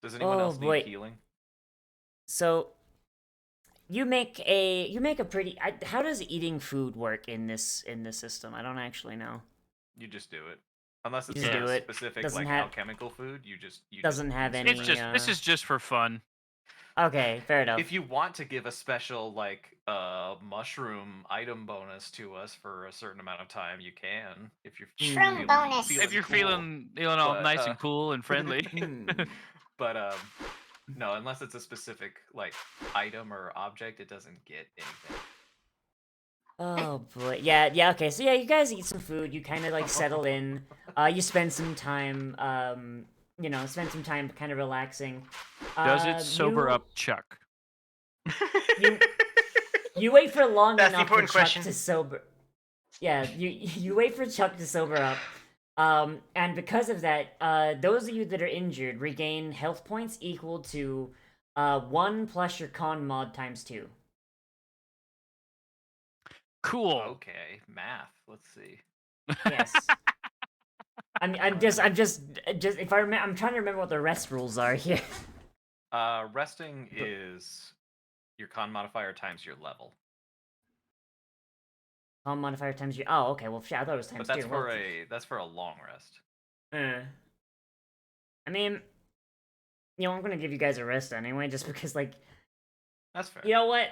Does anyone Oh, else boy. need healing? So you make a pretty. How does eating food work in this system? I don't actually know. You just do it. Unless it's Just do a it. specific Doesn't like have- alchemical food, you Doesn't have any. It's just this is just for fun. Okay, fair enough. If you want to give a special like mushroom item bonus to us for a certain amount of time, you can. If you're Shroom feeling, bonus. If you're cool. feeling all But, nice and cool and friendly. But no, unless it's a specific like item or object, it doesn't get anything. Oh boy. Yeah, okay. So yeah, you guys eat some food, you kinda like settle in. You spend some time kind of relaxing. Does it sober you- up Chuck? You wait for long That's the enough for important Chuck question. to sober. Yeah, you wait for Chuck to sober up. And because of that, those of you that are injured regain health points equal to 1 plus your con mod times 2. Cool. Okay, math. Let's see. Yes. I'm just if I remember, I'm trying to remember what the rest rules are here. Resting is your con modifier times your level. Con modifier times your. Oh, okay. Well, shit, I thought it was times But that's 2. for Well, that's for a long rest. I mean, I'm gonna give you guys a rest anyway, just because, like, That's fair. you know what?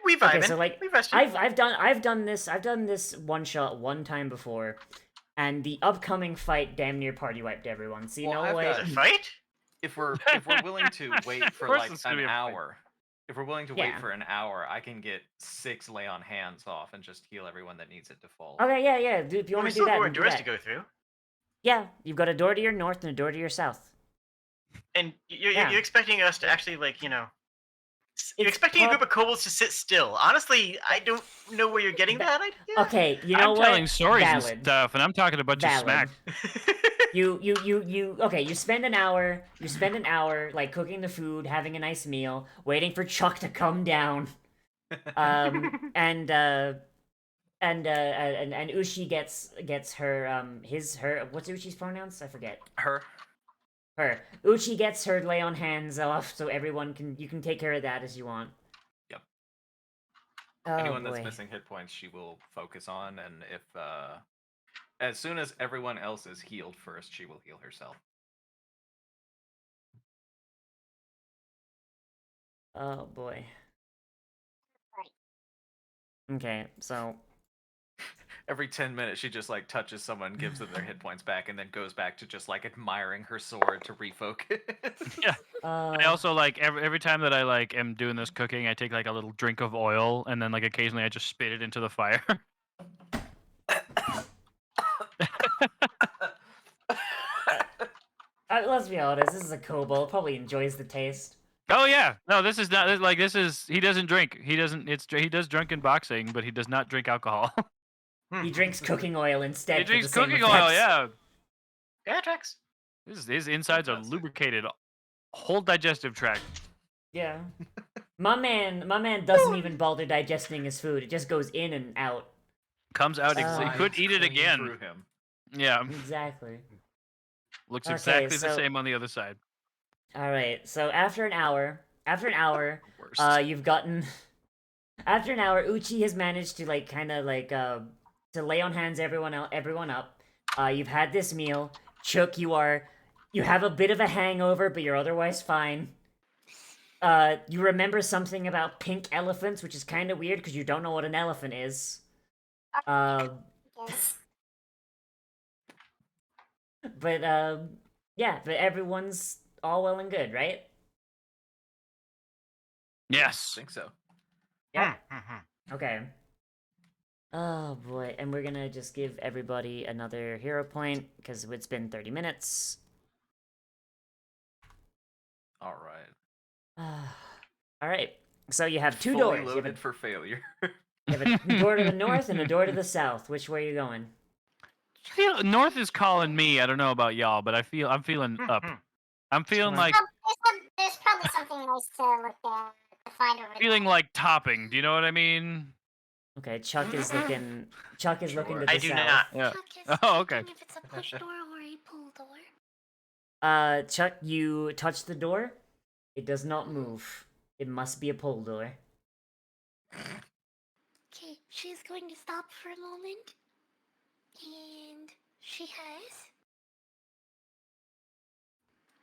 We vibing. Okay, so like, we rested. I've done this one shot one time before, and the upcoming fight damn near party wiped everyone. So you Well, know I've what? got Was it a fight? If we're willing to wait for course like it's gonna an be a fight. hour, if we're willing to wait Yeah. for an hour, I can get 6 lay on hands off and just heal everyone that needs it to full. Okay, yeah. Dude, if you Well, want we to still do have that, more then do doors that. to go through. Yeah, you've got a door to your north and a door to your south. And you're, Yeah. you're expecting us to actually, like, you're It's expecting a prob- group of kobolds to sit still. Honestly, I don't know where you're getting that idea. Okay, you know I'm what? telling stories Valid. and stuff, and I'm talking a bunch of smack. Okay, you spend an hour like cooking the food, having a nice meal, waiting for Chuck to come down. And and Uchi gets her her what's Uchi's pronouns? I forget. Her. Her. Uchi gets her lay on hands off, so you can take care of that as you want. Yep. Oh, Anyone boy. that's missing hit points, she will focus on, and if as soon as everyone else is healed first, she will heal herself. Oh boy. Okay, so Every 10 minutes, she just like touches someone, gives them their hit points back, and then goes back to just like admiring her sword to refocus. Yeah. uh, I also like every time that I like am doing this cooking, I take like a little drink of oil, and then like occasionally I just spit it into the fire. let's be honest, this is a kobold, probably enjoys the taste. Oh yeah, no, this is not like this is. He doesn't drink. He doesn't. He does drunken boxing, but he does not drink alcohol. He drinks cooking oil instead. He for drinks the same cooking oil. effects. Yeah, Yeah, tracks. his insides are Fantastic. lubricated, whole digestive tract. Yeah. My man doesn't even bother digesting his food. It just goes in and out. Comes out. He Slides could eat it clean again. through him. Yeah, Exactly. looks Okay, exactly the so- same on the other side. All right. So after an hour, Worst. you've gotten. After an hour, Uchi has managed to like kind of like to lay on hands everyone up. You've had this meal. Chook, you have a bit of a hangover, but you're otherwise fine. You remember something about pink elephants, which is kind of weird because you don't know what an elephant is. Yes. But yeah, but everyone's all well and good, right? I Yes. think so. Yeah. Okay. Oh boy, and we're gonna just give everybody another hero point because it's been 30 minutes. All right. All right. So you have two Fully doors. You have, loaded for failure. you have a door to the north and a door to the south. Which way are you going? North is calling me. I don't know about y'all, but I'm feeling up. I'm feeling Sure. like There's probably something nice to look at to find over feeling there. like topping. Do you know what I mean? Okay, Chuck is looking. Chuck is looking to Sure. the I do south. not. Yeah. Chuck is Oh, okay. checking if it's a push door or a pull door. Chuck, you touch the door. It does not move. It must be a pull door. Okay, she's going to stop for a moment. And she has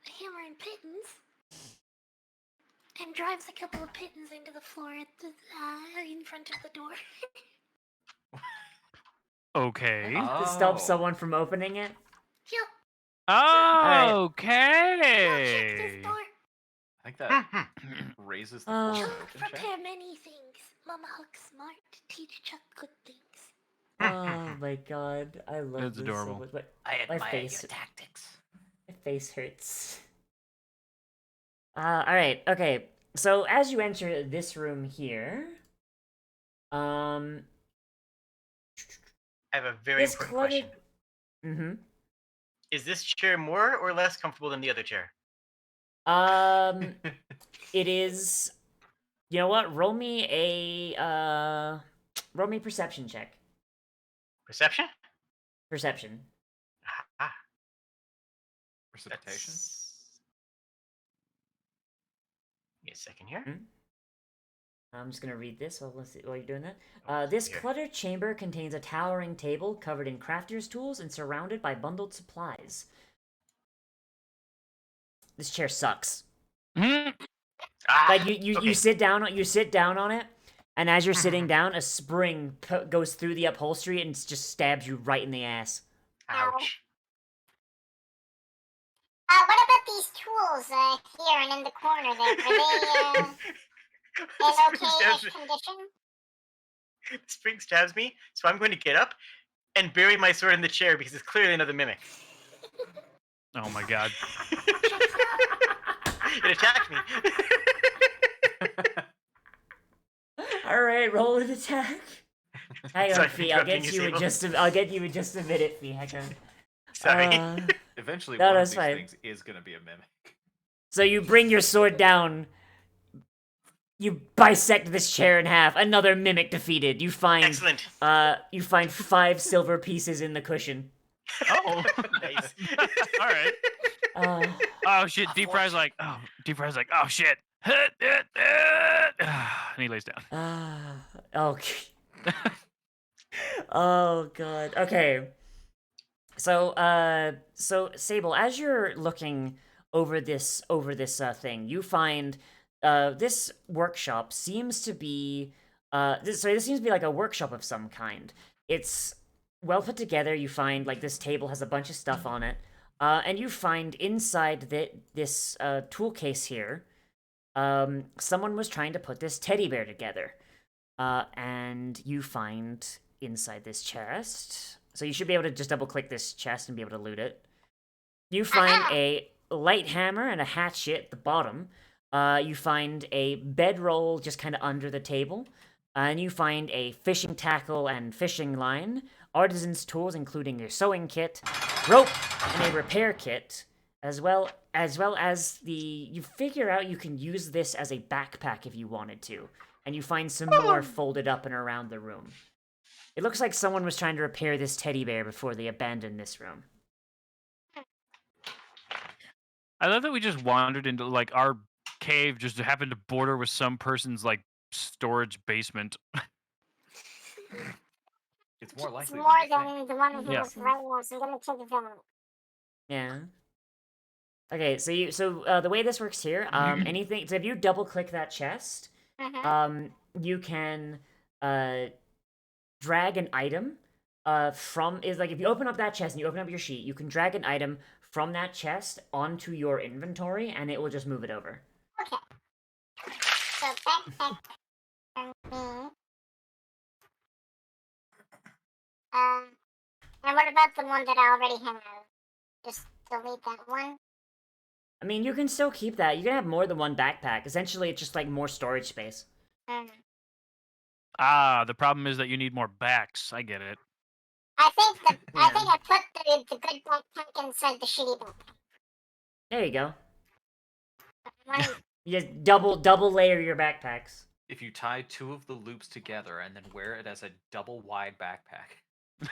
a hammer and pittance. And drives a couple of pittance into the floor at the, in front of the door. Okay. To stop Oh. someone from opening it. Yep, right. check this Okay. door. I think that raises the Oh. force Chuck open check. prepare many things. Mama Huck's smart to teach Chuck good things. Oh my god, I love That's this adorable. so much. But I My admire face. your tactics. my face hurts. All right. Okay. So as you enter this room here, I have a very this important cluttered. question. Mm-hmm. Is this chair more or less comfortable than the other chair? It is. You know what? Roll me a perception check. Perception? Perception. Ah, Precipitation. Give me a second here. I'm just gonna read this while you're doing that. This Here. cluttered chamber contains a towering table covered in crafter's tools and surrounded by bundled supplies. This chair sucks. Mhm. Ah, Like you okay. sit down on it, and as you're sitting down, a spring goes through the upholstery and just stabs you right in the ass. Ouch. What about these tools here and in the corner there? Are they in okay-ish condition? Spring stabs me, so I'm going to get up and bury my sword in the chair because it's clearly another mimic. Oh my god. It attacked me. All right, roll an attack. Hang on, Sorry, Fee. I'll interrupting get you, you in Sable. just a. I'll get you in just a minute, Fee. Hang on. Sorry. Eventually, No, one of that's these fine. things is going to be a mimic. So you bring your sword down, You bisect this chair in half. Another mimic defeated. You find Excellent. 5 silver pieces in the cushion. Oh, Nice. All right. Uh, Oh shit! Deep Fry's like, oh shit. And he lays down. okay. Oh god. Okay. So Sable, as you're looking over this thing, you find this workshop seems to be this seems to be like a workshop of some kind. It's well put together. You find like this table has a bunch of stuff on it, and you find inside this tool case here, someone was trying to put this teddy bear together, and you find inside this chest. So you should be able to just double click this chest and be able to loot it. You find a light hammer and a hatchet at the bottom. You find a bedroll just kind of under the table. And you find a fishing tackle and fishing line, artisan's tools including your sewing kit, rope, and a repair kit, as well as you figure out you can use this as a backpack if you wanted to. And you find some more folded up and around the room. It looks like someone was trying to repair this teddy bear before they abandoned this room. I love that we just wandered into like our cave, just happened to border with some person's like storage basement. It's more It's likely. more than you think. than the one who Yeah. was right now, so I'm gonna take it out. Yeah. Okay, so the way this works here, anything. So if you double click that chest, you can drag an item from is like if you open up that chest and you open up your sheet, you can drag an item from that chest onto your inventory and it will just move it over. Okay. So backpack for me. And what about the one that I already have? Just delete that one. I mean, you can still keep that. You can have more than one backpack. Essentially, it's just like more storage space. The problem is that you need more backs. I get it. I think Yeah. I put the good backpack inside the shitty backpack. There you go. Right. You just double layer your backpacks. If you tie 2 of the loops together and then wear it as a double wide backpack.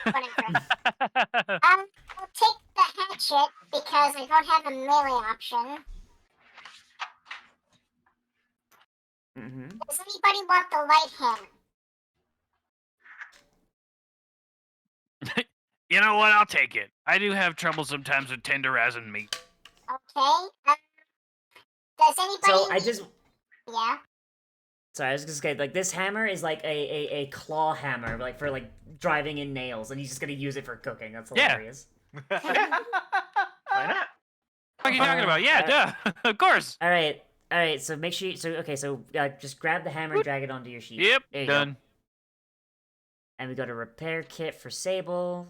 Whatever. I'll take the hatchet because I don't have a melee option. Mm-hmm. Does anybody want the light hammer? You know what? I'll take it. I do have trouble sometimes with tenderizing meat. Okay. Does anybody? So I just Yeah. sorry, I was just gonna say like this hammer is like a claw hammer, like for like driving in nails, and he's just gonna use it for cooking. That's Yeah. hilarious. Why not? What are you talking about? Yeah, duh. Of course. All right. So make sure. Just grab the hammer and drag it onto your sheet. Yep. There you Done. go. And we got a repair kit for Sable.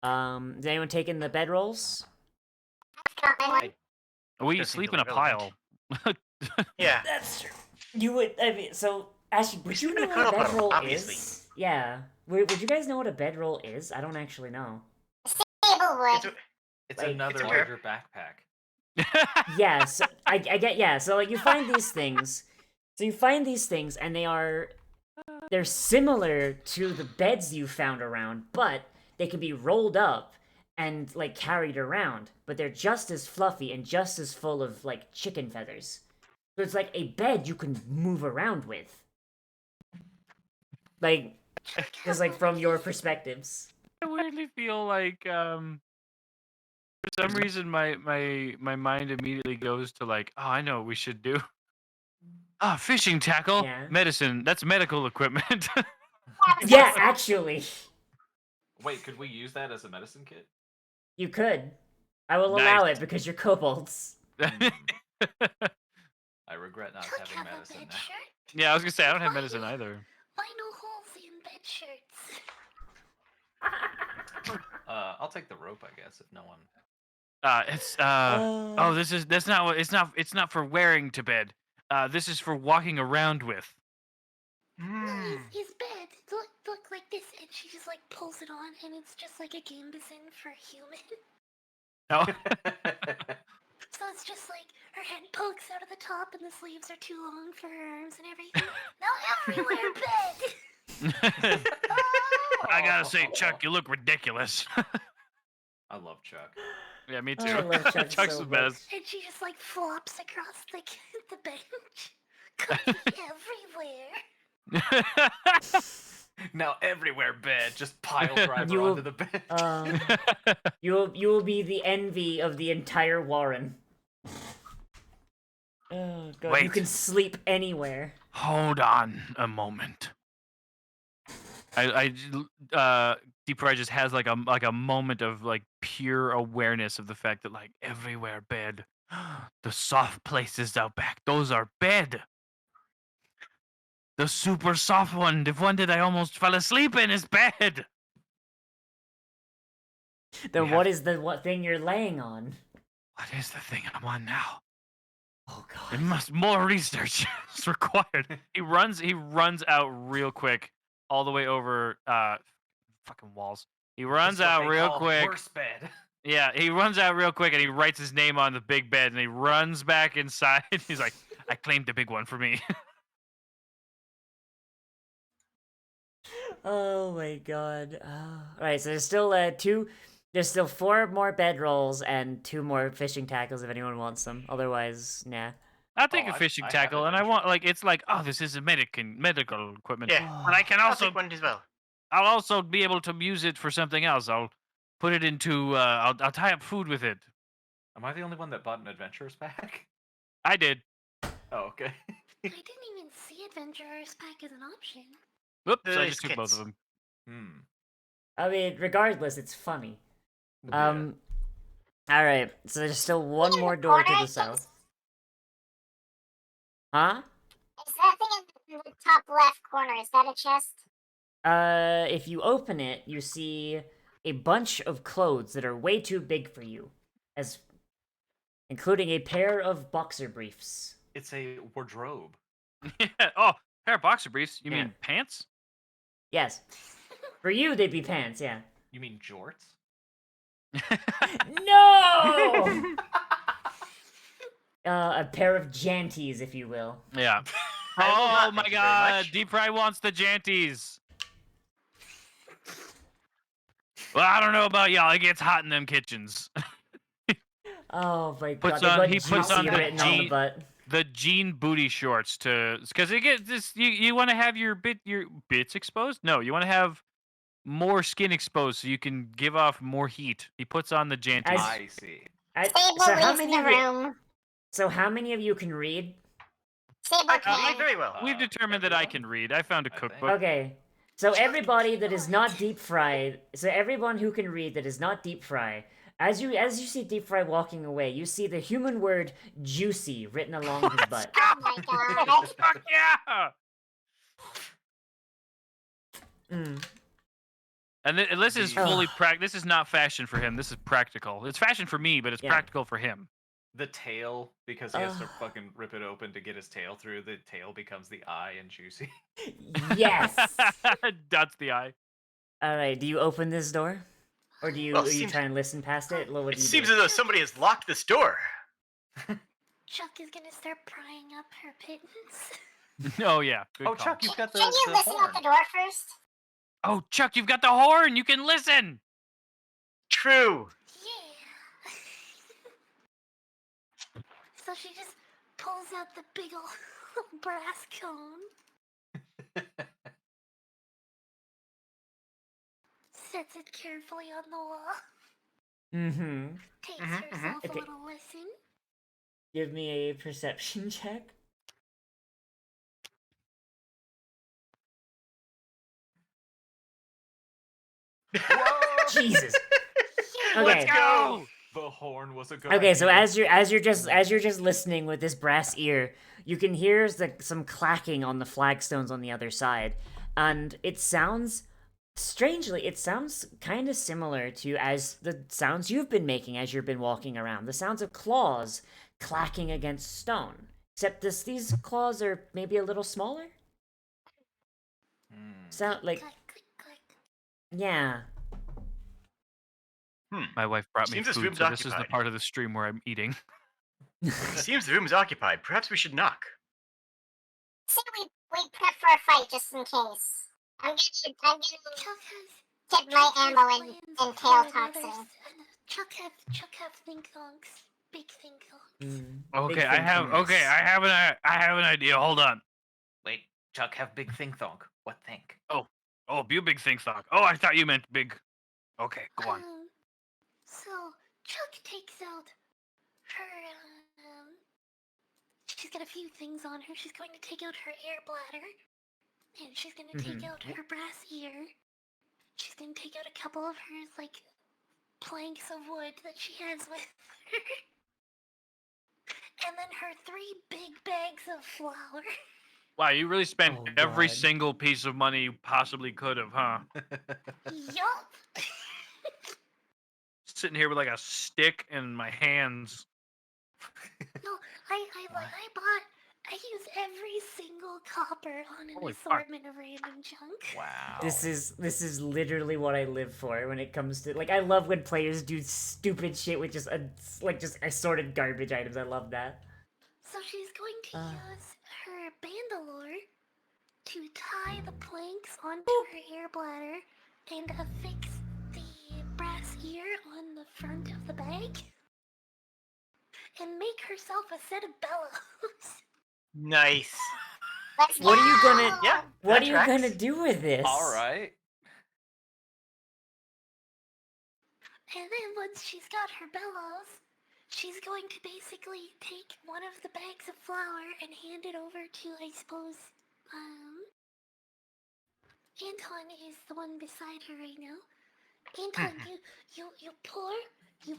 Is anyone taking the bedrolls? Got my one. We Doesn't sleep seem in a to be pile. Yeah. That's true. You would. I mean, so Ashley, would you know Sleep in what a a cuddle bedroll puddle, obviously. is? Yeah. Would you guys know what a bedroll is? I don't actually know. Table wood. It's Like, another it's a larger backpack. Yeah, so I get, yeah, so like you find these things, and they're similar to the beds you found around, but they can be rolled up and like carried around, but they're just as fluffy and just as full of like chicken feathers. So it's like a bed you can move around with. Like, just like from your perspectives. I weirdly feel like for some reason my mind immediately goes to like, oh, I know what we should do. Fishing tackle, Yeah. medicine. That's medical equipment. Yeah, actually, Wait, could we use that as a medicine kit? you could. I will allow Nice. it because you're kobolds. I regret not Don't having have a medicine bed now. shirt? Yeah, I was gonna say I don't have medicine either. Why no holes in bed shirts? I'll take the rope, I guess, if no one. That's not what it's not for wearing to bed. This is for walking around with. Hmm. His bed. Look like this, and she just like pulls it on, and it's just like a gambeson for human. Oh. So it's just like her head pokes out of the top and the sleeves are too long for her arms and everything. Now everywhere bed. I gotta say, Chuck, you look ridiculous. I love Chuck. Yeah, me too. Oh, I love Chuck Chuck's so the much. best. And she just like flops across the bench. Could be everywhere. Now everywhere bed, just pile driver You will- onto the bed. You will be the envy of the entire Warren. Oh god, you Wait. can sleep anywhere. Hold on a moment. Deep Fry just has like a moment of like pure awareness of the fact that like everywhere bed, the soft places out back, those are bed. The super soft one, the one that I almost fell asleep in, is bed. Then We what have- is the what thing you're laying on? What is the thing I'm on now? Oh It god. must more research is required. He runs out real quick, all the way over fucking walls. He runs That's what out they real call quick. Worse bed. Yeah, he runs out real quick and he writes his name on the big bed and he runs back inside. He's like, I claimed the big one for me. Oh my god. Alright, so there's still there's still 4 more bedrolls and 2 more fishing tackles if anyone wants them. Otherwise, nah. I'll take Oh, a I fishing have tackle and I adventure. want like it's like, oh, this is a medical equipment. Yeah. But I can I'll also take one as well. I'll also be able to use it for something else. I'll put it into I'll tie up food with it. Am I the only one that bought an adventurer's pack? I did. Oh, okay. I didn't even see Adventurer's Pack as an option. Whoops, I Those just took both of kits. them. I mean, regardless, it's funny. Yeah. Alright, so there's still one In more the door to corner, the south. Huh? Is that thing in the top left corner? Is that a chest? If you open it, you see a bunch of clothes that are way too big for you, including a pair of boxer briefs. It's a wardrobe. Yeah. Oh, pair of boxer briefs. You Yeah. mean pants? Yes. For you, they'd be pants, yeah. You mean jorts? No! A pair of janties, if you will. Yeah. I will Oh not, my thank you very god, much. Deep Fry wants the janties. Well, I don't know about y'all. It gets hot in them kitchens. Oh my Puts god, on- they he got puts on juicy the written on the jean- butt. The jean booty shorts because it gets this. You want to have your bits exposed? No, you want to have more skin exposed so you can give off more heat. He puts on the janties. I see. Sable So how leaves many the of you? room. So how many of you can read? Sable I can read can. very well. We've determined that I everyone? can read. I found a I think. cookbook. Okay. So everybody that is not deep fried, so everyone who can read that is not deep fry, as you see deep fry walking away, you see the human word juicy written along his butt. Oh my god. Fuck yeah! Mm. And this is The- fully This is not fashion for him. This is practical. It's fashion for me, but it's Yeah. practical for him. The tail, because he has to Ugh. fucking rip it open to get his tail through, the tail becomes the eye and juicy. Yes. That's the eye. All right. Do you open this door, or do you Well, you seems- try and listen past it? What It do you seems do? as though somebody has locked this door. Chuck is gonna start prying up her pittance. Oh yeah. Good Oh, call. Chuck, you've got the, Can you the listen horn. at the door first? Oh, Chuck, you've got the horn. You can listen. True. Yeah. So she just pulls out the big old brass cone, sets it carefully on the wall, Mm-hmm. takes Mhm, herself a Okay. little listen. Give me a perception check. Jesus. Yeah. Okay. Let's go. The horn was a good Okay, so idea. as you're just listening with this brass ear, you can hear some clacking on the flagstones on the other side, and it sounds kind of similar to as the sounds you've been making as you've been walking around. The sounds of claws clacking against stone, except these claws are maybe a little smaller. Hmm. Sound like Click, click, click. yeah. My wife brought me Seems this food, room's so this is the occupied. part of the stream where I'm eating. It seems the room is occupied. Perhaps we should knock. Say we prep for a fight just in case. I'm gonna Chuck has get my ammo and tail toxin. Chuck have think thonks. Big think thonks. Big Okay, I thing have. from this. Okay, I have an idea. Hold on. Wait, Chuck have big think thonk. What think? Oh, you big think thonk. Oh, I thought you meant big. Okay, go on. So Chuck takes out her. She's got a few things on her. She's going to take out her air bladder, and she's going to take out her brass ear. She's going to take out a couple of her planks of wood that she has with her, and then her 3 big bags of flour. Wow, you really spent Oh, every God. single piece of money you possibly could have, huh? Yup. Sitting here with like a stick in my hands. No, I use every single copper on an Holy fuck. assortment of random junk. Wow. This is literally what I live for when it comes to I love when players do stupid shit with just assorted garbage items. I love that. So she's going to use her bandolier to tie the planks onto her air bladder and affix the brass ear on the front of the bag and make herself a set of bellows. Nice. Let's What are you gonna- go! Yeah. What that are you tracks. gonna do with this? All right. And then once she's got her bellows, she's going to basically take one of the bags of flour and hand it over to, I suppose, Anton is the one beside her right now. Anton, you pour here.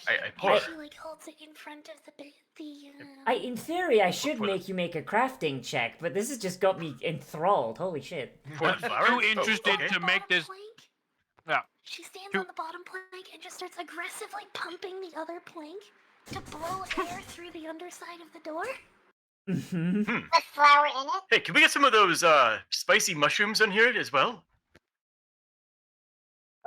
I pour. And she holds it in front of the In theory, I should put it- make you make a crafting check, but this has just got me enthralled. Holy shit. Pour the flour? Too interested okay. to make this. plank. Yeah. She stands Too- on the bottom plank and just starts aggressively pumping the other plank to blow air through the underside of the door. Mhm. With flour in it. Hey, can we get some of those spicy mushrooms on here as well?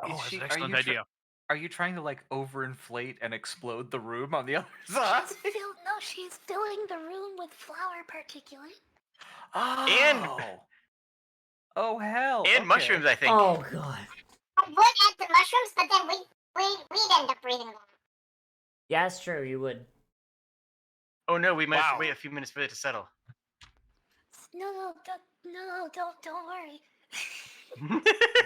Oh, Is that's she- an are excellent you tr- idea. Are you trying to overinflate and explode the room on the other side? She's filling the room with flour particulate. Oh. Oh hell. And okay. mushrooms, I think. Oh god. I would add the mushrooms, but then we'd end up breathing them. Yeah, that's true. You would. Oh no, we might have Wow. to wait a few minutes for it to settle. No, don't worry.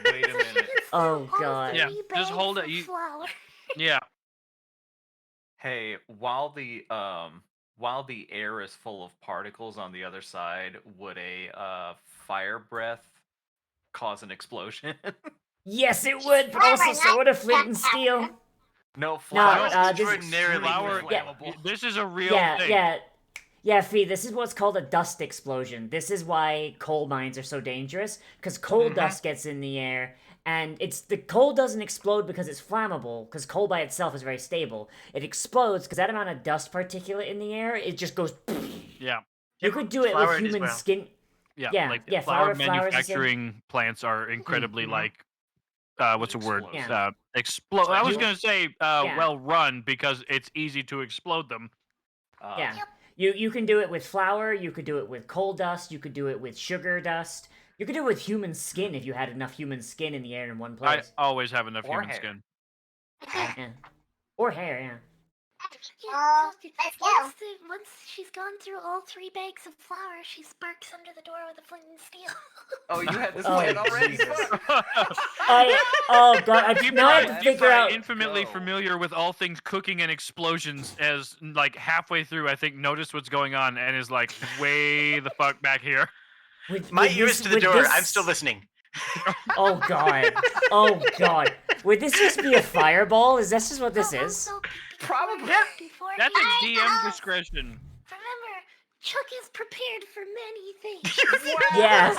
Wait a minute. Oh, God. Yeah, just hold it, you- Flour. Yeah. Hey, while the air is full of particles on the other side, would a fire breath cause an explosion? Yes, it would, but also so would a flint and steel. No, flour No, is this- extraordinarily Flour- flammable. This is a real Yeah, thing. yeah, Fee, this is what's called a dust explosion. This is why coal mines are so dangerous, because coal dust gets in the air, and the coal doesn't explode because it's flammable, because coal by itself is very stable. It explodes because that amount of dust particulate in the air, it just goes. Yeah. You could do it Flour with it as human well. skin. Yeah. Yeah, Like yeah, flour flour is the same. manufacturing plants are incredibly Mhm. what's the word? Explosive. Explode. I was You- gonna say well run because it's easy to explode them. Yeah. You can do it with flour, you could do it with coal dust, you could do it with sugar dust. You could do it with human skin if you had enough human skin in the air in one I place. always have enough Or human hair. skin. Yeah. Or hair, yeah. Oh, let's go. Once she's gone through all 3 bags of flour, she sparks under the door with a flint and steel. Oh, you had this Oh, plan already. Jesus. Fuck. Oh god, I Keep now I in have mind, to figure out. infamously Go. familiar with all things cooking and explosions, as halfway through, I think noticed what's going on and is way the fuck back here. My ears to the door. I'm still listening. Oh god. Oh god. Would this just be a fireball? Is this just what this is? Also, Probably. Before That's he- a DM discretion. Remember, Chuck is prepared for many things. Yeah.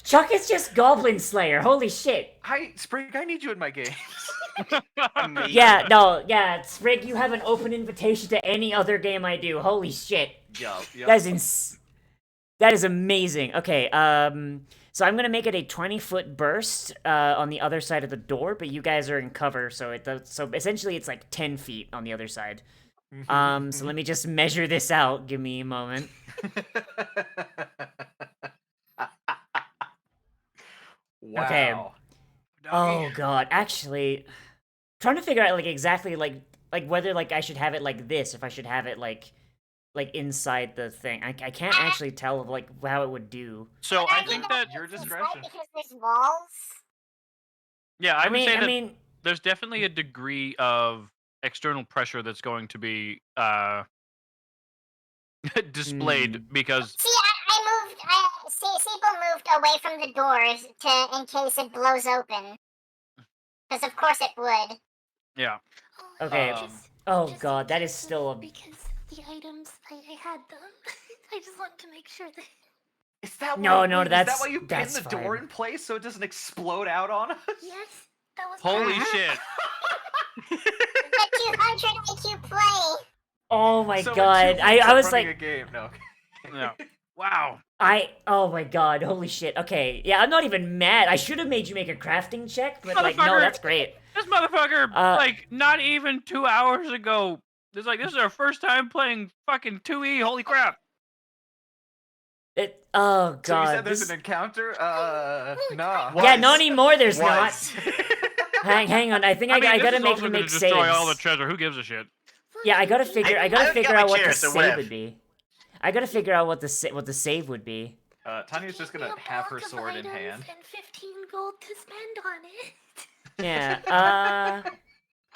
Chuck is just Goblin Slayer. Holy shit. Hi, Sprig. I need you in my game. Amazing. Yeah, no, yeah, Sprig, you have an open invitation to any other game I do. Holy shit. Yup. That is amazing. Okay, So I'm gonna make it a 20-foot burst on the other side of the door, but you guys are in cover, so it does. So essentially, it's like 10 feet on the other side. So let me just measure this out. Give me a moment. Wow. Oh god, actually, trying to figure out like exactly like whether like I should have it like this, if I should have it like inside the thing. I can't actually tell of like how it would do. So I think that Your It's discretion. right because there's walls. yeah, I would say that I mean, there's definitely a degree of external pressure that's going to be displayed because See, I moved. Sable moved away from the doors in case it blows open. Because of course it would. yeah. Oh, Okay. Oh just god, that in is case still a. because the items I had them. I just want to make sure that. Is that No, why, no, wait, is that's- that why you pin that's the door fine. in place so it doesn't explode out on us? Yes, that was. Holy my- shit. The 200 IQ play. Oh my So in god, 2 I weeks of was running like, a game. No. Yeah. Wow. oh my god, holy shit. Okay, yeah, I'm not even mad. I should have made you make a crafting check, but like, no, Motherfucker. that's great. This motherfucker, Uh, like, not even 2 hours ago, this is our first time playing fucking 2E. Holy crap. Oh god. So you said there's this- an encounter? Nah. Yeah, not anymore. There's Was. not. Hang on. I think I I mean, this gotta is make also them gonna make destroy all the saves. treasure. Who gives a shit? Yeah, I gotta figure. I gotta I figure got my out what chair, the so save whatever. would be. I gotta figure out what the save would be. Tanya's just Give me gonna a have her block of sword in items hand. And 15 gold to spend on it. Yeah.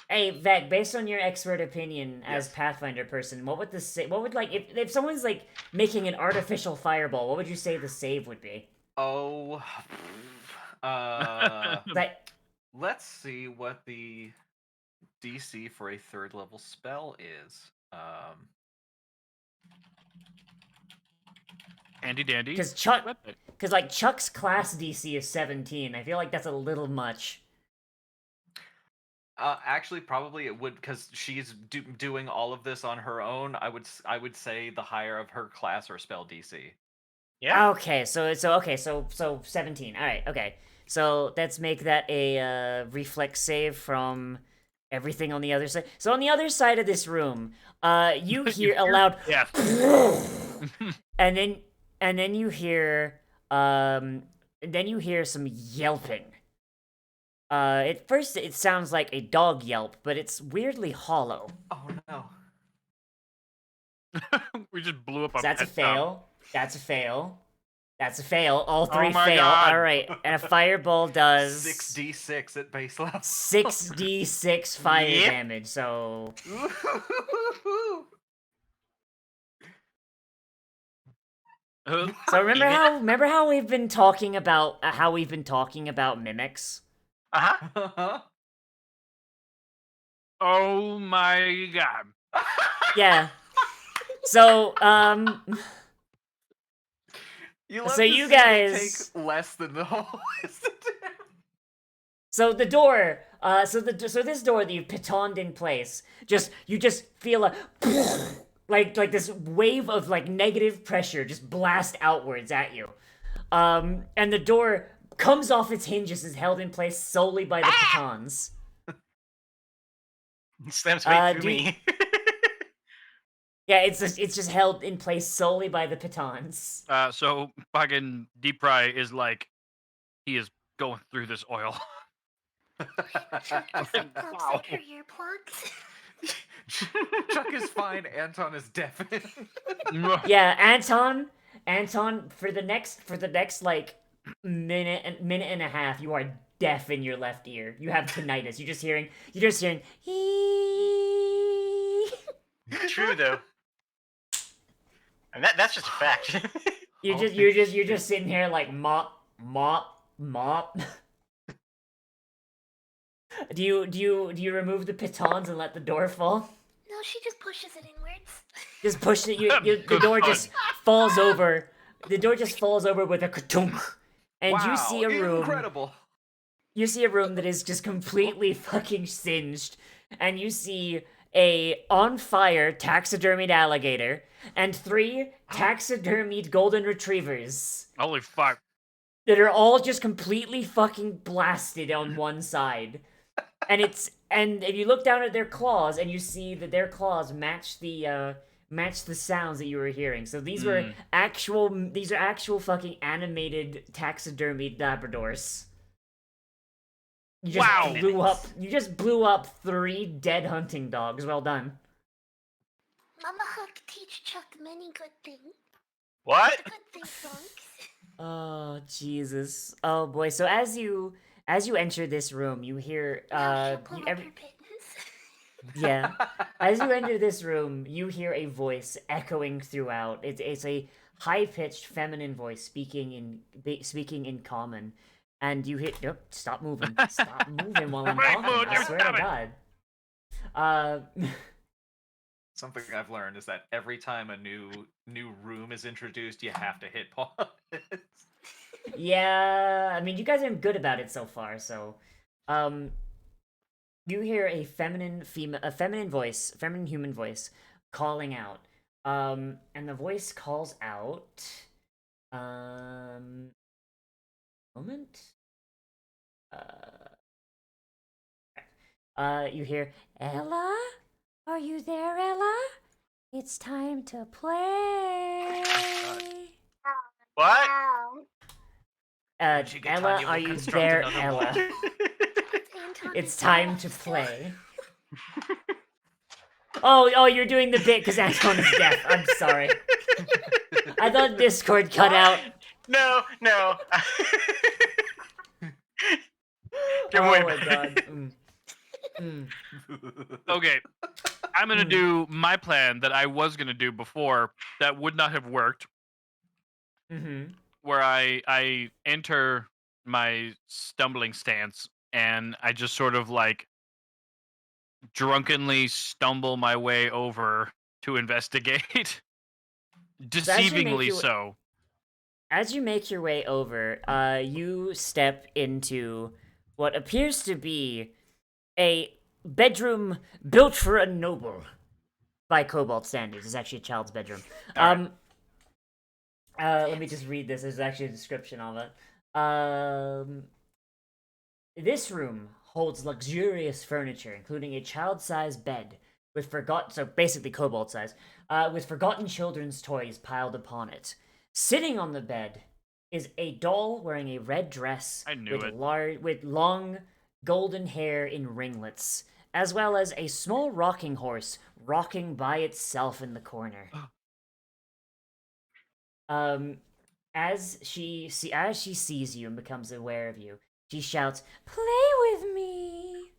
Hey, Vec, based on your expert opinion as Yes. Pathfinder person, what would what would like if someone's like making an artificial fireball, what would you say the save would be? Oh. Like, Let's see what the DC for a 3rd level spell is. Handy dandy. because like Chuck's class DC is 17. I feel like that's a little much. Actually, probably it would, because she's doing all of this on her own. I would say the higher of her class or spell DC. Yeah. Okay, so 17. All right, okay. So let's make that a reflex save from everything on the other side. So on the other side of this room, you hear a loud Yes. and then you hear some yelping. At first it sounds like a dog yelp, but it's weirdly hollow. Oh no. We just blew up a So that's a pet shop. fail. That's a fail. That's a fail. All three my fail. God. All right, and a fireball does 6d6 at base level. 6d6 fire Yep. damage. So so remember how we've been talking about mimics? Uh-huh. Oh my god. Yeah. So You love So to you see me guys- take less than the whole list of damage. So the door, so this door that you've pitoned in place, you just feel a like this wave of like negative pressure just blast outwards at you, and the door comes off its hinges, is held in place solely by the pitons. Slams right through do you- me. Yeah, it's just held in place solely by the pitons. So fucking Deep Fry is like, he is going through this oil. Chuck, is it pops like her earplugs? Chuck is fine. Anton is deafened. Yeah, Anton, for the next like minute and a half, you are deaf in your left ear. You have tinnitus. You're just hearing hee. True though. And that's just a fact. You're just sitting here like mop. Do you remove the pitons and let the door fall? No, she just pushes it inwards. Just push it. The Good door fun. just falls over. The door just falls over with a katunk, and wow, you see a room. Incredible. You see a room that is just completely fucking singed, and you see a on fire taxidermied alligator and 3 taxidermied golden retrievers. Holy fuck. that are all just completely fucking blasted on one side. And if you look down at their claws and you see that their claws match the sounds that you were hearing. So these are actual fucking animated taxidermied Labradors. You just Wow. blew up 3 dead hunting dogs. Well done. Mama Huck teach Chuck many good things. What? Good things, songs. Oh Jesus! Oh boy! So as you enter this room, you hear Now she'll pull up her pittance. yeah. As you enter this room, you hear a voice echoing throughout. It's a high-pitched feminine voice speaking in common, and you hear. Yep, stop moving! Stop moving while I'm Right, talking! Moon, I you're swear to stubborn. God. Something I've learned is that every time a new room is introduced, you have to hit pause. Yeah, I mean, you guys are good about it so far. So, you hear a feminine human voice, calling out. And the voice calls out. Moment. You hear, Ella? Are you there, Ella? It's time to play. What? Wow. Ella, Gitania are will you construct there, another Ella? wall. Anton It's is time deaf to still. play. Oh, you're doing the bit because Anton is deaf. I'm sorry. I thought Discord cut out. No. You're Oh way my better. god. Okay, I'm gonna Mm. do my plan that I was gonna do before that would not have worked. Mm-hmm. Where I enter my stumbling stance and I just sort of like drunkenly stumble my way over to investigate. Deceivingly so. As you make your way over, you step into what appears to be a bedroom built for a noble by Kobold standards. It's actually a child's bedroom. Alright. Let me just read this. There's actually a description of it. This room holds luxurious furniture, including a child-sized bed so basically kobold size, with forgotten children's toys piled upon it. Sitting on the bed is a doll wearing a red dress I knew it. with long golden hair in ringlets, as well as a small rocking horse rocking by itself in the corner. As she sees you and becomes aware of you, she shouts, "Play with me!"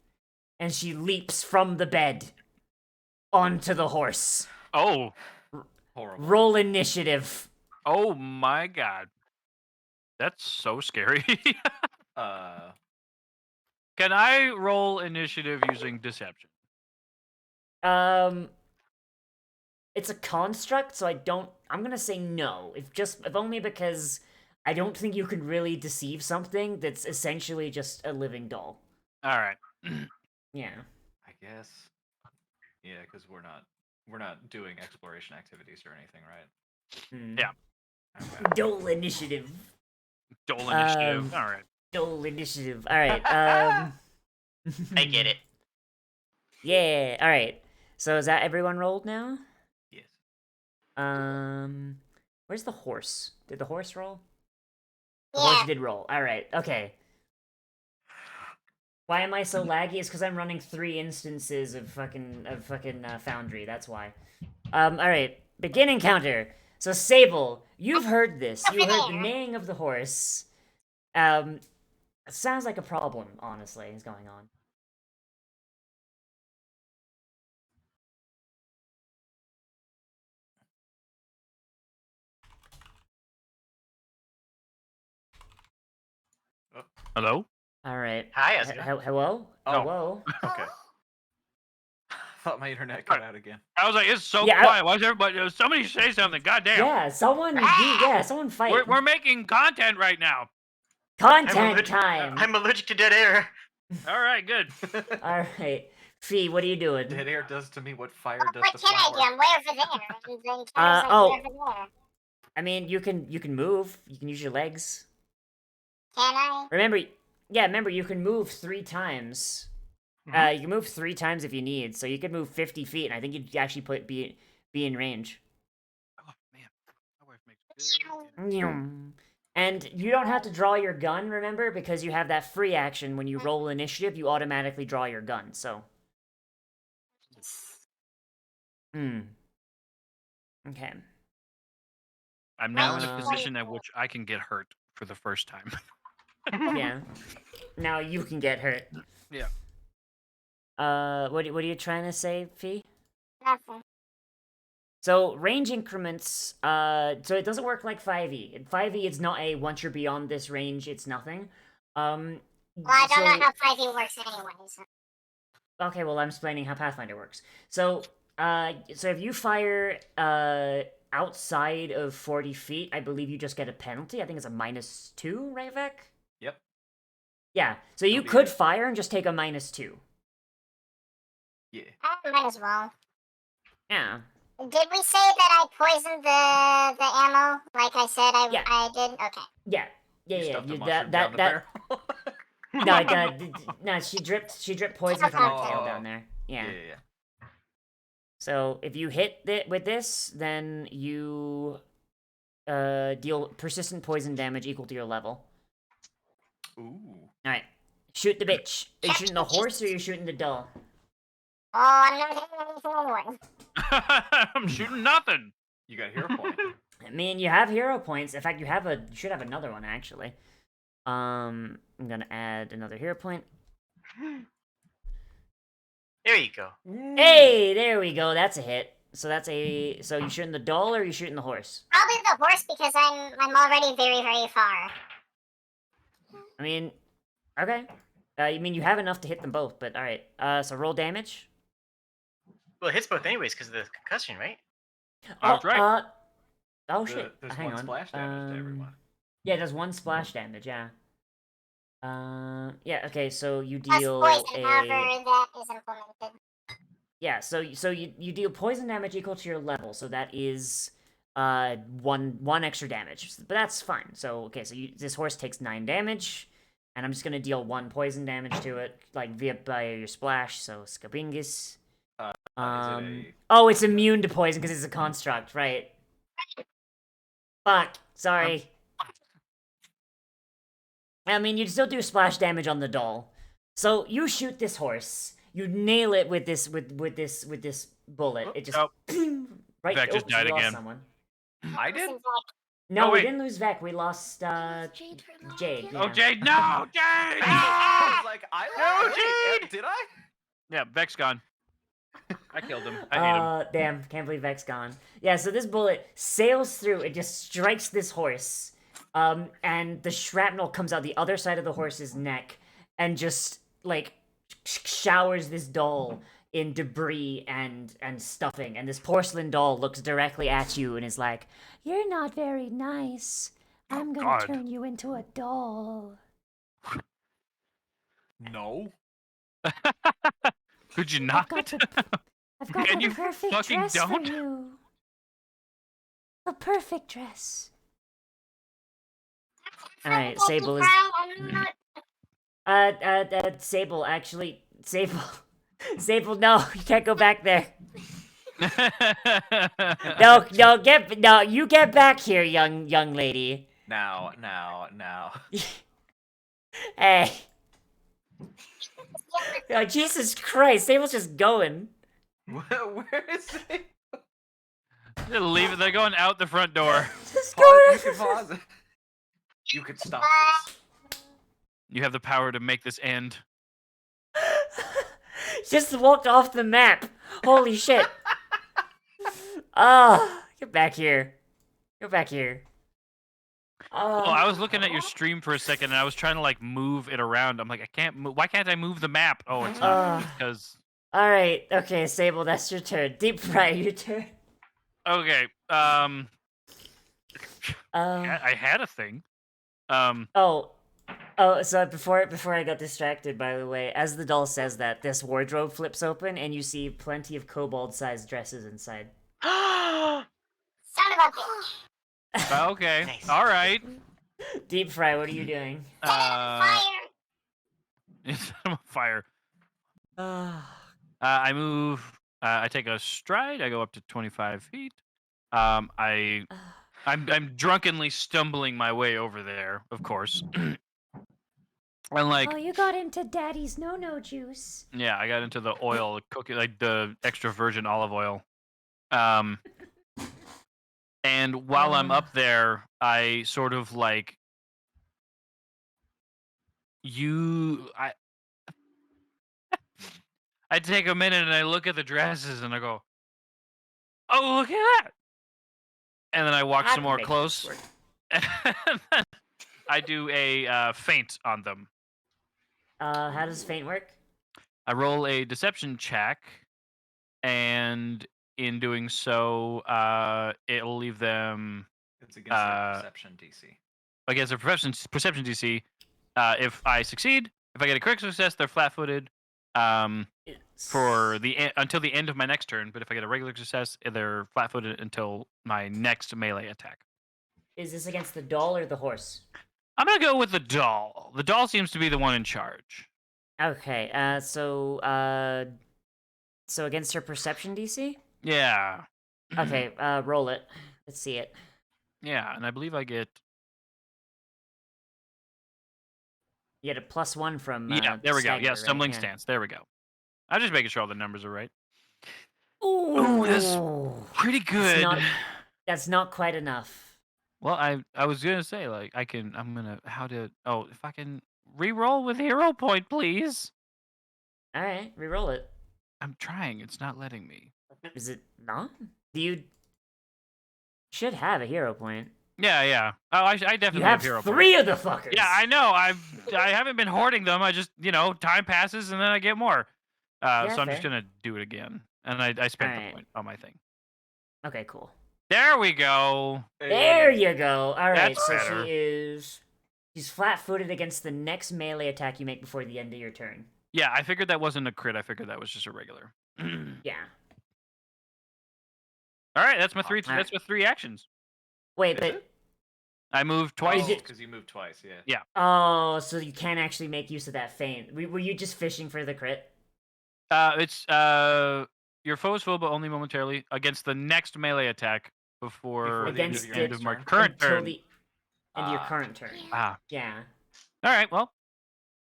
And she leaps from the bed onto the horse. Oh. Horrible. Roll initiative. Oh my god. That's so scary. Can I roll initiative using deception? It's a construct, so I'm gonna say no. If only because I don't think you can really deceive something that's essentially just a living doll. Alright. Yeah. I guess. Yeah, because we're not doing exploration activities or anything, right? Yeah. Okay. Doll initiative. Dole initiative. Um, Alright. Doll initiative. Alright, I get it. Yeah, alright. So is that everyone rolled now? Yes. Where's the horse? Did the horse roll? The Yeah. horse did roll. Alright, okay. Why am I so laggy? It's because I'm running 3 instances of fucking Foundry, that's why. Alright. Begin encounter. So Sable, you've heard this. You heard the neighing of the horse. It sounds like a problem, honestly, is going on. Hello? Alright. Hi, Ezra. Hello? Oh. Hello? Okay. Thought my internet cut out again. I was like, it's so Yeah, quiet. Why is everybody? Somebody say something. Goddamn. Yeah, someone fight. We're making content right now. Content time! I'm allergic to dead air. All right, good. Alright. Fee, what are you doing? Dead air does to me what fire does What to can I flour. do? I'm way over there. And then Tyler's like oh. way over there. I mean, you can move. You can use your legs. Can I? Remember, you can move 3 times. Mhm. You can move 3 times if you need, so you could move 50 feet, and I think you'd actually be in range. Oh man, my wife makes good dinner. And you don't have to draw your gun, remember, because you have that free action. When you roll initiative, you automatically draw your gun. So, okay. I'm now in a Uh, position at which I can get hurt for the first time. Yeah. Now you can get hurt. Yeah. What are you trying to say, Fee? Nothing. So range increments, so it doesn't work like 5e. In 5e, it's not a once you're beyond this range, it's nothing. Well, I don't know how 5e works anyways. Okay, well, I'm explaining how Pathfinder works. So if you fire outside of 40 feet, I believe you just get a penalty. I think it's a -2, right, Vec? Yep. Yeah. So you It'll be could a- fire and just take a -2. Yeah. I might as well. Yeah. Did we say that I poisoned the ammo? Like I said, Yeah. I did. Okay. Yeah. You Yeah. stuffed a You, mushroom that down the that barrel. no, she dripped poison from her tail down there. Yeah. Yeah. So if you hit with this, then you deal persistent poison damage equal to your level. Ooh. All right, shoot the bitch. Are you shooting the horse or are you shooting the doll? Oh, I'm not hitting anything anyway. I'm shooting nothing. You got a hero point. I mean, you have hero points. In fact, you should have another one actually. I'm gonna add another hero point. There you go. Hey, there we go. That's a hit. So you shooting the doll or are you shooting the horse? Probably the horse because I'm already very, very far. I mean, okay. You mean you have enough to hit them both, but all right. So roll damage. Well, it hits both anyways because of the concussion, right? That's right. Oh shit! There's Hang one on. splash damage to everyone. Yeah, it does 1 splash damage. Yeah. Yeah. Okay. So you Plus deal poison, however that is implemented. Yeah. So you deal poison damage equal to your level. So that is one extra damage. But that's fine. So okay. So this horse takes 9 damage, and I'm just gonna deal 1 poison damage to it, like via your splash. So Skabingus. Oh, it's immune to poison because it's a construct, right? Fuck. Sorry. I mean, you'd still do splash damage on the doll. So you shoot this horse. You nail it with this bullet. It just right. Vec just died we lost again. Someone. I did? No, Oh, we wait. didn't lose Vec. We lost Jade for a Jade. moment. Yeah. Oh, Jade, no! Jade! I was like, No, did I? Yeah, Vec's gone. I killed him. I hate him. Damn, can't believe Vec's gone. Yeah, so this bullet sails through, it just strikes this horse. And the shrapnel comes out the other side of the horse's neck and just, like, showers this doll in debris and stuffing. And this porcelain doll looks directly at you and is like, "You're not very nice. I'm gonna God. turn you into a doll." No. Could you not? I've got Man, the you perfect fucking dress don't. for you. The perfect dress. Alright, Sable is... Sable, actually... Sable... Sable, no, you can't go back there. No, you get back here, young lady. Now. Hey. Oh, Jesus Christ, Sable's just going. Where is it? They're leaving. They're going out the front door. Just Pause, going. you can pause it. You could stop this. You have the power to make this end. Just walked off the map. Holy shit. Oh, get back here. Go back here. Oh. Well, I was looking at your stream for a second, and I was trying to like move it around. I'm like, I can't move. Why can't I move the map? Oh, it's not because. All right. Okay, Sable, that's your turn. Deep Fry, your turn. Okay. I had a thing. Oh, so before I got distracted, by the way, as the doll says that, this wardrobe flips open and you see plenty of kobold-sized dresses inside. Son of a bitch. Okay. Nice. All right. Deep Fry, what are you doing? Set it on fire! It's on fire. Ah. I move. I take a stride. I go up to 25 feet. I'm drunkenly stumbling my way over there, of course. And like, Oh, you got into Daddy's no-no juice. yeah, I got into the oil cooking, like the extra virgin olive oil. And while I'm up there, I sort of like I take a minute and I look at the dresses and I go, "Oh, look at that!" And then I walk How some to more make close. this work. And then I do a feint on them. How does feint work? I roll a deception check, and in doing so, it'll leave them It's against their perception DC. against a perception DC. If I succeed, if I get a critical success, they're flat-footed for until the end of my next turn. But if I get a regular success, they're flat-footed until my next melee attack. Is this against the doll or the horse? I'm gonna go with the doll. The doll seems to be the one in charge. Okay, so against her perception DC? Yeah. Okay, roll it. Let's see it. Yeah, and I believe I get. You get a +1 from Yeah, there we go. stagger, Yeah, right? stumbling stance. There we go. I'm just making sure all the numbers are right. Ooh, that's pretty good. That's not quite enough. Well, I was gonna say like if I can re-roll with hero point, please. All right, re-roll it. I'm trying. It's not letting me. Is it not? You should have a hero point. Yeah. Oh, I definitely You have hero 3 points. of the fuckers. Yeah, I know. I haven't been hoarding them. I just time passes and then I get more. Yeah, so I'm just fair. gonna do it again, and I spent Alright. the point on my thing. Okay, cool. There we go. There you go. All right, That's so better. she's flat-footed against the next melee attack you make before the end of your turn. Yeah, I figured that wasn't a crit. I figured that was just a regular. Yeah. All right, that's my three. Alright. That's my 3 actions. Wait, Is but it? I moved twice. Is it- Because you moved twice, yeah. Yeah. oh, so you can't actually make use of that feint. Were you just fishing for the crit? It's your foe is full, but only momentarily against the next melee attack before the end Against of the your end next of my turn? current Until turn. the end of your current turn. Ah. Yeah, All right. Well,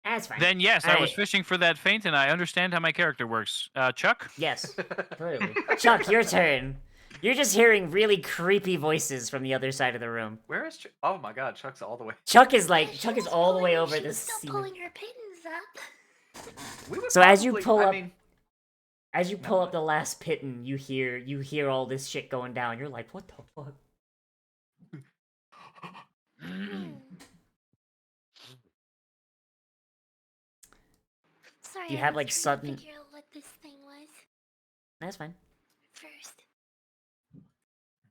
that's fine. then yes, I was Alright. fishing for that feint, and I understand how my character works. Chuck. Yes, clearly. Chuck, your turn. You're just hearing really creepy voices from the other side of the room. Where is Chuck? Oh my god, Chuck's all the way. Chuck is She was all the way pulling- over she this was still scene. pulling her pittons up. We would So as you probably- pull I up- mean, As you Never pull up mind. the last pitten, you hear all this shit going down. You're like, what the fuck? Sorry, You I have, was like, trying to sudden- figure out what this thing was That's fine. first.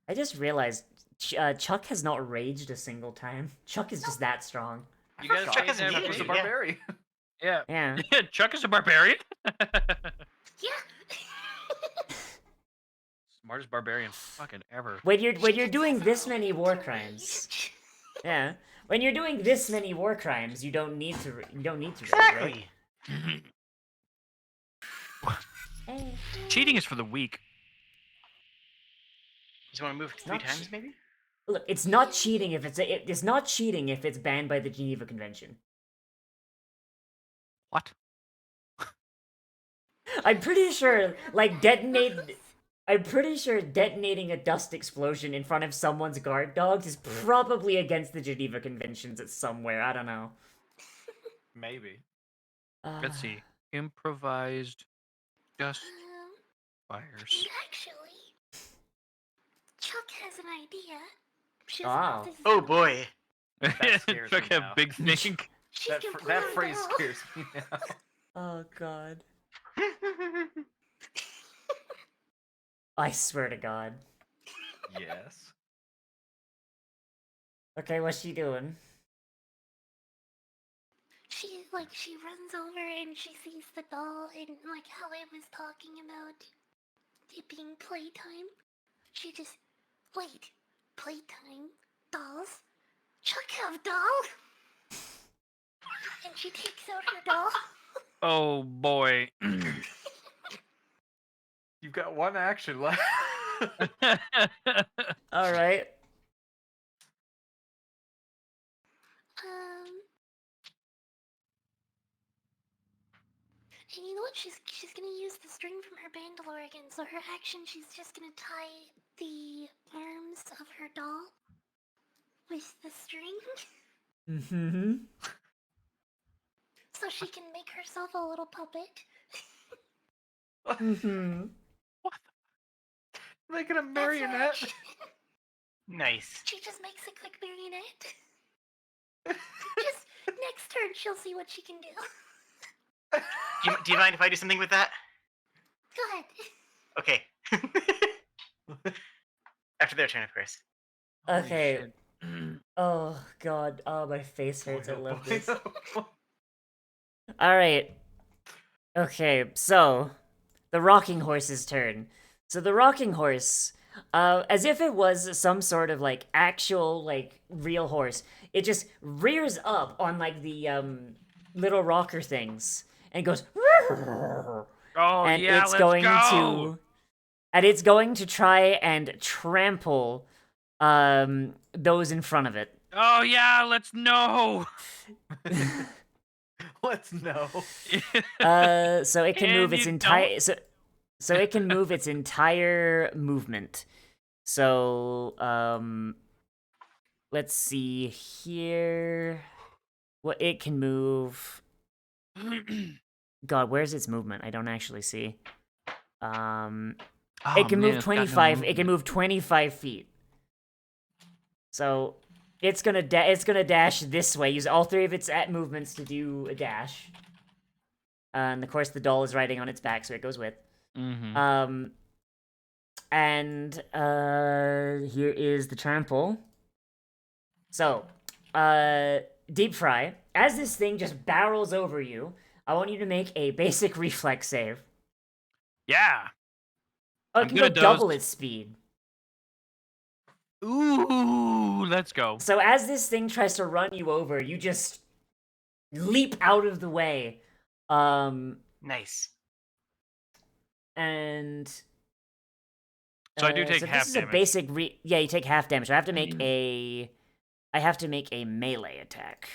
I just realized Chuck has not raged a single time. Chuck is just that strong. You guys Chuck saying hasn't that Chuck was a Yeah. barbarian. Yeah. Yeah. Chuck is a barbarian. Yeah. Smartest barbarian fucking ever. When you're doing this many war crimes, yeah. When you're doing this many war crimes, you don't need to rage, right? Exactly. Hey. Cheating is for the weak. Just want to move 3 not times, che- maybe? Look, it's not cheating if it's not cheating if it's banned by the Geneva Convention. What? I'm pretty sure, I'm pretty sure detonating a dust explosion in front of someone's guard dogs is probably against the Geneva Conventions. It's somewhere. I don't know. Maybe. Let's see. Improvised dust Um, fires. actually, Chuck has an idea. She's Oh. this is Oh not- boy. That scares Chuck me a now. big thing. She That, can that pull it phrase off. scares me now. Oh god. I swear to God. Yes. Okay, what's she doing? She runs over and she sees the doll and like how I was talking about it being playtime. She just wait, playtime, dolls. Chuck have doll. And she takes out her doll. Oh boy. You've got one action left. All right. And you know what? She's gonna use the string from her bandolier again. So her action, she's just gonna tie the arms of her doll with the string, Mm-hmm. so she can make herself a little puppet. Mm-hmm. Making a That's her marionette. action. Nice. She just makes a quick marionette. Just next turn, she'll see what she can do. Do you mind if I do something with that? Go ahead. Okay. After their turn, of course. Holy Okay. shit. Oh god. Oh, my face hurts. I Boy, oh love boy, this. oh boy. All right. Okay, so the rocking horse's turn. So the rocking horse, as if it was some sort of like actual like real horse, it just rears up on like the little rocker things and goes. Oh And yeah, it's let's going go. and it's going to try and trample those in front of it. Oh yeah, let's know. Let's know. So it can move And its you entire so it can move its entire movement. So let's see here. What it can move. God, where's its movement? I don't actually see. It can move 25. It can move 25 feet. So it's gonna dash this way. Use all three of its movements to do a dash. And of course, the doll is riding on its back, so it goes with. Mm-hmm. And here is the trample. So, deep fry. As this thing just barrels over you, I want you to make a basic reflex save. Yeah. Oh, it I'm can good go at those. double its speed. Ooh, let's go. So as this thing tries to run you over, you just leap out of the way. Nice. And So I do take so half this is a damage. basic yeah, you take half damage. So I have to make a melee attack.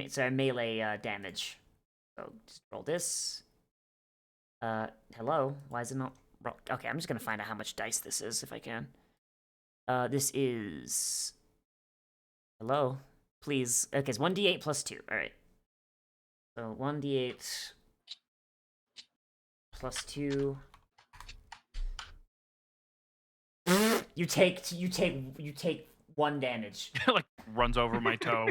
Sorry, melee damage. So just roll this. Hello. Why is it not? Okay, I'm just gonna find out how much dice this is if I can. This is. Hello, please. Okay, it's 1d8 plus 2. All right. So 1d8 plus 2. You take 1 damage. Like runs over my toe.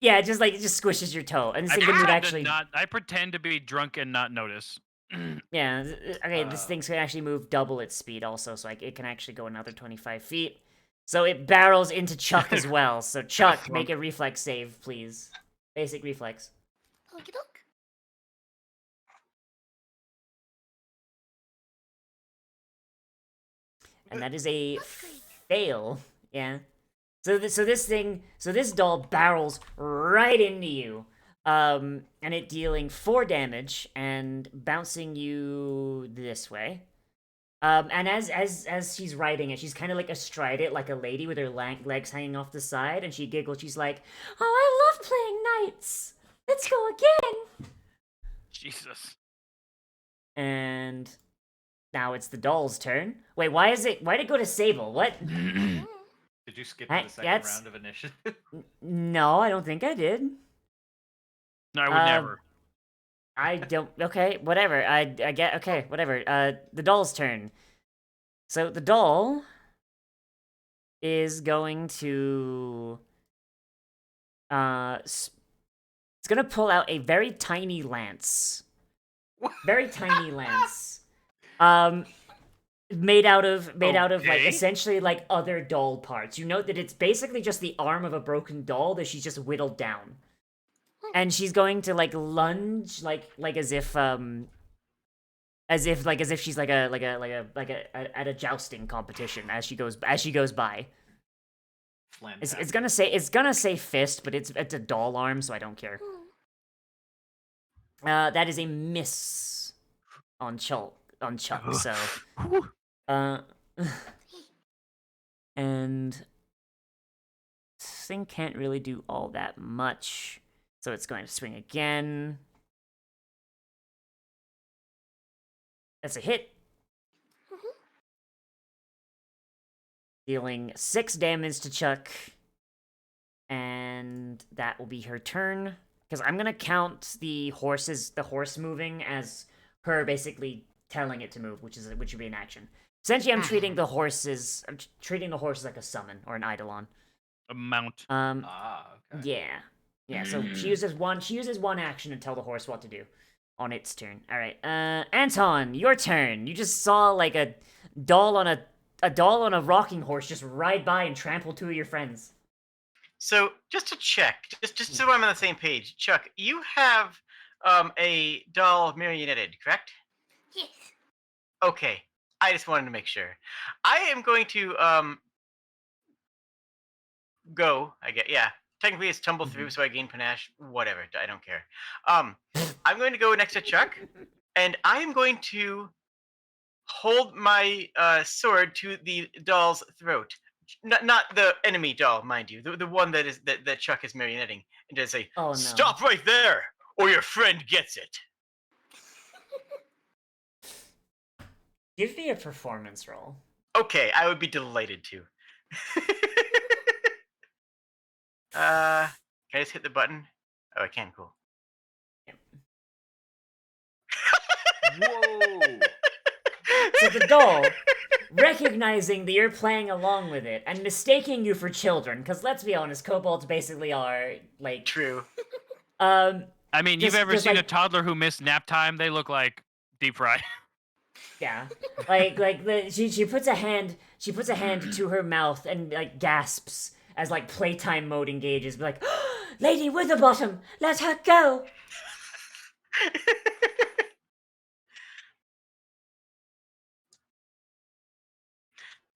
Yeah, it just squishes your toe, and this I thing can move pretend actually. I pretend to be drunk and not notice. Yeah. Okay, this thing's gonna actually move double its speed also, so it can actually go another 25 feet. So it barrels into Chuck as well. So Chuck, make a reflex save, please. Basic reflex. Okie doke. And that is a That's great. fail. Yeah. So this doll barrels right into you. And it dealing 4 damage and bouncing you this way. And as she's riding it, she's kind of like astride it like a lady with her legs hanging off the side, and she giggles. She's like, "Oh, I love playing knights. Let's go again." Jesus. And now it's the doll's turn. Wait, why'd it go to Sable? What? Did you skip to the second That's- round of initiative? No, I don't think I did. No, I would never. I don't. Okay, whatever. I get. Okay, whatever. The doll's turn. So the doll is going to. It's gonna pull out a very tiny lance. Very tiny lance. Made out of like Okay. essentially like other doll parts. You note that it's basically just the arm of a broken doll that she's just whittled down. And she's going to like lunge like as if she's like a at a jousting competition as she goes by. It's gonna say fist, but it's a doll arm, so I don't care. That is a miss on Chuck. So, and this thing can't really do all that much, so it's going to swing again. That's a hit. Dealing 6 damage to Chuck. And that will be her turn. Because I'm gonna count the horse moving as her basically telling it to move, which would be an action. Essentially, I'm treating the horses like a summon or an eidolon. A mount. Okay. Yeah. So she uses one action to tell the horse what to do on its turn. All right, Anton, your turn. You just saw like a doll on a rocking horse just ride by and trample 2 of your friends. So just to check, just so I'm on the same page, Chuck, you have a doll marionetted, correct? Yes. Okay, I just wanted to make sure. I am going to go. I get Technically, it's tumble through, so I gain panache. Whatever, I don't care. I'm going to go next to Chuck, and I am going to hold my sword to the doll's throat. Not the enemy doll, mind you. The one that Chuck is marionetting, and just say, "Oh no! Stop right there, or your friend gets it." Give me a performance roll. Okay, I would be delighted to. Can I just hit the button? Oh, I can. Cool. Whoa! So the doll, recognizing that you're playing along with it and mistaking you for children, because let's be honest, kobolds basically are like True. I mean, you've just- ever just seen a like- toddler who missed nap time? They look like deep fry. Yeah, she puts a hand to her mouth and like gasps as like playtime mode engages, like, Lady Witherbottom, let her go.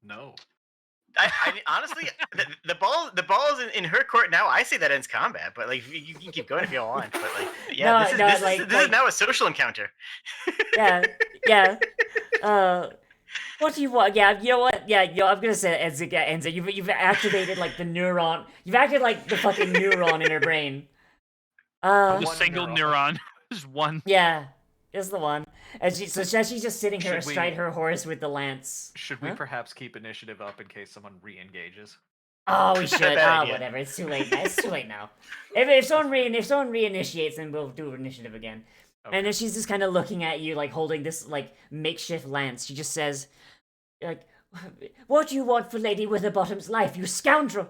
No. I mean, honestly, the ball is in her court now. I say that ends combat, but like you can keep going if you want. But like, yeah, this is now a social encounter. Yeah. What do you want? Yeah, you know what? Yeah, I'm gonna say Enza. You've activated like the neuron. You've activated like the fucking neuron in her brain. A One single neuron. neuron. Just one. Yeah, is the one. And she's just sitting here Should we- astride her horse with the lance. Should we Huh? perhaps keep initiative up in case someone re-engages? Oh, we should. Bad idea. Whatever. It's too late. It's too late now. If someone reinitiates, then we'll do initiative again. Okay. And then she's just kind of looking at you, like holding this like makeshift lance. She just says, like, "What do you want for Lady Witherbottom's life, you scoundrel?"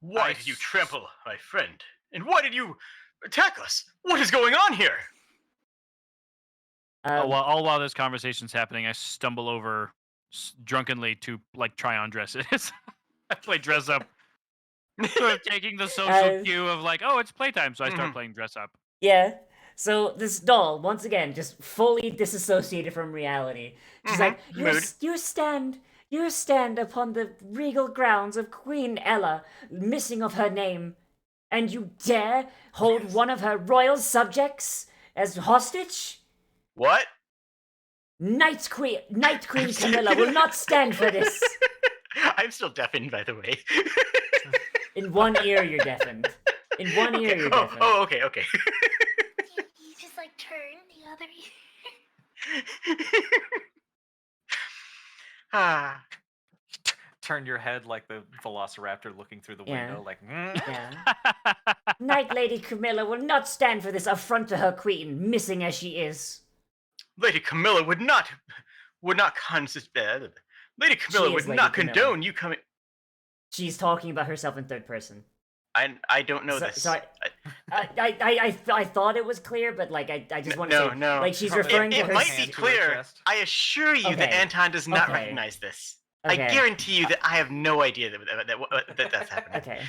Why did you trample my friend? And why did you attack us? What is going on here? All while this conversation's happening, I stumble over drunkenly to like try on dresses. I play dress up, sort of taking the social cue of like, oh, it's playtime, so I start playing dress up. Yeah. So this doll, once again, just fully disassociated from reality. She's like, you stand upon the regal grounds of Queen Ella, missing of her name, and you dare hold one of her royal subjects as hostage? What? Night Queen Camilla will not stand for this. I'm still deafened, by the way. In one ear, you're deafened. In one ear, you're deafened. Oh, okay. You just like turn the other ear. Ah. Turn your head like the velociraptor looking through the Yeah. window, like, Yeah. Night Lady Camilla will not stand for this affront to her queen, missing as she is. Lady Camilla would not consist. Lady Camilla She would is Lady not Camilla. condone you coming. She's talking about herself in third person. I don't know this. So I thought it was clear, but like I just want to say, no. like she's Probably- referring to It her. might hand be to her clear. chest. I assure you that Okay. Anton does not Okay. recognize this. Okay. I guarantee you that I have no idea that that's happening. Okay.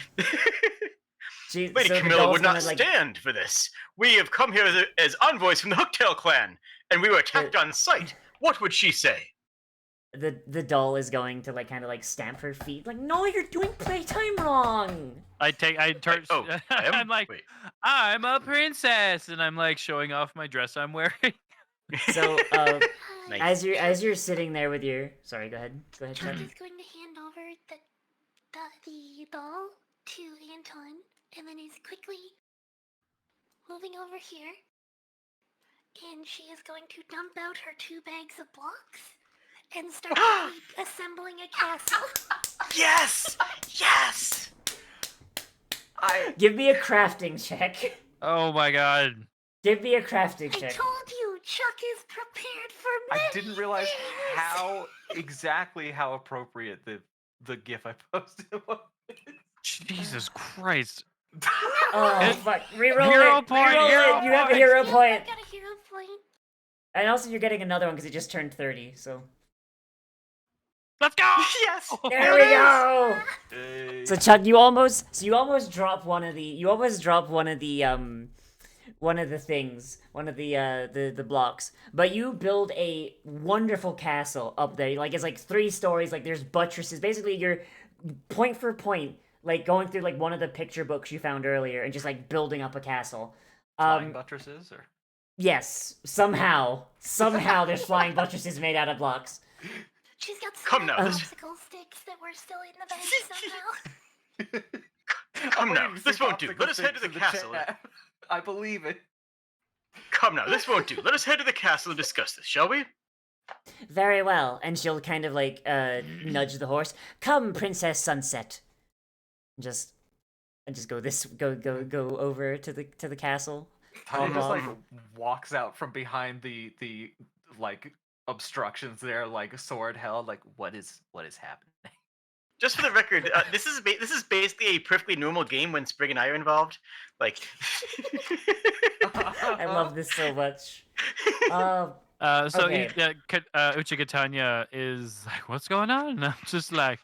Lady so the Camilla doll's would not gonna, like, stand for this. We have come here as envoys from the Hooktail clan, and we were attacked on sight. What would she say? the doll is going to like kind of like stamp her feet, like, no, you're doing playtime wrong. I turn. Oh, I am? I'm like, Wait. I'm a princess, and I'm like showing off my dress I'm wearing. So Nice. as you're sitting there with your, sorry, go ahead, Chuck. Chuck is going to hand over the doll to Anton, and then he's quickly moving over here, and she is going to dump out her 2 bags of blocks and start assembling a castle. Yes! Yes! Give me a crafting check. Oh my god. Give me a crafting I check. told you, Chuck is prepared for I many didn't realize things. how appropriate the GIF I posted was. Jesus Christ. Oh fuck! Reroll Hero it. point, Reroll hero it. You have a point. hero Yeah, point. I got a hero point. And also, you're getting another one because it just turned 30. So Let's go. Yes! there we go. Hey. So Chuck, you almost drop one of the the blocks, but you build a wonderful castle up there. Like it's like 3 stories. Like there's buttresses. Basically, you're point for point, like going through like one of the picture books you found earlier, and just like building up a castle. Flying buttresses, or Yes, somehow there's flying buttresses made out of blocks. She's got some Come now, this- popsicle sticks that were still in the bag somehow. Come I'm now, waiting to this see won't do. popsicle Let us head to sticks the in castle. chat. I believe it. Come now, this won't do. Let us head to the castle and discuss this, shall we? Very well, and she'll kind of like nudge the horse. Come, Princess Sunset. Just go over to the castle. Tanya just like Um, walks out from behind the like obstructions there, like sword held. Like what is happening? Just for the record, this is basically a perfectly normal game when Sprig and I are involved. Like, I love this so much. So Okay. Uchigatanya is like, "What's going on?" And I'm just like,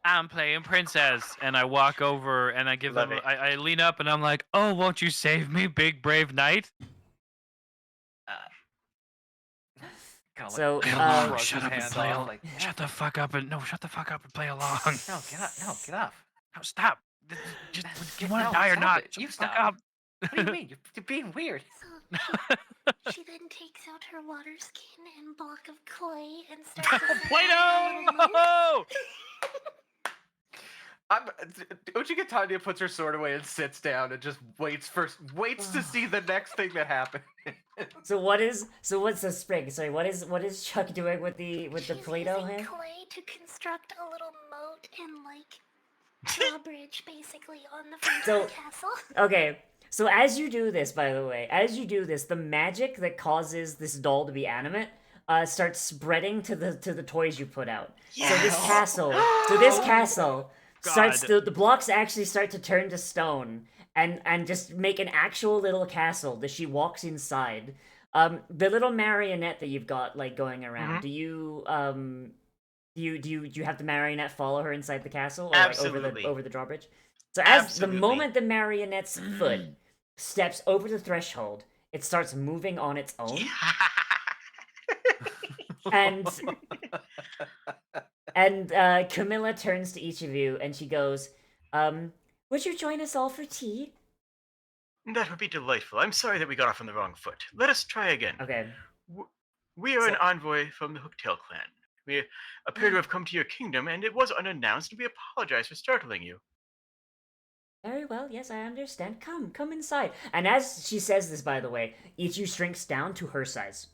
"I'm playing princess," and I walk over and I give Love them. it. I lean up and I'm like, "Oh, won't you save me, big brave knight?" Kinda, So, shrugs shut his up and hand play off, along. like, Shut the fuck up and play along. No, get off! No, get off! No, stop. Just, you want to No, die or stop not? it. Shut You the fuck stop. up. What do you mean? You're being weird. So she then takes out her water skin and block of clay and starts assembling a little moat. Play-Doh! Uchigatanya puts her sword away and sits down and just waits to see the next thing that happens. So what's the spring? Sorry, what is Chuck doing with the She's Play-Doh using hand? clay to construct a little moat and like drawbridge basically on the front So- of the castle. Okay, so as you do this, by the way, the magic that causes this doll to be animate starts spreading to the toys you put out. So this castle starts God. the blocks actually start to turn to stone and just make an actual little castle that she walks inside. The little marionette that you've got like going around. Mhm. Do you have the marionette follow her inside the castle or like Absolutely. over the drawbridge? So as Absolutely. the moment the marionette's foot steps over the threshold, it starts moving on its own, and Camilla turns to each of you and she goes, "Would you join us all for tea?" That would be delightful. I'm sorry that we got off on the wrong foot. Let us try again. Okay. We are an So- envoy from the Hooktail clan. We appear to have come to your kingdom, and it was unannounced, and we apologize for startling you. Very well, yes, I understand. Come inside. And as she says this, by the way, each of you shrinks down to her size.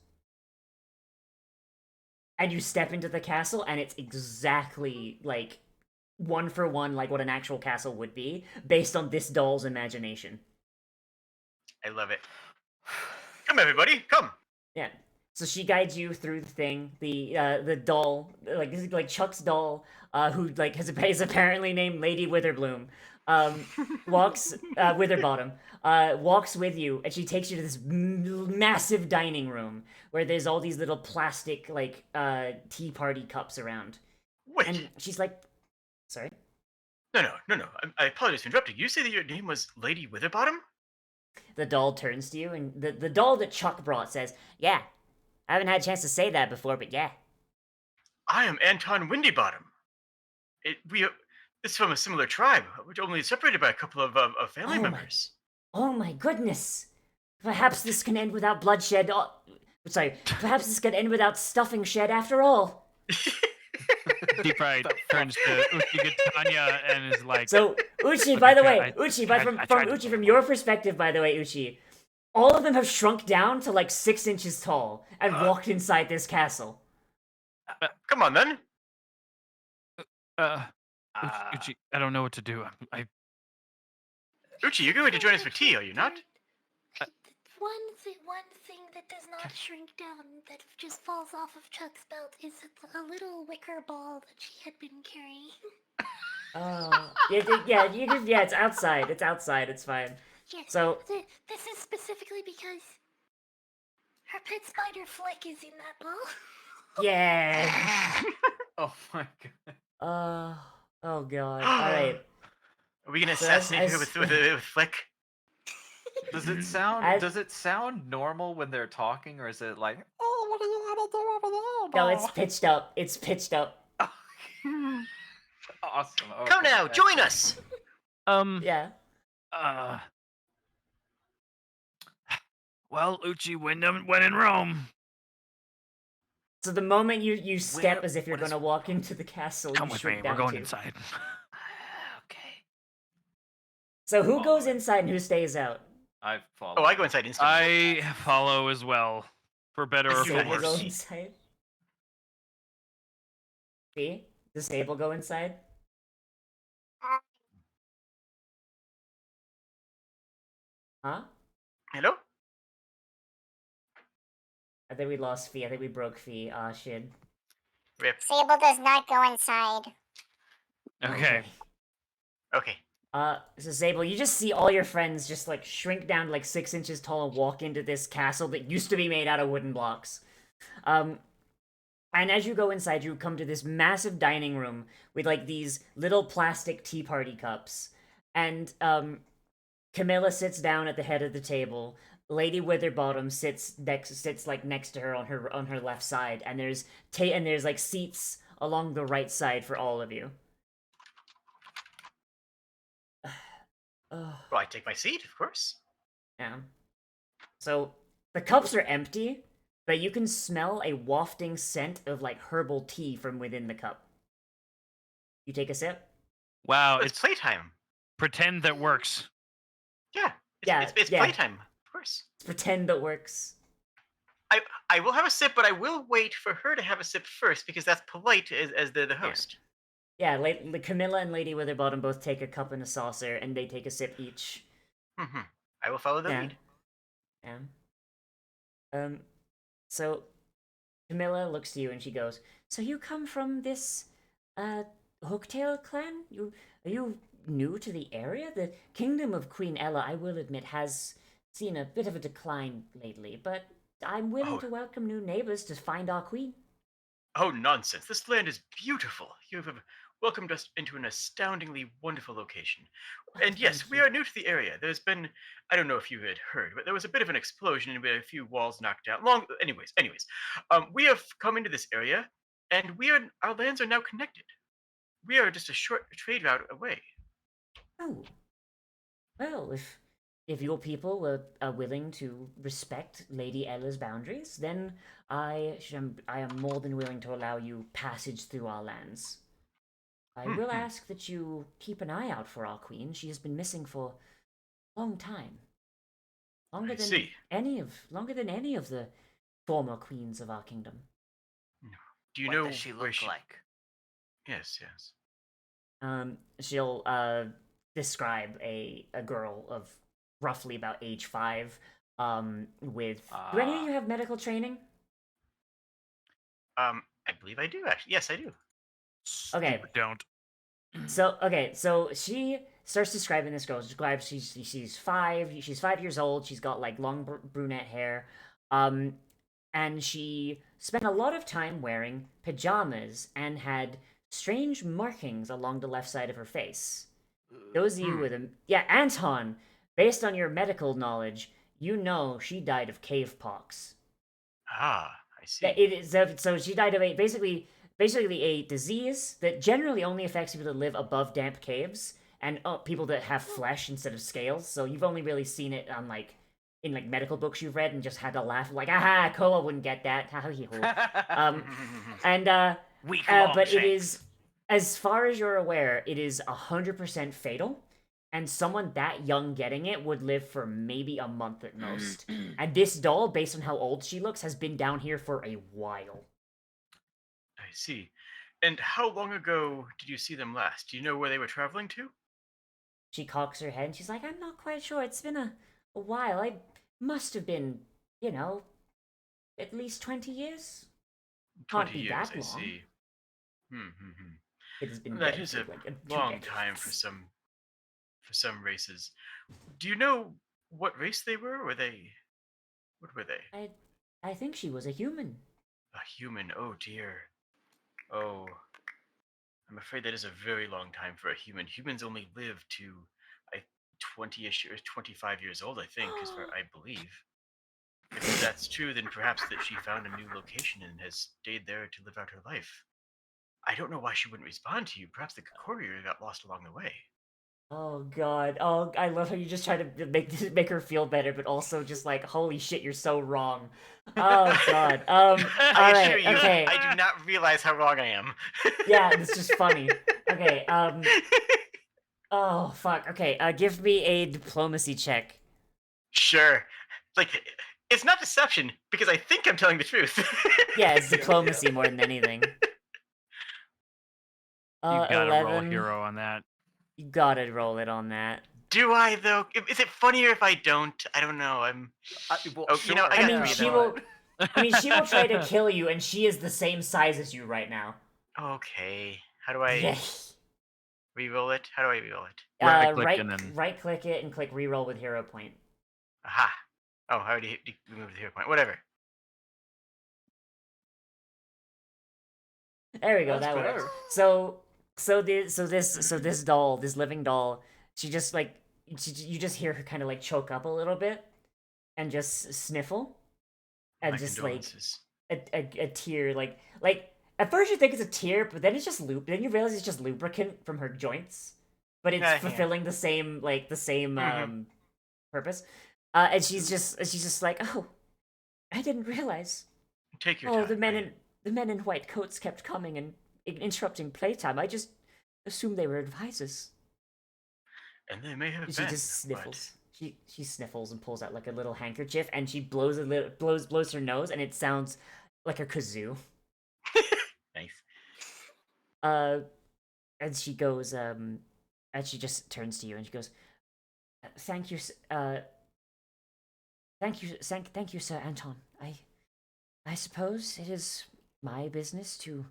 And you step into the castle, and it's exactly like 1-for-1 like what an actual castle would be, based on this doll's imagination. I love it. Come, everybody, come. Yeah. So she guides you through the thing. The doll, like Chuck's doll, who like is apparently named Lady Witherbloom, walks Witherbottom, walks with you, and she takes you to this massive dining room where there's all these little plastic like tea party cups around. Wait. And she's like, sorry. No. I apologize for interrupting. You say that your name was Lady Witherbottom? The doll turns to you, and the doll that Chuck brought says, "Yeah, I haven't had a chance to say that before, but yeah." I am Anton Windybottom. This is from a similar tribe, which only is separated by a couple of family Oh my- members. Oh my goodness! Perhaps this can end without bloodshed. Sorry, perhaps this can end without stuffing shed after all. Deep Fried turns to Uchigatanya and is like, So, Uchi, Look, by I the tried- way, I Uchi, tried- from I tried to Uchi, pull from it your off. perspective, by the way, Uchi, all of them have shrunk down to like 6 inches tall and walked inside this castle. Come on, then. Uchi, I don't know what to do. Uchi, you're going to join us for tea, are you not? One thing that does not shrink down, that just falls off of Chuck's belt, is a little wicker ball that she had been carrying. Yeah, it's outside. It's outside. It's fine. Yes. So, This is specifically because her pet spider Flick is in that ball. yeah. Oh my god. Oh god. All right. Are we going to So as- assassinate her as- with Flick? Does it sound As- does it sound normal when they're talking, or is it like, oh, what are you gonna do over there? No, it's pitched up. It's pitched up. Awesome. Come okay, now, join us. Yeah. Well, Uchi, when in Rome. So the moment you step Where- as if you're what is- gonna walk into the castle, Come you with shrink me. down We're going too. inside. Okay. So who goes Following. inside and who stays out? I follow. Oh, I go inside instantly. I follow as well, for better or for Sable Sable go worse. inside. See? Does Sable go inside? Huh? Hello? I think we lost Fee. I think we broke Fee. Ah, shit. Rip. Sable does not go inside. Okay. Okay. So Sable, you just see all your friends just like shrink down to like 6 inches tall and walk into this castle that used to be made out of wooden blocks. And as you go inside, you come to this massive dining room with like these little plastic tea party cups. And Camilla sits down at the head of the table. Lady Witherbottom sits next to her on her left side, and there's like seats along the right side for all of you. Well, I take my seat, of course. Yeah. So the cups are empty, but you can smell a wafting scent of like herbal tea from within the cup. You take a sip? Wow, It's it's playtime. pretend that works. Yeah. It's Yeah. playtime, of course. Let's pretend that works. I will have a sip, but I will wait for her to have a sip first because that's polite as the host. Yeah, Camilla and Lady Witherbottom both take a cup and a saucer, and they take a sip each. Mm-hmm. I will follow the Yeah. lead. Yeah. So Camilla looks to you and she goes, "So you come from this, Hooktail clan? Are you new to the area? The kingdom of Queen Ella, I will admit, has seen a bit of a decline lately, but I'm willing Oh. to welcome new neighbors to find our queen." Oh, nonsense. This land is beautiful. You have welcomed us into an astoundingly wonderful location. And yes, thank we you. are new to the area. There's been, I don't know if you had heard, but there was a bit of an explosion and we had a few walls knocked down. Anyways. We have come into this area and our lands are now connected. We are just a short trade route away. Oh. Well, if your people are willing to respect Lady Ella's boundaries, then I am more than willing to allow you passage through our lands. I will ask that you keep an eye out for our queen. She has been missing for a long time. Longer I than see. any of the former queens of our kingdom. Do you What know does she where look like? Yes. She'll describe a girl of roughly about age 5. With do any of you have medical training? I believe I do actually. Yes, I do. Okay. Stupid don't. So she starts describing this girl. She describes she's 5. She's 5 years old. She's got like long brunette hair. And she spent a lot of time wearing pajamas and had strange markings along the left side of her face. Those of you with Anton, based on your medical knowledge, you know she died of cave pox. Ah, I see. Yeah, it is so she died of basically basically a disease that generally only affects people that live above damp caves and people that have flesh instead of scales. So you've only really seen it on like in like medical books you've read and just had to laugh like, aha, Koa wouldn't get that. Ha hee hoo. And Weak but it Longshanks. is, as far as you're aware, it is 100% fatal. And someone that young getting it would live for maybe a month at most. And this doll, based on how old she looks, has been down here for a while. I see. And how long ago did you see them last? Do you know where they were traveling to? She cocks her head and she's like, I'm not quite sure. It's been a while. I must have been, you know, at least 20 years. 20 be years, that I long. see. It has been That dead is for, a like, 2 long time for decades. some races. Do you know what race they were? What were they? I think she was a human. A human. Oh dear. Oh. I'm afraid that is a very long time for a human. Humans only live to 20-ish or 25 years old, I think, as far I believe. If that's true, then perhaps that she found a new location and has stayed there to live out her life. I don't know why she wouldn't respond to you. Perhaps the courier got lost along the way. Oh god. Oh, I love how you just try to make her feel better, but also just like, holy shit, you're so wrong. Oh god. I assure Alright, you, okay. I do not realize how wrong I am. Yeah, it's just funny. Okay, oh fuck. Okay, give me a diplomacy check. Sure. Like, it's not deception, because I think I'm telling the truth. Yeah, it's diplomacy more than anything. You gotta roll 11. hero on that. You gotta roll it on that. Do I, though? Is it funnier if I don't? I don't know. Well, Oh, you know, I I got mean, 3 she though. will. I mean, she will try to kill you, and she is the same size as you right now. Okay. How do I Yeah. re-roll it? How do I re-roll it? Right-click and then- right click it and click reroll with hero point. Aha. Oh, I already removed the hero point. Whatever. There we go. That's that better. works. So this doll, this living doll, she just like you just hear her kind of like choke up a little bit, and just sniffle, and My just like condolences. a tear like at first you think it's a tear, but then it's just then you realize it's just lubricant from her joints, but it's Yeah. fulfilling the same Mhm. purpose. And she's just like, oh, I didn't realize. Take your Oh, time. the men in white coats kept coming and interrupting playtime. I just assumed they were advisors. And they may have And been. she just sniffles. She sniffles and pulls out like a little handkerchief, and she blows blows her nose, and it sounds like a kazoo. Nice. And she goes, and she just turns to you and she goes, "Thank you, thank you, Sir Anton. I suppose it is my business to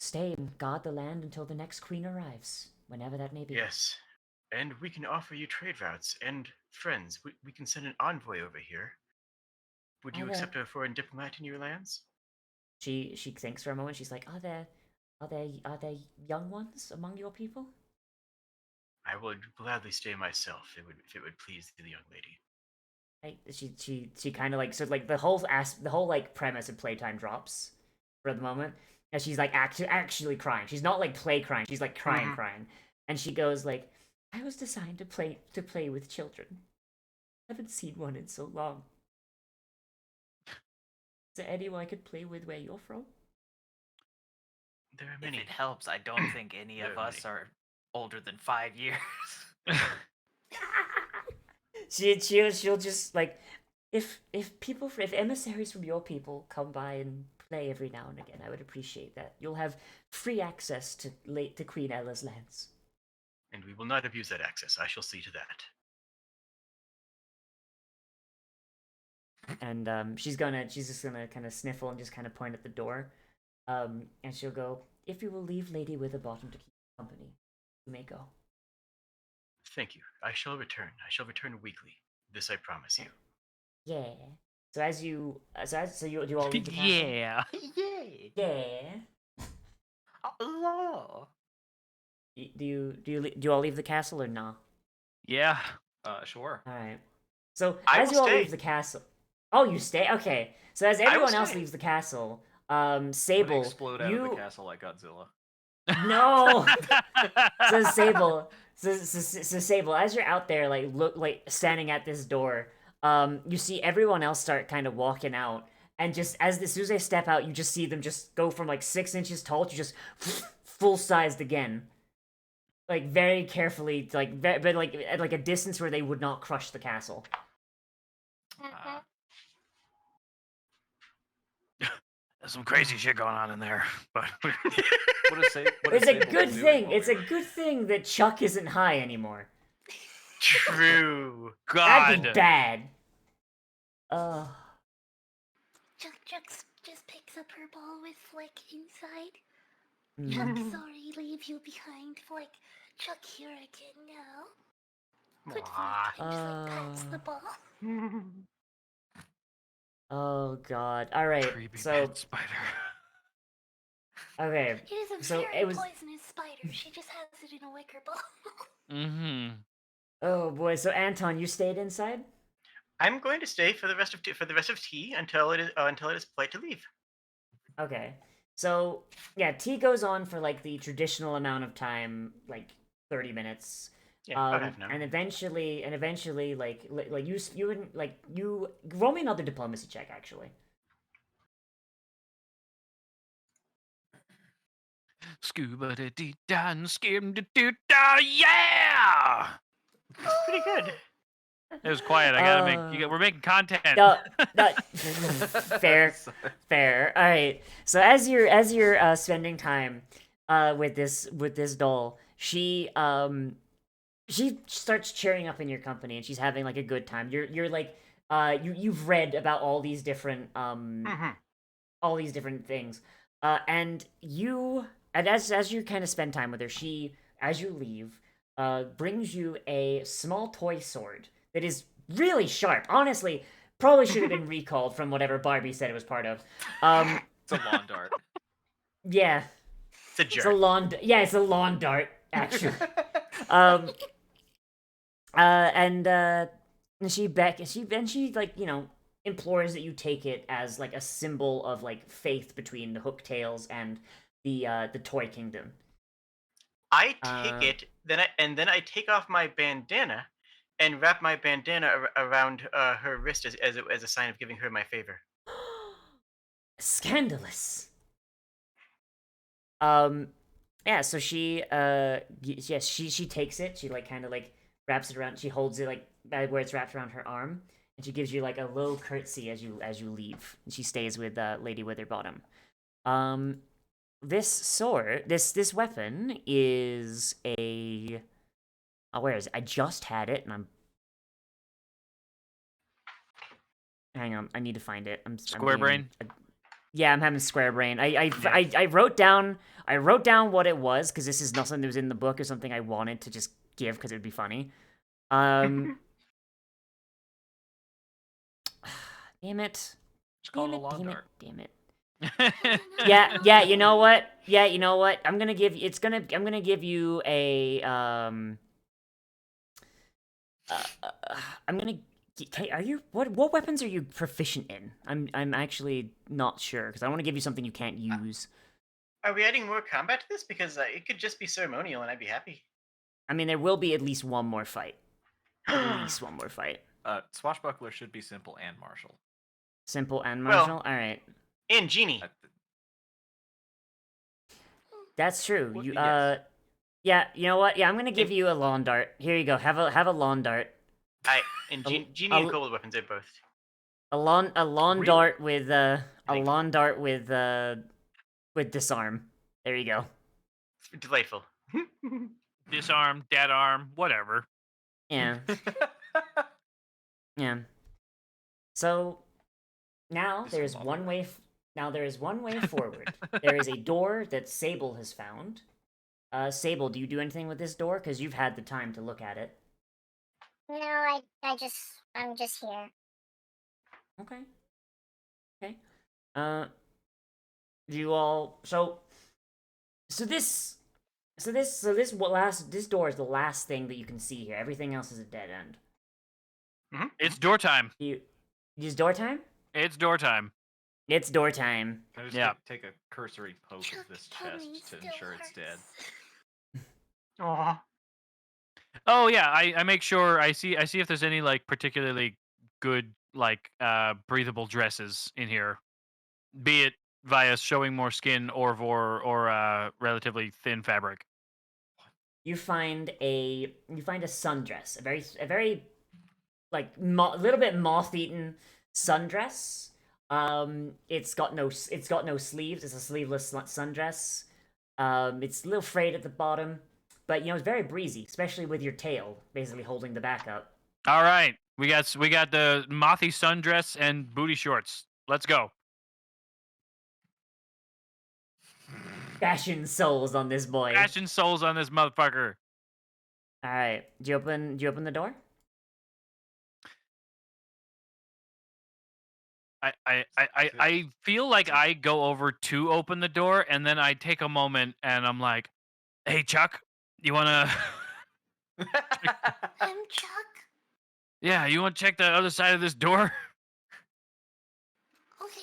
stay and guard the land until the next queen arrives, whenever that may be." Yes. And we can offer you trade routes and friends. We can send an envoy over here. Would you Okay. accept a foreign diplomat in your lands? She thinks for a moment. She's like, "Are there young ones among your people?" I would gladly stay myself. If it would please the young lady. Right? She kind of like, so like the whole like premise of playtime drops for the moment, and she's like actually crying. She's not like play crying. She's like crying, Mhm. crying, and she goes like, "I was designed to play with children. I haven't seen one in so long. Is there anyone I could play with where you're from?" There are If many. it helps, I don't think any of us Certainly. are older than 5 years. She'll just like, if emissaries from your people come by and play every now and again, I would appreciate that. You'll have free access to Queen Ella's lands. And we will not abuse that access. I shall see to that. And she's just gonna kind of sniffle and just kind of point at the door, and she'll go, "If you will leave Lady Witherbottom to keep company, you may go." Thank you. I shall return. I shall return weekly. This I promise you. Yeah. So as you do all leave the castle? Yeah. Yay! Yeah. Hello. Do you all leave the castle or not? Yeah. Sure. All right. So I as will you all stay. leave the castle, oh, you stay. Okay. So as I will everyone else stay. leaves the castle, Would Sable, explode out of the you castle like Godzilla. no. So Sable, so Sable, as you're out there, like standing at this door, you see everyone else start kind of walking out, and just as soon as they step out, you just see them just go from like 6 inches tall to just full sized again, like very carefully, but like at like a distance where they would not crush the castle. Mhm. There's some crazy shit going on in there, but What does It's a Sable good do thing. while It's we a were- good thing that Chuck isn't high anymore. True. That'd be God. bad. Chuck just picks up her ball with Flick inside. Mm. Chuck, sorry, leave you behind. Flick, Chuck here again now. Good Mwah. Flick, and just like pats the ball. Oh God. All right. Creepy So pet spider. okay. It is a So very it was. poisonous spider. She just has it in a wicker ball. Mm-hmm. Oh boy. So Anton, you stayed inside. I'm going to stay for the rest of tea until it is polite to leave. Okay. So yeah, tea goes on for like the traditional amount of time, like 30 minutes. Yeah, about half an hour. And eventually, like you wouldn't like you roll me another diplomacy check actually. Scuba da dee da and skim da doo da, yeah! It's pretty good. It was quiet. I gotta make. We're making content. No, fair, fair. All right. So as you're spending time with this doll, she starts cheering up in your company and she's having like a good time. You're like you've read about all these different things, and as you kind of spend time with her, she, as you leave, brings you a small toy sword that is really sharp. Honestly, probably should have been recalled from whatever Barbie said it was part of. It's a lawn dart. Yeah, It's a it's a jerk. lawn. Yeah, it's a lawn dart actually. um, and she like implores that you take it as like a symbol of like faith between the Hooktails and the Toy Kingdom. I take it, then I take off my bandana and wrap my bandana around her wrist as a sign of giving her my favor. Scandalous. Yeah, so she yes, she takes it, she like kind of like wraps it around, she holds it like where it's wrapped around her arm, and she gives you like a low curtsy as you leave, and she stays with Lady Witherbottom. This sword, this weapon is a where is it? I just had it and I'm hang on, I need to find it. I'm Square brain? Yeah, I'm having square brain. I wrote down what it was because this is not something that was in the book or something I wanted to just give because it would be funny. Damn it. Just call it a lawn dart. Damn it. Yeah, you know what? I'm gonna give you a I'm gonna. Are you what weapons are you proficient in? I'm actually not sure because I want to give you something you can't use. Are we adding more combat to this? Because it could just be ceremonial, and I'd be happy. I mean, there will be at least one more fight. At least one more fight. Swashbuckler should be simple and martial. Simple and Well- martial. All right, And genie. that's true. Well, You yes. yeah. You know what? Yeah, I'm gonna give you a lawn dart. Here you go. Have a lawn dart. Genie and kobold weapons are both. A lawn Really? dart with a Thank you. lawn dart with disarm. There you go. Delightful. Disarm, dead arm, whatever. Yeah. Yeah. So now This there was is all one right. way. Now there is one way forward. There is a door that Sable has found. Sable, do you do anything with this door? Because you've had the time to look at it. No, I'm just here. Okay. Okay. Do you all this door is the last thing that you can see here. Everything else is a dead end. It's door time. You use door time? It's door time. It's door time. I just Yeah. take a cursory poke Chuck of this Kenny chest to still ensure it's dead. hurts. Aw. Oh yeah, I make sure I see if there's any like particularly good like breathable dresses in here, be it via showing more skin or relatively thin fabric. You find a sundress, a very like little bit moth-eaten sundress. It's got no sleeves. It's a sleeveless sundress. It's a little frayed at the bottom, but it's very breezy, especially with your tail basically holding the back up. All right, we got the mothy sundress and booty shorts. Let's go. Fashion souls on this boy. Fashion souls on this motherfucker. All right, do you open the door? I feel like I go over to open the door and then I take a moment and I'm like, "Hey Chuck, you wanna I'm Chuck. yeah, you wanna check the other side of this door?" Okay.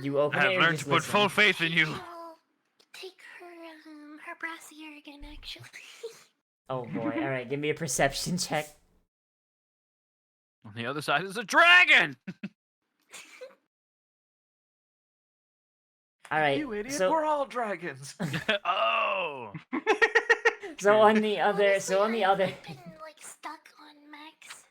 You open I it. have Or learned just to put listen? full faith in you. I will take her brassiere again, actually. Oh boy! All right, give me a perception check. On the other side is a dragon. All right. You idiot! So We're all dragons. Oh. on the other Honestly, I've been like stuck on Max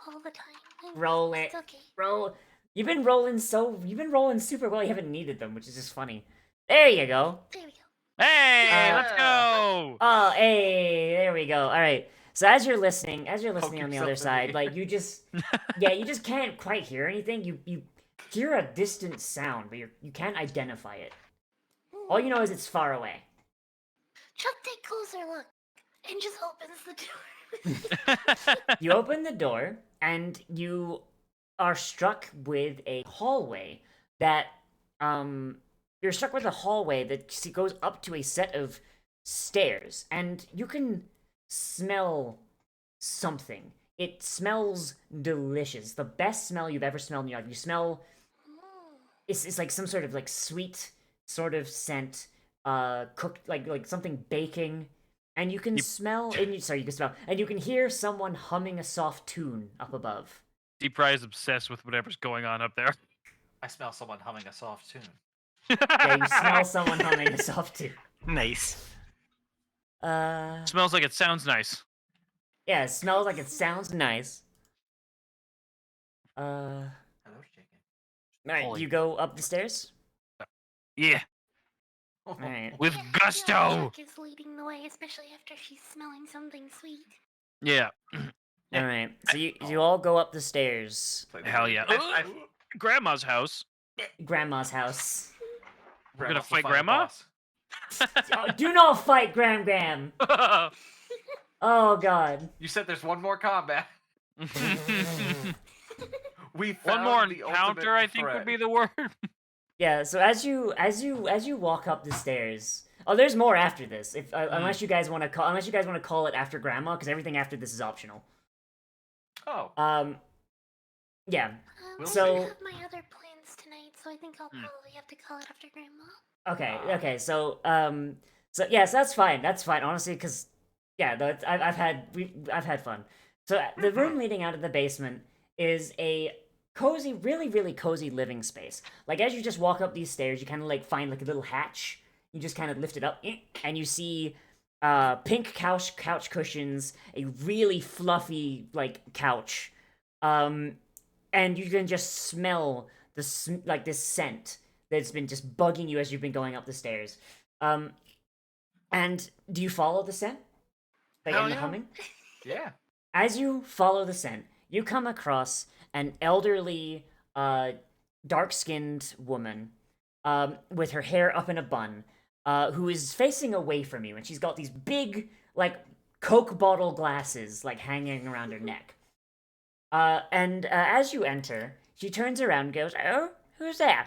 all the time. Roll it. It's okay. roll. You've been rolling super well. You haven't needed them, which is just funny. There you go. There we go. Hey, let's Yeah. go. Oh, hey, there we go. All right. So as you're listening on the yourself other in the side, ear. like you just you just can't quite hear anything. You hear a distant sound, but you can't identify it. All you know is it's far away. Chuck, take closer look, and just opens the door. You open the door and you are struck with a hallway that you're struck with a hallway that goes up to a set of stairs, and you can smell something. It smells delicious. The best smell you've ever smelled in your life. You smell it's like some sort of like sweet sort of scent, cooked like something baking, and you can smell and you can smell and you can hear someone humming a soft tune up above. Deep Fry is obsessed with whatever's going on up there. I smell someone humming a soft tune. Yeah, you smell someone humming a soft tune. Nice. Smells like it sounds nice. Yeah, it smells like it sounds nice. Hello, chicken. Alright, Holy- you go up the stairs? Yeah, Alright. with Yeah, gusto. Chuck is leading the way, especially after she's smelling something sweet. Yeah. Alright. So you all go up the stairs. Play the Hell game. yeah. Grandma's house. Grandma's house. We're gonna Grandma's the fight final Grandma? boss. Oh, do not fight Gram. Oh god. You said there's one more combat. We found One more the encounter, ultimate I think, threat. would be the word. Yeah, so as you walk up the stairs. Oh, there's more after this. If unless you guys want to call it after Grandma, because everything after this is optional. Oh, Yeah. We'll So- I have my other plans tonight, so I think I'll probably have to call it after Grandma. Okay. So that's fine. That's fine. Honestly, because yeah, I've had fun. So the room leading out of the basement is a cozy, really, really cozy living space. Like as you just walk up these stairs, you kind of like find like a little hatch. You just kind of lift it up, and you see pink couch cushions, a really fluffy like couch, and you can just smell this scent that's been just bugging you as you've been going up the stairs. And do you follow the scent? Like Hell and the yeah. humming? yeah. As you follow the scent, you come across an elderly, dark-skinned woman, with her hair up in a bun, who is facing away from you, and she's got these big, like, Coke bottle glasses, like, hanging around her neck. And as you enter, she turns around and goes, "Oh, who's that?"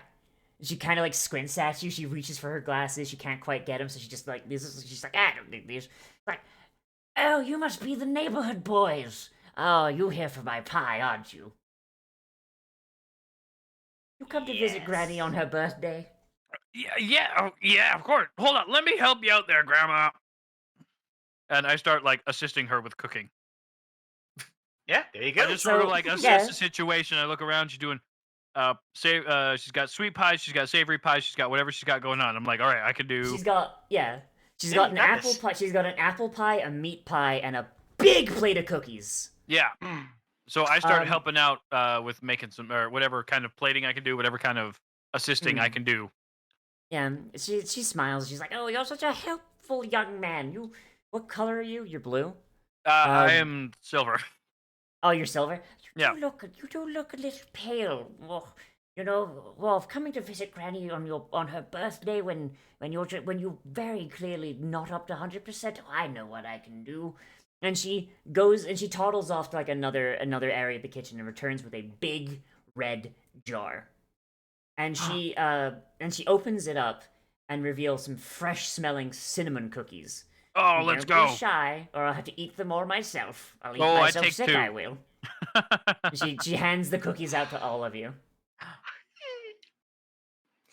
She kind of like squints at you. She reaches for her glasses. She can't quite get them, so she just like she's like, "I don't need these." Like, "Oh, you must be the neighborhood boys. Oh, you here for my pie, aren't you?" You come to visit Granny on her birthday? Yeah, of course. Hold on, let me help you out there, Grandma. And I start like assisting her with cooking. Yeah, there you I go. just So, sort of like assess yeah. the situation. I look around. She's doing, she's got sweet pies. She's got savory pies. She's got whatever she's got going on. I'm like, all right, I can do. She's got She's Yeah, got you an got apple this. pie. She's got an apple pie, a meat pie, and a big plate of cookies. Yeah. So I start Um, helping out with making some or whatever kind of plating I can do, whatever kind of assisting I can do. Yeah, she smiles. She's like, "Oh, you're such a helpful young man. What color are you? You're blue. I am silver. Oh, you're silver. Yeah. You do look a little pale. Well, coming to visit Granny on her birthday when you're very clearly not up to 100%. I know what I can do." And she goes and she toddles off to like another area of the kitchen and returns with a big red jar. And she opens it up and reveals some fresh smelling cinnamon cookies. Oh, And let's don't go. be shy, or I'll have to eat them all myself. I'll eat Oh, I myself take sick. 2. I will. She hands the cookies out to all of you.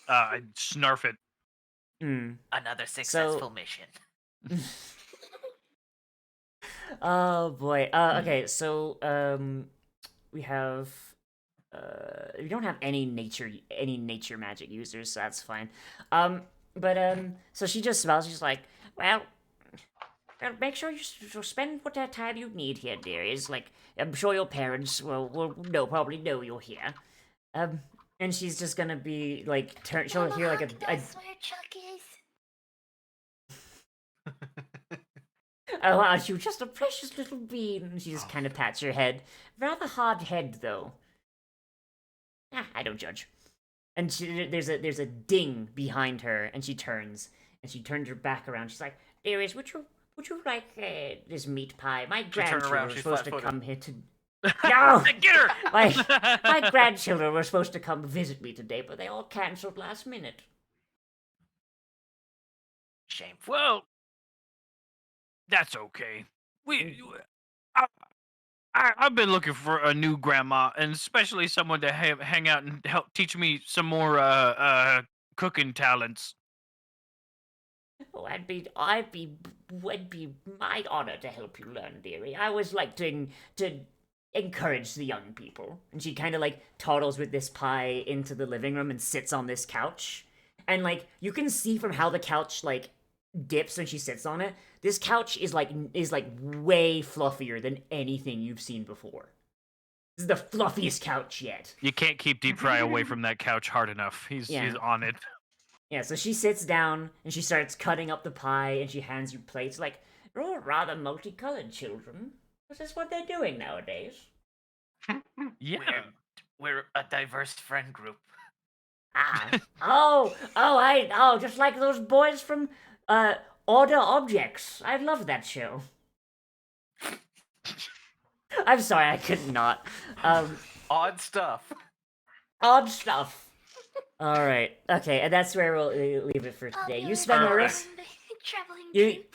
I snarf it. Another successful mission. Oh boy. Okay. So we have we don't have any nature magic users, so that's fine. So she just smiles. She's like, well, make sure you spend what time you need here, dearies. Like, I'm sure your parents will probably know you're here. And she's just gonna be like, she'll Mama, hear like how can I swear Chuck is? "Oh, aren't you just a precious little bean?" And she just kind of pats your head. Rather hard head, though. I don't judge. And there's a ding behind her, and she turns her back around. She's like, "Dearest, would you like this meat pie? My turn around, grandchildren were she's supposed to flat-footed. come here to." No, Get her. my grandchildren were supposed to come visit me today, but they all cancelled last minute. Shameful. Well, that's okay. I've been looking for a new grandma, and especially someone to hang out and help teach me some more cooking talents. Oh, it'd be my honor to help you learn, dearie. I always like to encourage the young people. And she kind of like toddles with this pie into the living room and sits on this couch. And like you can see from how the couch like dips when she sits on it, this couch is like way fluffier than anything you've seen before. This is the fluffiest couch yet. You can't keep Deep Fry away from that couch hard enough. He's on it. Yeah, so she sits down and she starts cutting up the pie and she hands you plates like, "You're all rather multicolored children. Is this what they're doing nowadays?" Yeah. We're a diverse friend group. Just like those boys from Order Objects. I love that show. I'm sorry, I could not. Odd stuff. Odd stuff. All right, okay, and that's where we'll leave it for today. You spend the rest. Traveling You, troupe.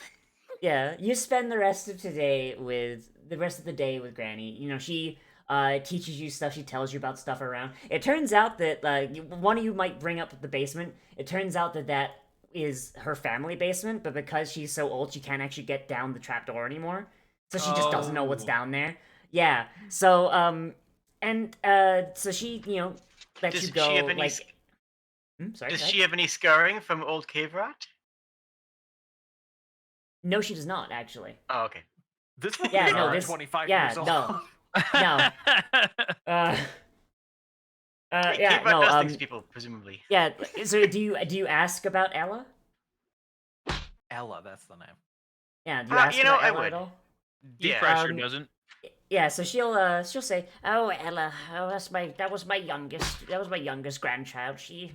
yeah, you spend the rest of the day with Granny. You know, she teaches you stuff. She tells you about stuff around. It turns out that one of you might bring up the basement. It turns out that is her family basement, but because she's so old, she can't actually get down the trapdoor anymore. So she just doesn't know what's down there. Yeah. So so she lets you go. She have any, Sorry. does go ahead. she have any scarring from old cave rot? No, she does not actually. Oh, okay. This would Yeah, be no, around this- 25 yeah, years old. no. No. Cave rot does things to people, presumably. Yeah. So do you ask about Ella? Ella, that's the name. Yeah. Do you ask about I Ella would. at all? Deep Yeah. Fry sure doesn't. Yeah. So she'll say, "Oh, Ella, that was my youngest grandchild. She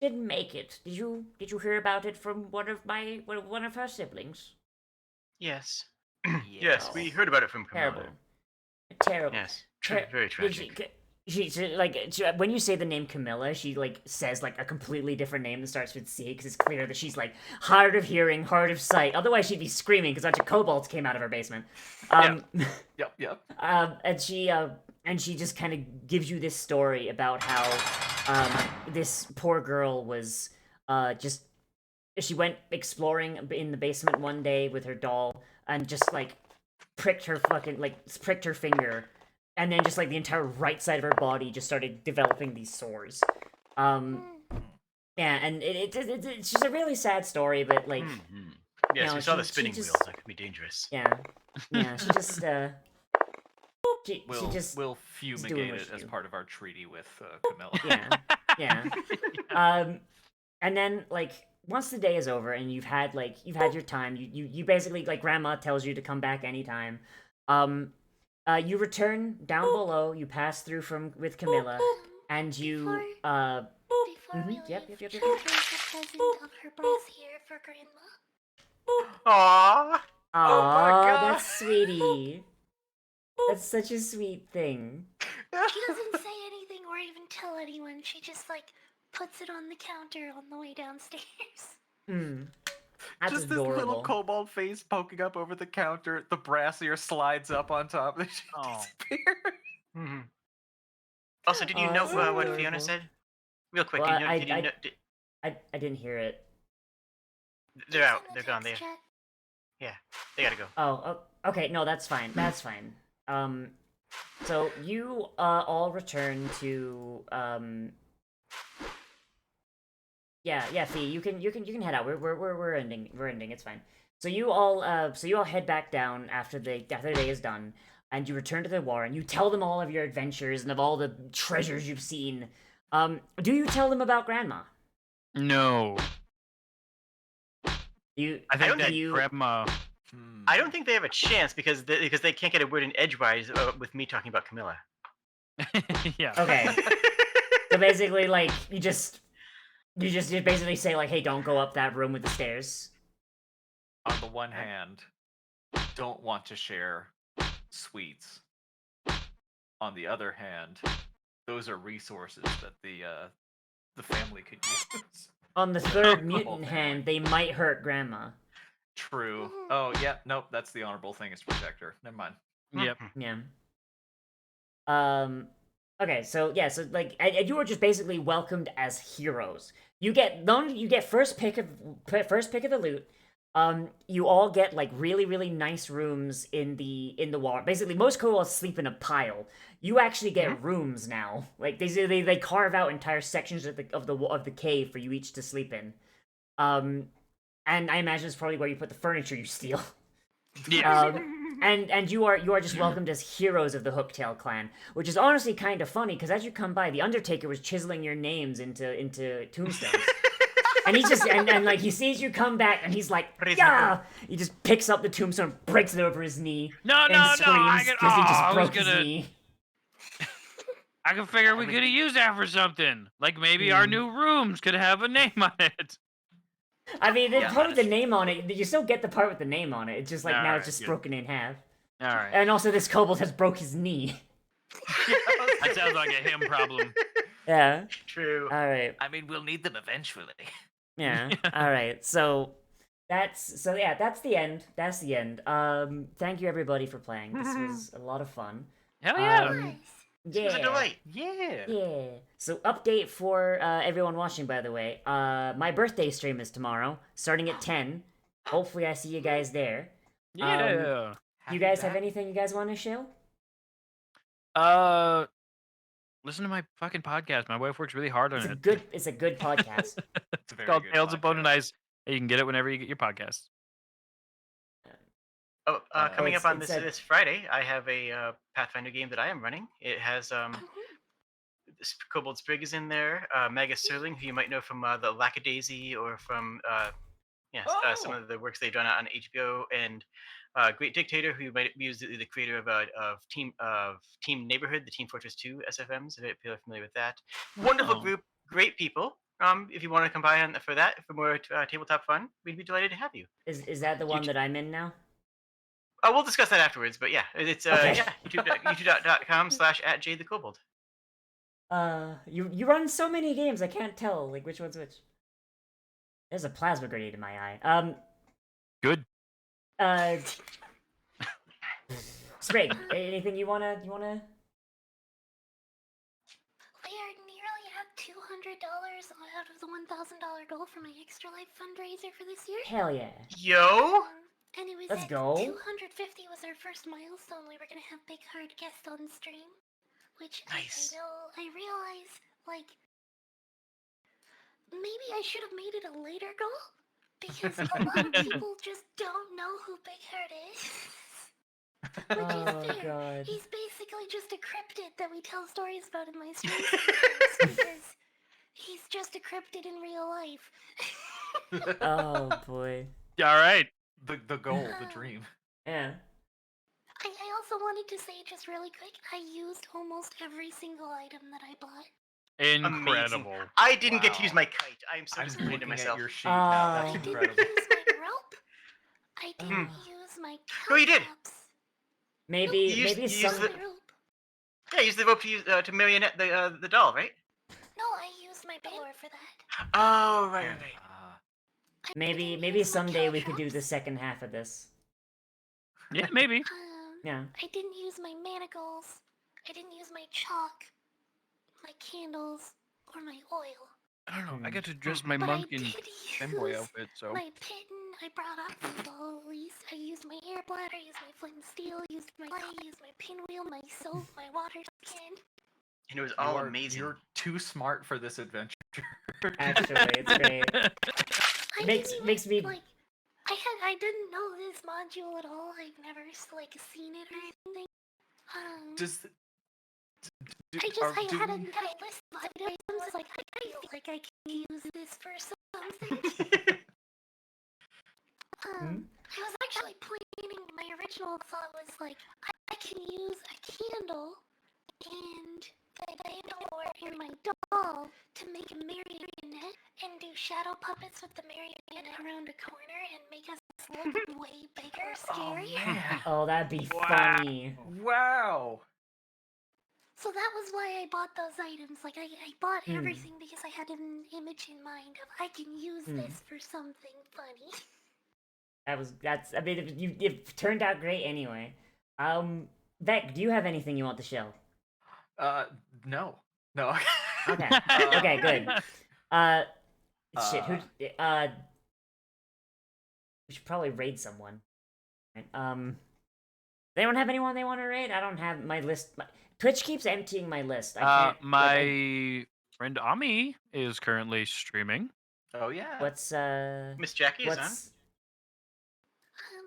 didn't make it. Did you hear about it from one of her siblings? Yes. Yes, we heard about it from Terrible. Camilla. Terrible. Yes. Ter- Very Did she, tragic. when you say the name Camilla, she like says like a completely different name that starts with C because it's clear that she's like hard of hearing, hard of sight. Otherwise, she'd be screaming because a bunch of kobolds came out of her basement. Yep. And she just kind of gives you this story about how this poor girl was just she went exploring in the basement one day with her doll and just like pricked her finger, and then just like the entire right side of her body just started developing these sores. Yeah, and it's just a really sad story, but like Yes, know, we saw the she spinning just- wheels. That could be dangerous. yeah, she just she We'll just we'll doing fumigate what it she as do. part of our treaty with Camilla. yeah. And then like once the day is over and you've had your time, you basically like grandma tells you to come back anytime. You return down below. You pass through with Camilla, and you Before we yep, leave, yep, yep, yep. she brings a present of her birth year for Grandma. Aww. Aw, Oh my God. that's sweetie. That's such a sweet thing. She doesn't say anything or even tell anyone. She just like puts it on the counter on the way downstairs. That's Just adorable. this little kobold face poking up over the counter. The brassiere slides up on top and she Oh. disappears. Mm-hmm. Also, did you Aw, know that's what adorable. Fiona said? Real quick, Well, did you know? I didn't hear it. They're It's out. in the They're gone. text They chat. they gotta go. Oh, okay. No, that's fine. That's fine. So you all return to yeah, Fee, you can head out. We're ending. We're ending. It's fine. So you all head back down after the day is done, and you return to the war and you tell them all of your adventures and of all the treasures you've seen. Do you tell them about Grandma? No. You I think don't that do you grandma. I don't think they have a chance because they can't get a word in edgewise with me talking about Camilla. Yeah. Okay. So basically, like you just basically say like, hey, don't go up that room with the stairs. On the one hand, don't want to share sweets. On the other hand, those are resources that the family could use. On the The third whole mutant family. hand, they might hurt Grandma. True. Oh yeah, nope. That's the honorable thing is to protect her. Never mind. Yep. Yeah. Okay, so yeah, so like, and you are just basically welcomed as heroes. You get first pick of the loot. You all get like really nice rooms in the wall. Basically, most kobolds sleep in a pile. You actually get rooms now. Like they carve out entire sections of the cave for you each to sleep in. And I imagine it's probably where you put the furniture you steal. Yeah. And you are just welcomed as heroes of the Hooktail clan, which is honestly kind of funny because as you come by, the Undertaker was chiseling your names into tombstones, and he just and like he sees you come back and he's like, yeah, he just picks up the tombstone, breaks it over his knee, No, and no, no, screams because he just broke his knee. I can figure we could have used that for something. Like maybe our new rooms could have a name on it. I mean, the Yeah, part with the name on it, you still get the part with the name on it. It's just like now Alright, it's just good. broken in half. All right. And also, this kobold has broke his knee. That sounds like a him problem. Yeah. True. All right. I mean, we'll need them eventually. Yeah. All right. So that's the end. That's the end. Thank you everybody for playing. This was a lot of fun. Hell yeah. Nice. It was a delight. Yeah. Yeah. So update for everyone watching, by the way. My birthday stream is tomorrow, starting at 10. Hopefully, I see you guys there. Yeah. You guys have anything you guys want to show? Listen to my fucking podcast. My wife works really hard on It's a it. good podcast. It's a very called good Tales of Bone and podcast. Ice. And you can get it whenever you get your podcast. Oh, coming it's- up on it's this Friday, I have a Pathfinder game that I am running. It has Kobold Sprig is in there. Magus Serling, who you might know from the Lackadaisy or from some of the works they've done on HBO, and Great Dictator, who you might be the creator of Team Neighborhood, the Team Fortress 2 SFMs. If you're familiar with that, wonderful Oh. group, great people. If you want to come by for more tabletop fun, we'd be delighted to have you. Is that the one that I'm in now? We'll discuss that afterwards, but yeah, it's Okay. youtube.com/@jadethekobold. You run so many games, I can't tell like which one's which. There's a plasma grenade in my eye. Good. Sprig, anything you wanna? We are nearly at 200 out of the $1,000 goal for my Extra Life fundraiser for this year. Hell yeah. Yo. And it was Let's at go. 250 was our first milestone. We were gonna have Big Hard guest on stream, which Nice. I realize, like, maybe I should have made it a later goal because a lot of people just don't know who Big Hard is. Which is Oh fair. god. He's basically just a cryptid that we tell stories about in my streams sometimes because he's just a cryptid in real life. Oh boy. All right. The goal, the dream. Yeah. I also wanted to say just really quick, I used almost every single item that I bought. Incredible. I didn't get to Wow. use my kite. I am so I'm disappointed looking in myself. at your sheet now. I That's I didn't incredible. use my rope. I didn't Oh. use my No, you did. caps. Maybe You used- maybe you used some the- My rope. Yeah, use the rope to use to marionette the doll, right? No, I used my power for that. Oh, right. I maybe didn't maybe use my someday we could do the caltrops. second half of this. Yeah, maybe. Yeah. I didn't use my manacles. I didn't use my chalk, my candles, or my oil. I don't know. I got to dress my But monk I in did femboy use outfit, so. my pitten. I brought up the ball at least. I used my air bladder, used my flint and steel, used my clay, used my pinwheel, my soap, my water skin. And it was all amazing. You're too smart for this adventure. Actually, it's great. I Makes- didn't even, makes me- like. I didn't know this module at all. I've never like seen it or anything. Does I had a list of items. Like I feel like I can use this for something. I was actually planning. My original thought was like I can use a candle and the candle in my doll to make a marionette and do shadow puppets with the marionette around a corner and make us look way bigger, scary. Oh, that'd be Wow. funny. Wow. So that was why I bought those items. Like I bought everything because I had an image in mind of I can use this for something funny. That's I mean it turned out great anyway. Vec, do you have anything you want to show? No. Okay. Okay, good. Shit, who we should probably raid someone. Right, they don't have anyone they want to raid? I don't have my list. Twitch keeps emptying my list. I can't. My friend Ami is currently streaming. Oh yeah. What's Miss Jackie is on. what's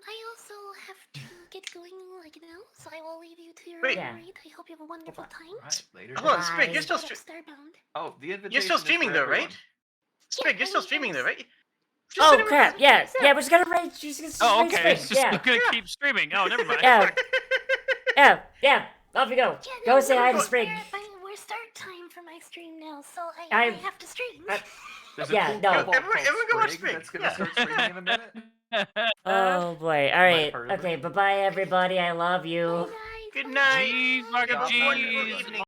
I also have to get going like now, so I will leave you to your Wait. own Yeah. raid. I hope you have a wonderful time. Right, later. Hold on, Bye. Sprig, you're still Starbound. Oh, the invitation. you're still is for streaming though, everyone. right? Sprig, you're still streaming though, right? Just Oh send it crap! over- Yeah, we're just gonna raid. Just Oh, raid okay. Sprig, It's just yeah, gonna keep streaming. Oh, never mind. yeah. Off you go. Yeah, Go no, say hi to we're- Sprig. We're start time for my stream now, so I have to stream. There's Yeah, a cool no. kobold Everyone called go watch Sprig Sprig, that's gonna yeah. start streaming in a minute. Oh boy. All right. heard of Okay. it. Bye bye everybody. I love you. Bye, guys. Good night. Jeez, Mark Have of a wonderful G's. evening.